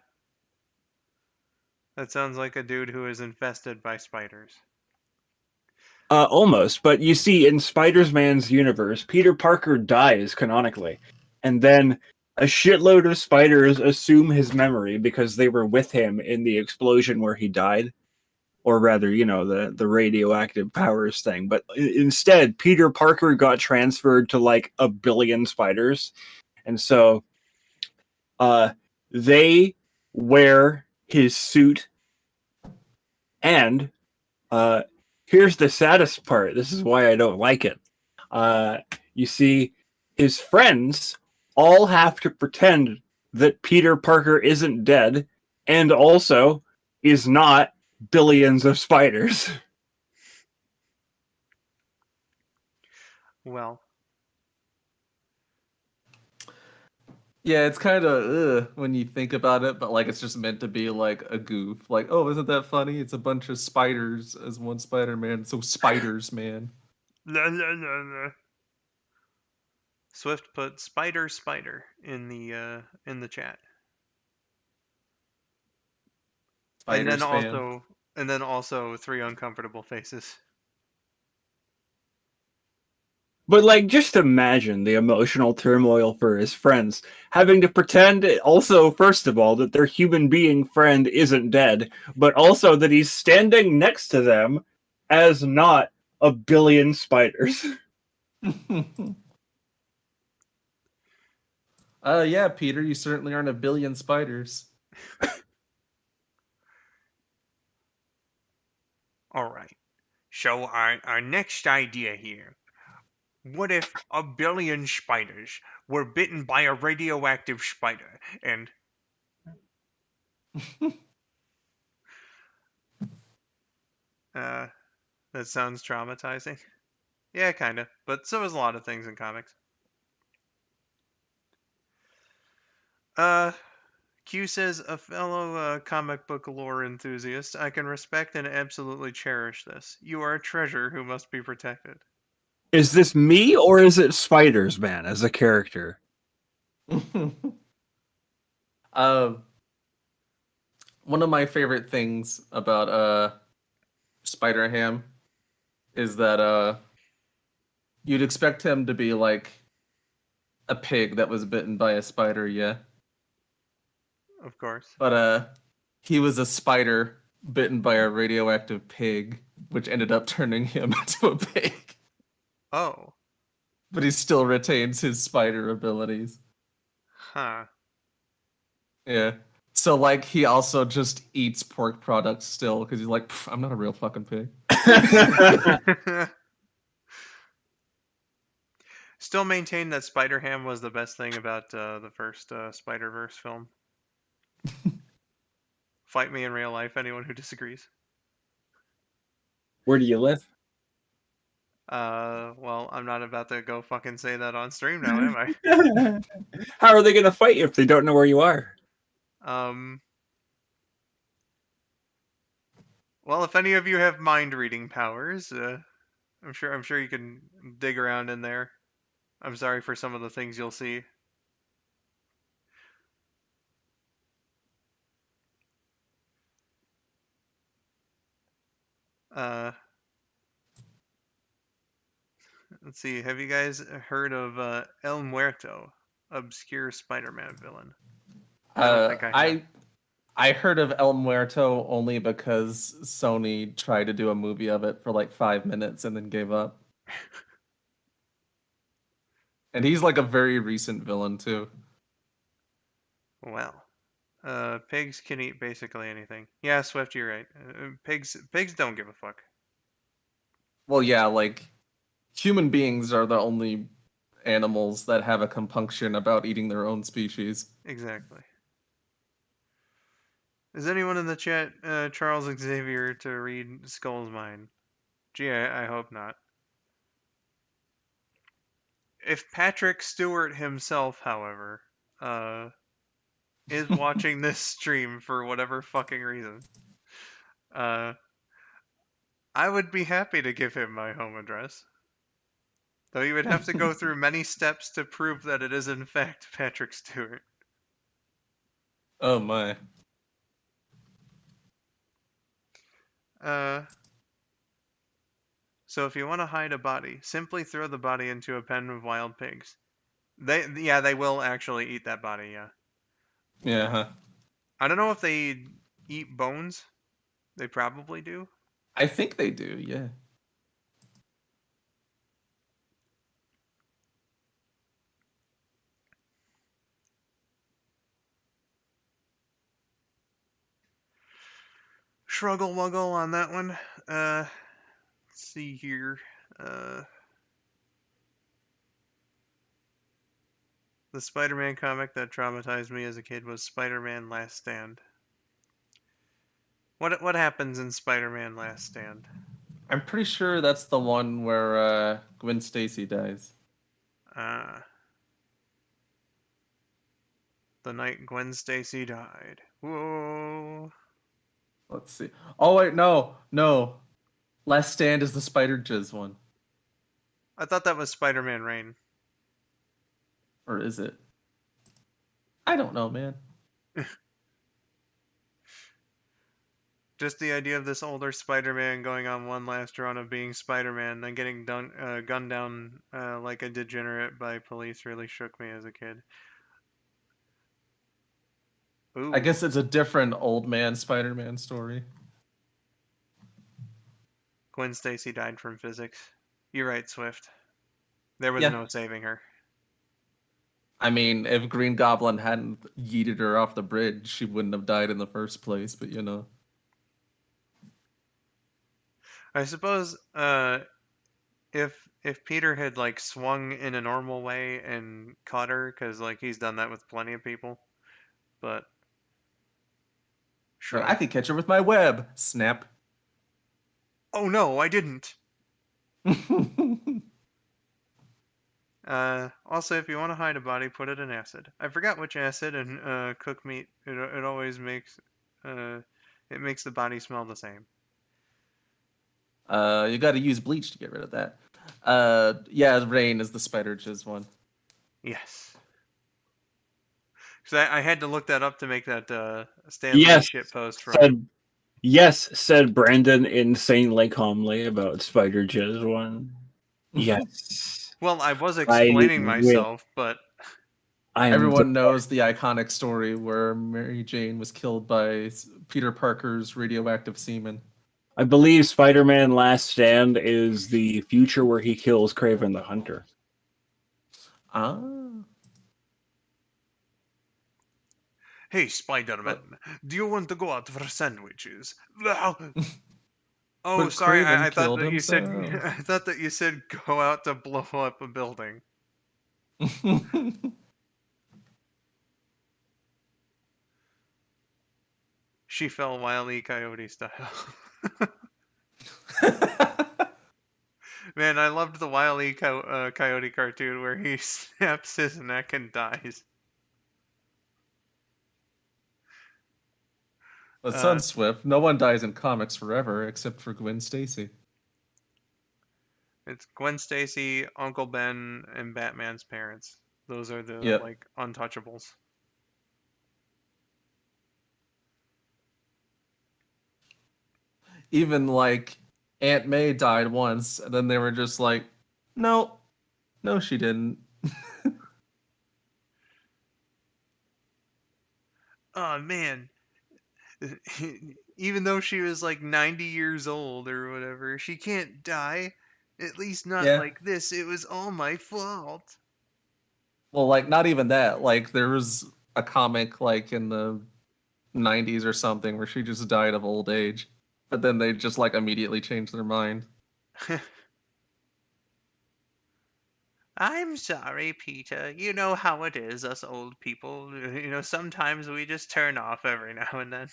sounds like a dude who is infested by spiders. Almost, but you see, in Spider-Man's universe, Peter Parker dies canonically, and then a shitload of spiders assume his memory because they were with him in the explosion where he died, or rather, the radioactive powers thing. But instead, Peter Parker got transferred to like a billion spiders, and so, they wear his suit, and here's the saddest part. This is why I don't like it. You see, his friends all have to pretend that Peter Parker isn't dead and also is not billions of spiders. Well, Yeah, it's kind of when you think about it, but like it's just meant to be like a goof. Like, oh, isn't that funny? It's a bunch of spiders as one Spider-Man. So Spiders, man. Swift put spider in the chat. Spiders, fan. And then also 3 uncomfortable faces. But like, just imagine the emotional turmoil for his friends, having to pretend also, first of all, that their human being friend isn't dead, but also that he's standing next to them as not a billion spiders. Yeah, Peter, you certainly aren't a billion spiders. All right. So our next idea here. What if a billion spiders were bitten by a radioactive spider and that sounds traumatizing. Yeah, kind of. But so is a lot of things in comics. Q says, a fellow comic book lore enthusiast, I can respect and absolutely cherish this. You are a treasure who must be protected. Is this me or is it Spiders Man as a character? One of my favorite things about Spider-Ham is that you'd expect him to be like a pig that was bitten by a spider, yeah. Of course. But he was a spider bitten by a radioactive pig, which ended up turning him into a pig. Oh. But he still retains his spider abilities. Huh. Yeah. So, like, he also just eats pork products still, because he's like, I'm not a real fucking pig. Still maintain that Spider-Ham was the best thing about the first Spider-Verse film. Fight me in real life, anyone who disagrees. Where do you live? Well, I'm not about to go fucking say that on stream now, am I? How are they going to fight you if they don't know where you are? Well, if any of you have mind reading powers, I'm sure you can dig around in there. I'm sorry for some of the things you'll see. Let's see. Have you guys heard of El Muerto, obscure Spider-Man villain? I don't think I have. I heard of El Muerto only because Sony tried to do a movie of it for like 5 minutes and then gave up. And he's like a very recent villain too. Well, Pigs can eat basically anything. Yeah, Swift, you're right. Pigs don't give a fuck. Well, yeah, like human beings are the only animals that have a compunction about eating their own species. Exactly. Is anyone in the chat Charles Xavier to read Skull's mind? Gee, I hope not. If Patrick Stewart himself, however, is watching this stream for whatever fucking reason, I would be happy to give him my home address. Though you would have to go through many steps to prove that it is in fact Patrick Stewart. Oh my. So if you want to hide a body, simply throw the body into a pen of wild pigs. They will actually eat that body, yeah. Yeah. Huh. I don't know if they eat bones. They probably do. I think they do, yeah. Shruggle wuggle on that one. Let's see here. The Spider-Man comic that traumatized me as a kid was Spider-Man Last Stand. What happens in Spider-Man Last Stand? I'm pretty sure that's the one where Gwen Stacy dies. The night Gwen Stacy died. Whoa. Let's see. Oh wait, no. Last Stand is the Spider Jizz one. I thought that was Spider-Man Reign. Or is it? I don't know, man. Just the idea of this older Spider-Man going on one last run of being Spider-Man, then getting gunned down like a degenerate by police really shook me as a kid. Ooh. I guess it's a different old man Spider-Man story. Gwen Stacy died from physics. You're right, Swift. There was Yeah. no saving her. I mean, if Green Goblin hadn't yeeted her off the bridge, she wouldn't have died in the first place, but you know. I suppose if Peter had like swung in a normal way and caught her, because like he's done that with plenty of people, but Sure. I could catch her with my web. Snap. Oh no, I didn't. Also, if you want to hide a body, put it in acid. I forgot which acid, and cooked meat. It always makes it makes the body smell the same. You got to use bleach to get rid of that. Yeah, Rain is the Spider Jizz one. Yes. Because I had to look that up to make that Stanley shit post from. Said Brandon insanely calmly about Spider Jizz one. Yes. Well, I was explaining myself, but everyone knows the iconic story where Mary Jane was killed by Peter Parker's radioactive semen. I believe Spider-Man Last Stand is the future where he kills Kraven the Hunter. Ah. Hey, Spider-Man, do you want to go out for sandwiches? Oh, sorry, I thought that you said I thought that you said go out to blow up a building. She fell Wile E. Coyote style. Man, I loved the Wile E. Coyote cartoon where he snaps his neck and dies. But Sun Swift, no one dies in comics forever except for Gwen Stacy. It's Gwen Stacy, Uncle Ben, and Batman's parents. Those are the like untouchables. Even like Aunt May died once, and then they were just like, no, she didn't. Oh man. Even though she was like 90 years old or whatever, she can't die. At least not like this. It was all my fault. Well, like not even that. Like there was a comic like in the 90s or something where she just died of old age, but then they just like immediately changed their mind. I'm sorry, Peter. You know how it is, us old people. Sometimes we just turn off every now and then.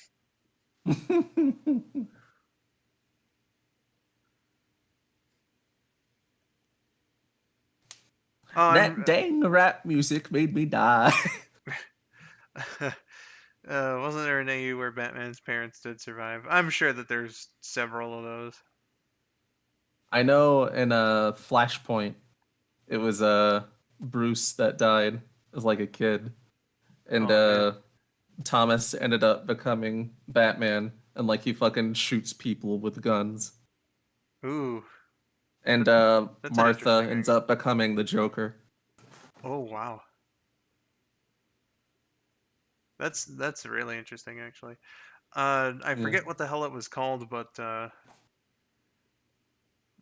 Oh, That dang rap music made me die. Wasn't there an AU where Batman's parents did survive? I'm sure that there's several of those. I know in a Flashpoint, it was Bruce that died as like a kid, and Oh, man. Thomas ended up becoming Batman, and like he fucking shoots people with guns, Ooh, and that's an Martha interesting ends angle. up becoming the Joker. Oh, wow. That's really interesting, actually. I Yeah. forget what the hell it was called, but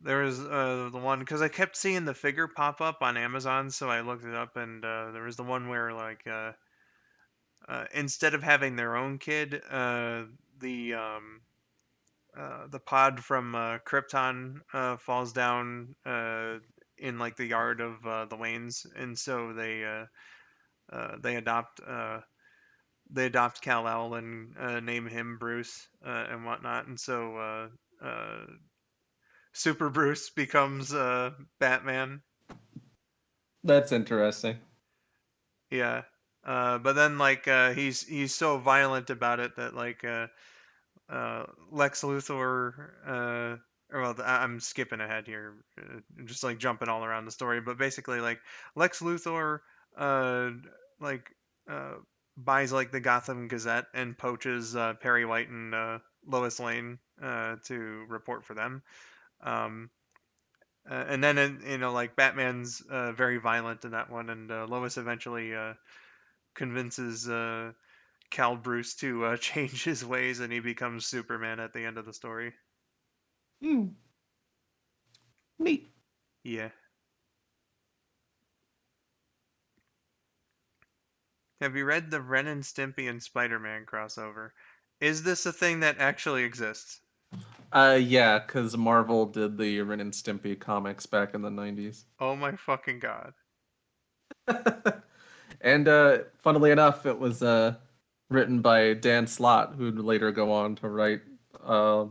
there was the one because I kept seeing the figure pop up on Amazon, so I looked it up, and there was the one where like instead of having their own kid, the the pod from Krypton falls down in like the yard of the Waynes, and so they adopt they adopt Kal-El and name him Bruce and whatnot, and so Super Bruce becomes Batman. That's interesting. Yeah. But then like he's so violent about it that like Lex Luthor I'm skipping ahead here, just like jumping all around the story, but basically like Lex Luthor uh like uh buys like the Gotham Gazette and poaches Perry White and Lois Lane to report for them. Um and then like Batman's very violent in that one, and Lois eventually convinces Cal Bruce to change his ways, and he becomes Superman at the end of the story. Hmm. Neat. Yeah. Have you read the Ren and Stimpy and Spider-Man crossover? Is this a thing that actually exists? Yeah, because Marvel did the Ren and Stimpy comics back in the 90s. Oh my fucking god. And funnily enough, it was written by Dan Slott, who'd later go on to write a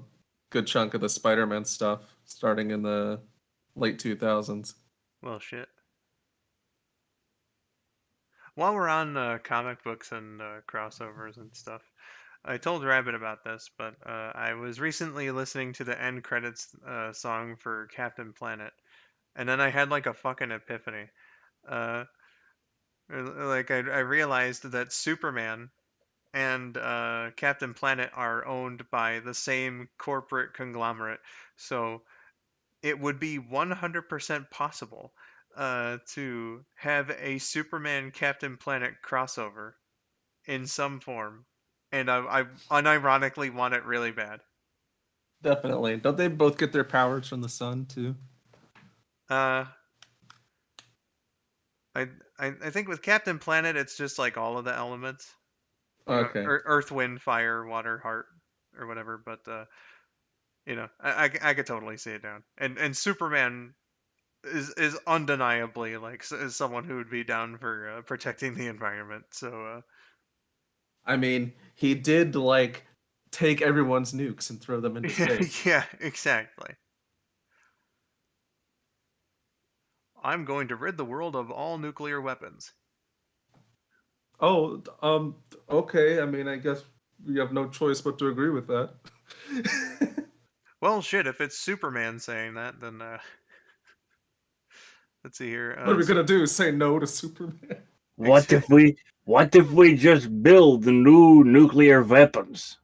good chunk of the Spider-Man stuff, starting in the late 2000s. Well, shit. While we're on comic books and crossovers and stuff, I told Rabbit about this, but I was recently listening to the end credits song for Captain Planet, and then I had like a fucking epiphany. Uh, like I realized that Superman and Captain Planet are owned by the same corporate conglomerate, so it would be 100% possible to have a Superman Captain Planet crossover in some form, and I unironically want it really bad. Definitely. Don't they both get their powers from the sun too? Uh, I, I think with Captain Planet, it's just like all of the elements, Okay. Earth, Wind, Fire, Water, Heart, or whatever. But I could totally see it down. And Superman is undeniably like is someone who would be down for protecting the environment. So I mean, he did like take everyone's nukes and throw them into space. yeah, exactly. I'm going to rid the world of all nuclear weapons. Oh, okay. I mean, I guess we have no choice but to agree with that. Well, shit, if it's Superman saying that, then let's see here. What are we gonna do? Say no to Superman? What if we just build new nuclear weapons?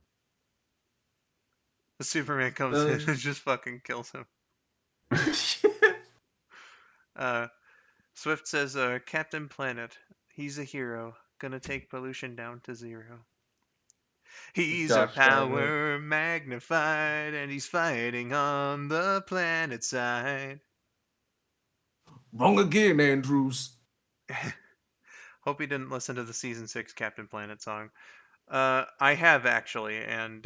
Superman comes in and just fucking kills him. Swift says, Captain Planet, he's a hero, gonna take pollution down to zero. He's a Gosh darn it. power magnified, and he's fighting on the planet side. Wrong again, Andrews. Hope you didn't listen to the season 6 Captain Planet song. I have actually, and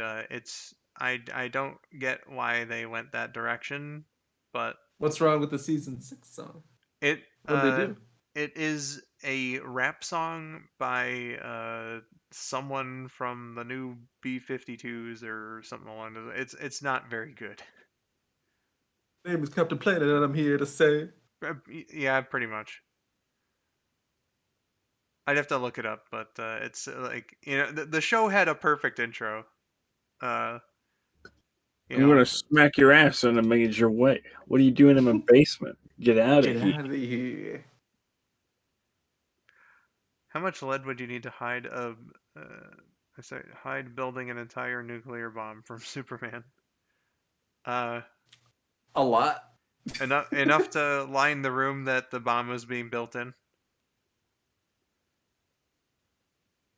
I don't get why they went that direction, but What's wrong with the season 6 song? it What'd they do? it is a rap song by someone from the new B-52s or something along those. It's not very good. My name is Captain Planet, and I'm here to say. Yeah, pretty much. I'd have to look it up, but it's like the show had a perfect intro. Uh, I'm gonna smack your ass in a major way. What are you doing in my basement? Get out of Get here. out of here. How much lead would you need to hide hide building an entire nuclear bomb from Superman? A lot. Enough to line the room that the bomb was being built in.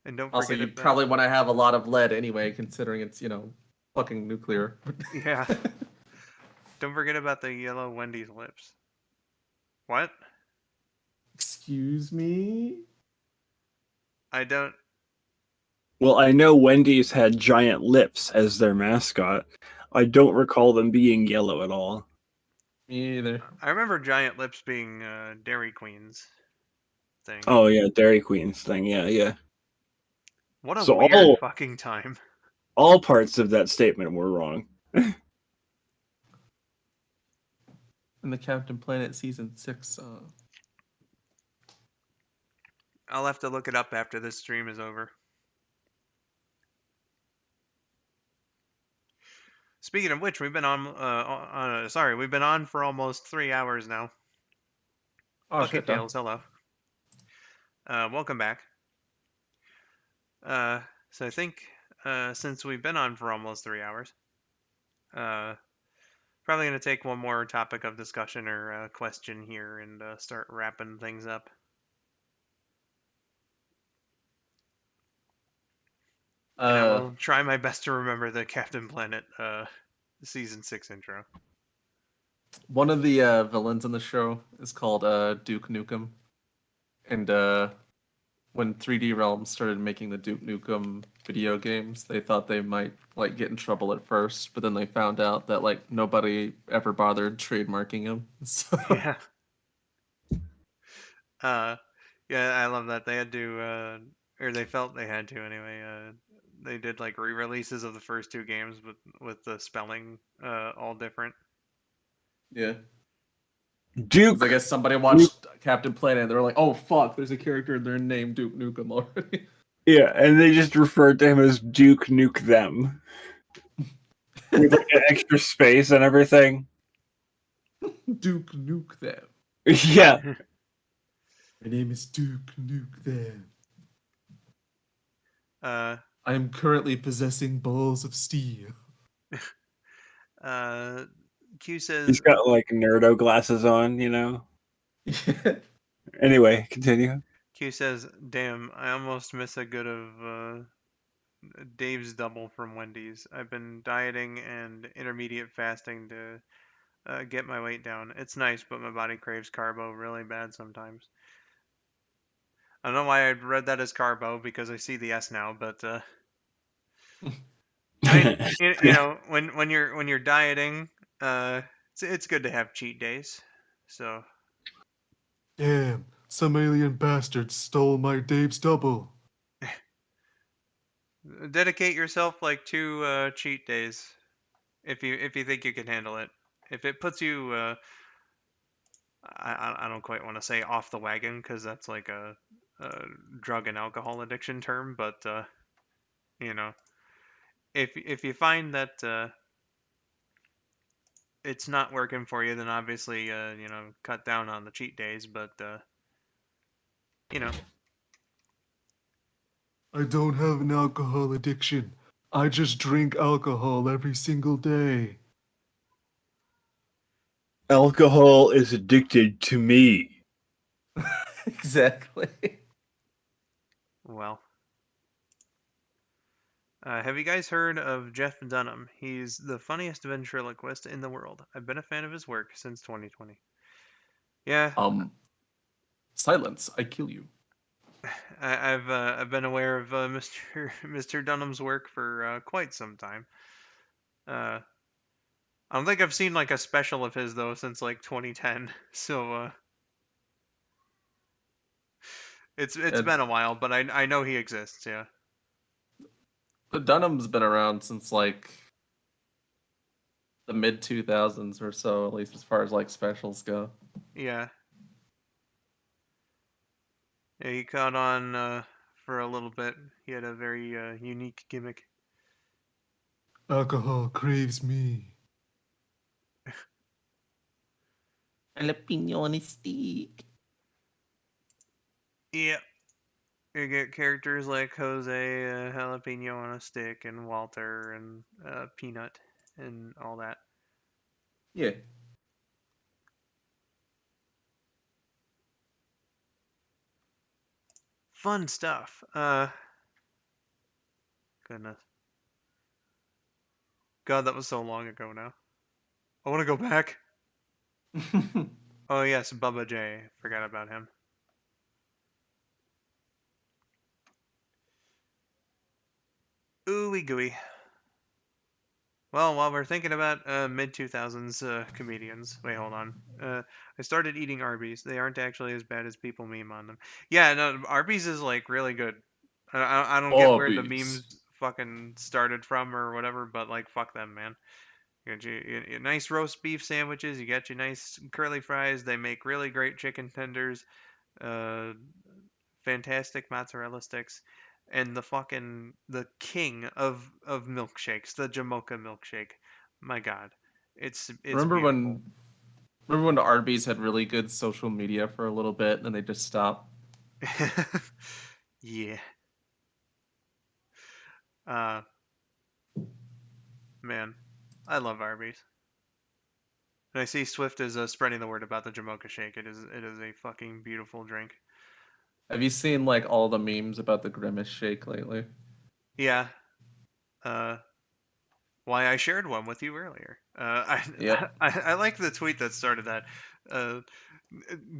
And don't Also, forget you probably want to have a lot of lead anyway, considering it's, fucking nuclear. Yeah. Don't forget about the yellow Wendy's lips. What? Excuse me? I don't. Well, I know Wendy's had giant lips as their mascot. I don't recall them being yellow at all. Me either. I remember giant lips being Dairy Queen's thing. Oh yeah, Dairy Queen's thing. Yeah. What a So weird fucking time. All parts of that statement were wrong. In the Captain Planet season 6 song. I'll have to look it up after this stream is over. Speaking of which, we've been on. We've been on for almost 3 hours now. Oh, Bucket shit, Tales, hello. Welcome back. So I think since we've been on for almost 3 hours, probably going to take one more topic of discussion or question here and start wrapping things up. And I will try my best to remember the Captain Planet season 6 intro. One of the villains in the show is called Duke Nukem. And when 3D Realms started making the Duke Nukem video games, they thought they might get in trouble at first, but then they found out that nobody ever bothered trademarking him. So Yeah. Yeah, I love that. They had to or they felt they had to anyway. They did re-releases of the first 2 games with the spelling all different. yeah. Duke. I guess somebody watched Captain Planet and they were like, "Oh fuck, there's a character in there named Duke Nukem already." Yeah, and they just referred to him as Duke Nuke Them. With an extra space and everything. Duke Nuke Them. Yeah. My name is Duke Nuke Them. I am currently possessing balls of steel. Q says he's got nerdo glasses on, Anyway, continue. Q says, "Damn, I almost miss a good of Dave's double from Wendy's. I've been dieting and intermediate fasting to get my weight down. It's nice, but my body craves carbo really bad sometimes." I don't know why I read that as carbo because I see the S now, but when you're dieting, it's good to have cheat days. So. Damn, some alien bastard stole my Dave's double. Dedicate yourself 2 cheat days, if you think you can handle it. If it puts you, I don't quite want to say off the wagon because that's a drug and alcohol addiction term, but if you find that it's not working for you, then obviously cut down on the cheat days, but I don't have an alcohol addiction. I just drink alcohol every single day. Alcohol is addicted to me. Exactly. Well. Have you guys heard of Jeff Dunham? He's the funniest ventriloquist in the world. I've been a fan of his work since 2020. Yeah. Silence, I kill you. I've been aware of Mr. Dunham's work for quite some time. I don't think I've seen like a special of his though since like 2010. So it's And been a while, but I know he exists. Yeah. Dunham's been around since like the mid 2000s or so, at least as far as like specials go. Yeah. Yeah, he caught on for a little bit. He had a very unique gimmick. Alcohol craves me. Jalapeno on a stick. Yeah. You get characters like Jose, Jalapeno on a Stick, and Walter, and Peanut, and all that. Yeah. Fun stuff. Goodness. God, that was so long ago now. I want to go back. Oh yes, Bubba J. Forgot about him. Ooey gooey. Well, while we're thinking about mid 2000s comedians, wait, hold on. I started eating Arby's. They aren't actually as bad as people meme on them. Yeah, no, Arby's is like really good. I don't get where the Arby's. memes fucking started from or whatever, but like fuck them, man. You got your nice roast beef sandwiches. You got your nice curly fries. They make really great chicken tenders. Uh, fantastic mozzarella sticks, and the king of milkshakes, the Jamocha milkshake. My God, it's remember beautiful. when remember when Arby's had really good social media for a little bit and then they just stopped? Yeah. Uh, man, I love Arby's. And I see Swift is spreading the word about the Jamocha shake. It is a fucking beautiful drink. Have you seen like all the memes about the Grimace shake lately? Yeah. Uh, why I shared one with you earlier. Yep. I like the tweet that started that. Uh,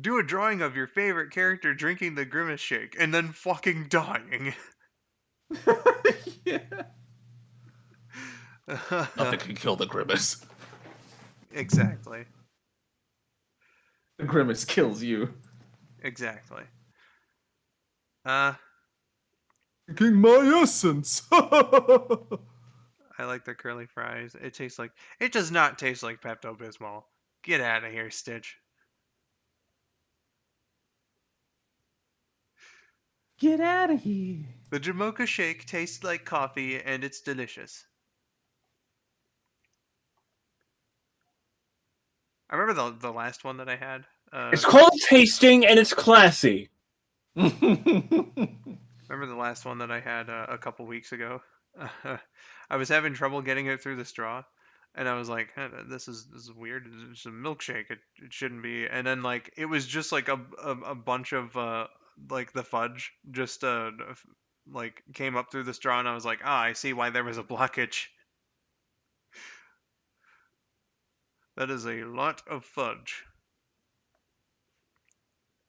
do a drawing of your favorite character drinking the Grimace shake and then fucking dying. Yeah. Nothing can kill the Grimace. Exactly. The Grimace kills you. Exactly. Uh, Taking my essence. I like the curly fries. It does not taste like Pepto Bismol. Get out of here, Stitch. Get out of here. The Jamocha shake tastes like coffee and it's delicious. I remember the last one that I had. It's called tasting and it's classy. Remember the last one that I had a couple weeks ago? I was having trouble getting it through the straw, and I was like, this is weird. It's a milkshake. It shouldn't be." And then like it was just like a bunch of like the fudge just like came up through the straw, and I was like, "Ah, I see why there was a blockage. That is a lot of fudge."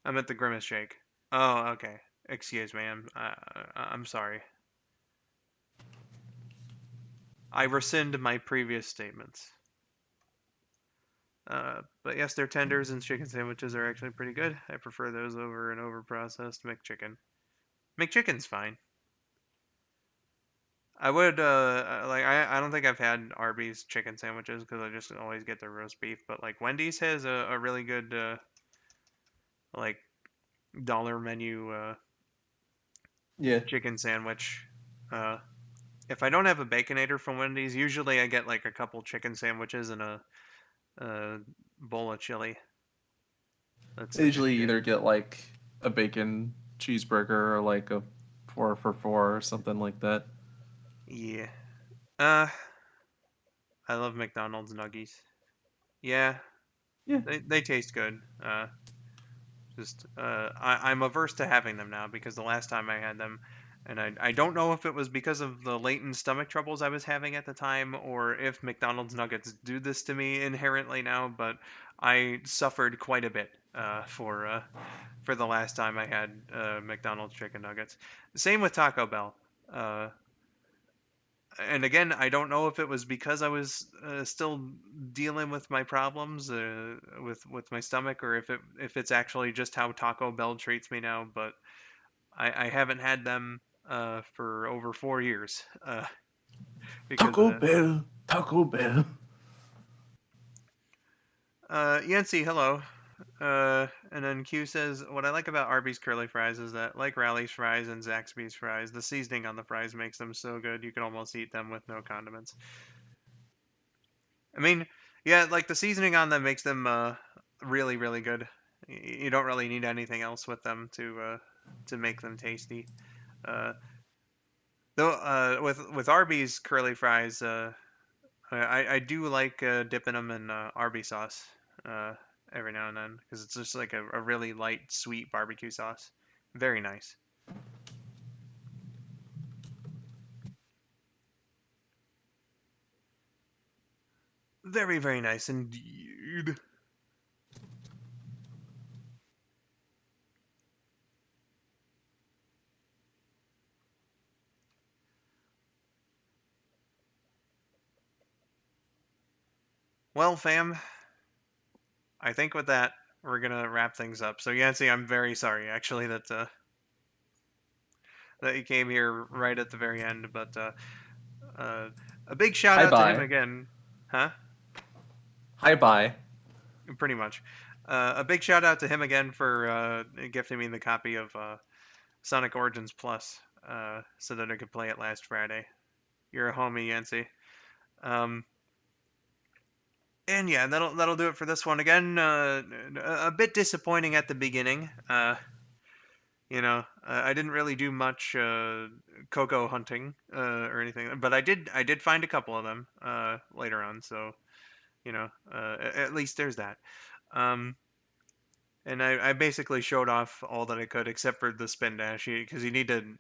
I meant the Grimace shake. Oh, okay. Excuse me. I'm sorry. I rescind my previous statements. But yes, their tenders and chicken sandwiches are actually pretty good. I prefer those over an overprocessed McChicken. McChicken's fine. I would like I don't think I've had Arby's chicken sandwiches because I just always get the roast beef. But like Wendy's has a really good like dollar menu Yeah. chicken sandwich. If I don't have a Baconator from Wendy's, usually I get like a couple chicken sandwiches and a bowl of chili. That's I the usually shit. either get like a bacon cheeseburger or like a 4 for $4 or something like that. Yeah. I love McDonald's nuggies. Yeah, Yeah. they taste good. I'm averse to having them now because the last time I had them, and I don't know if it was because of the latent stomach troubles I was having at the time or if McDonald's nuggets do this to me inherently now, but I suffered quite a bit for the last time I had McDonald's chicken nuggets. Same with Taco Bell. And again, I don't know if it was because I was still dealing with my problems with my stomach, or if it's actually just how Taco Bell treats me now. But I haven't had them for over 4 years because Taco Bell, Taco Bell. Yancy, hello. And then Q says, what I like about Arby's curly fries is that, like Rally's fries and Zaxby's fries, the seasoning on the fries makes them so good you can almost eat them with no condiments. I mean, yeah, like the seasoning on them makes them really, really good. You don't really need anything else with them to make them tasty. Uh, though with Arby's curly fries, I do like dipping them in Arby's sauce uh, every now and then because it's just like a really light, sweet barbecue sauce. Very nice. Very, very nice indeed. Well, fam, I think with that, we're gonna wrap things up. So Yancy, I'm very sorry actually that you came here right at the very end, but uh, a big shout Hi out to him bye. again, huh? Hi bye. Pretty much. A big shout out to him again for gifting me the copy of Sonic Origins Plus, so that I could play it last Friday. You're a homie, Yancy. Um, and yeah, that'll do it for this one. Again, a bit disappointing at the beginning. I didn't really do much Coco hunting or anything, but I did find a couple of them later on. So at least there's that. Um, and I basically showed off all that I could except for the spin dash because you need to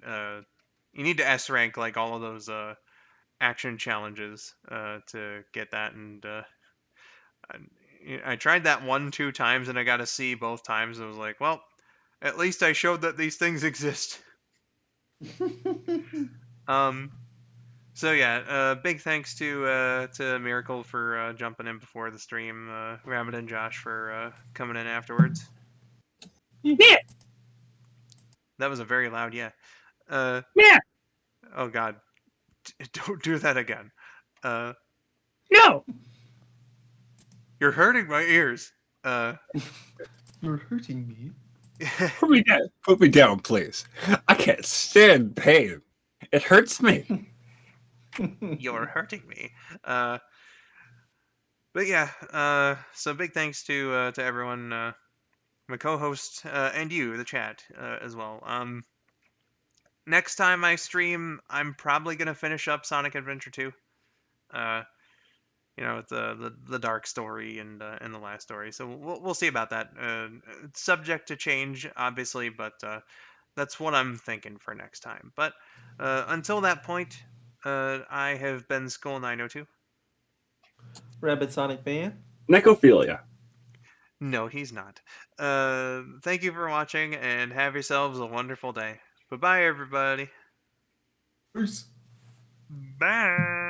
S rank like all of those action challenges to get that, and I tried that 2 times and I got a C both times. I was like, well, at least I showed that these things exist. Um, so yeah, big thanks to Miracle for jumping in before the stream, Rabbit and Josh for coming in afterwards. Yeah, That was a very loud yeah. yeah, Oh God, don't do that again. no. You're hurting my ears. You're hurting me. Put me down, please. I can't stand pain. It hurts me. You're hurting me. But yeah, so big thanks to everyone, my co-host, and you, the chat, as well. Next time I stream, I'm probably gonna finish up Sonic Adventure 2. Uh, with the dark story and the last story. So we'll see about that. It's subject to change, obviously, but that's what I'm thinking for next time. But until that point, I have been skull902. Rabbit Sonic fan. Necrophilia. No, he's not. Thank you for watching, and have yourselves a wonderful day. Bye-bye, everybody. Peace. Bye.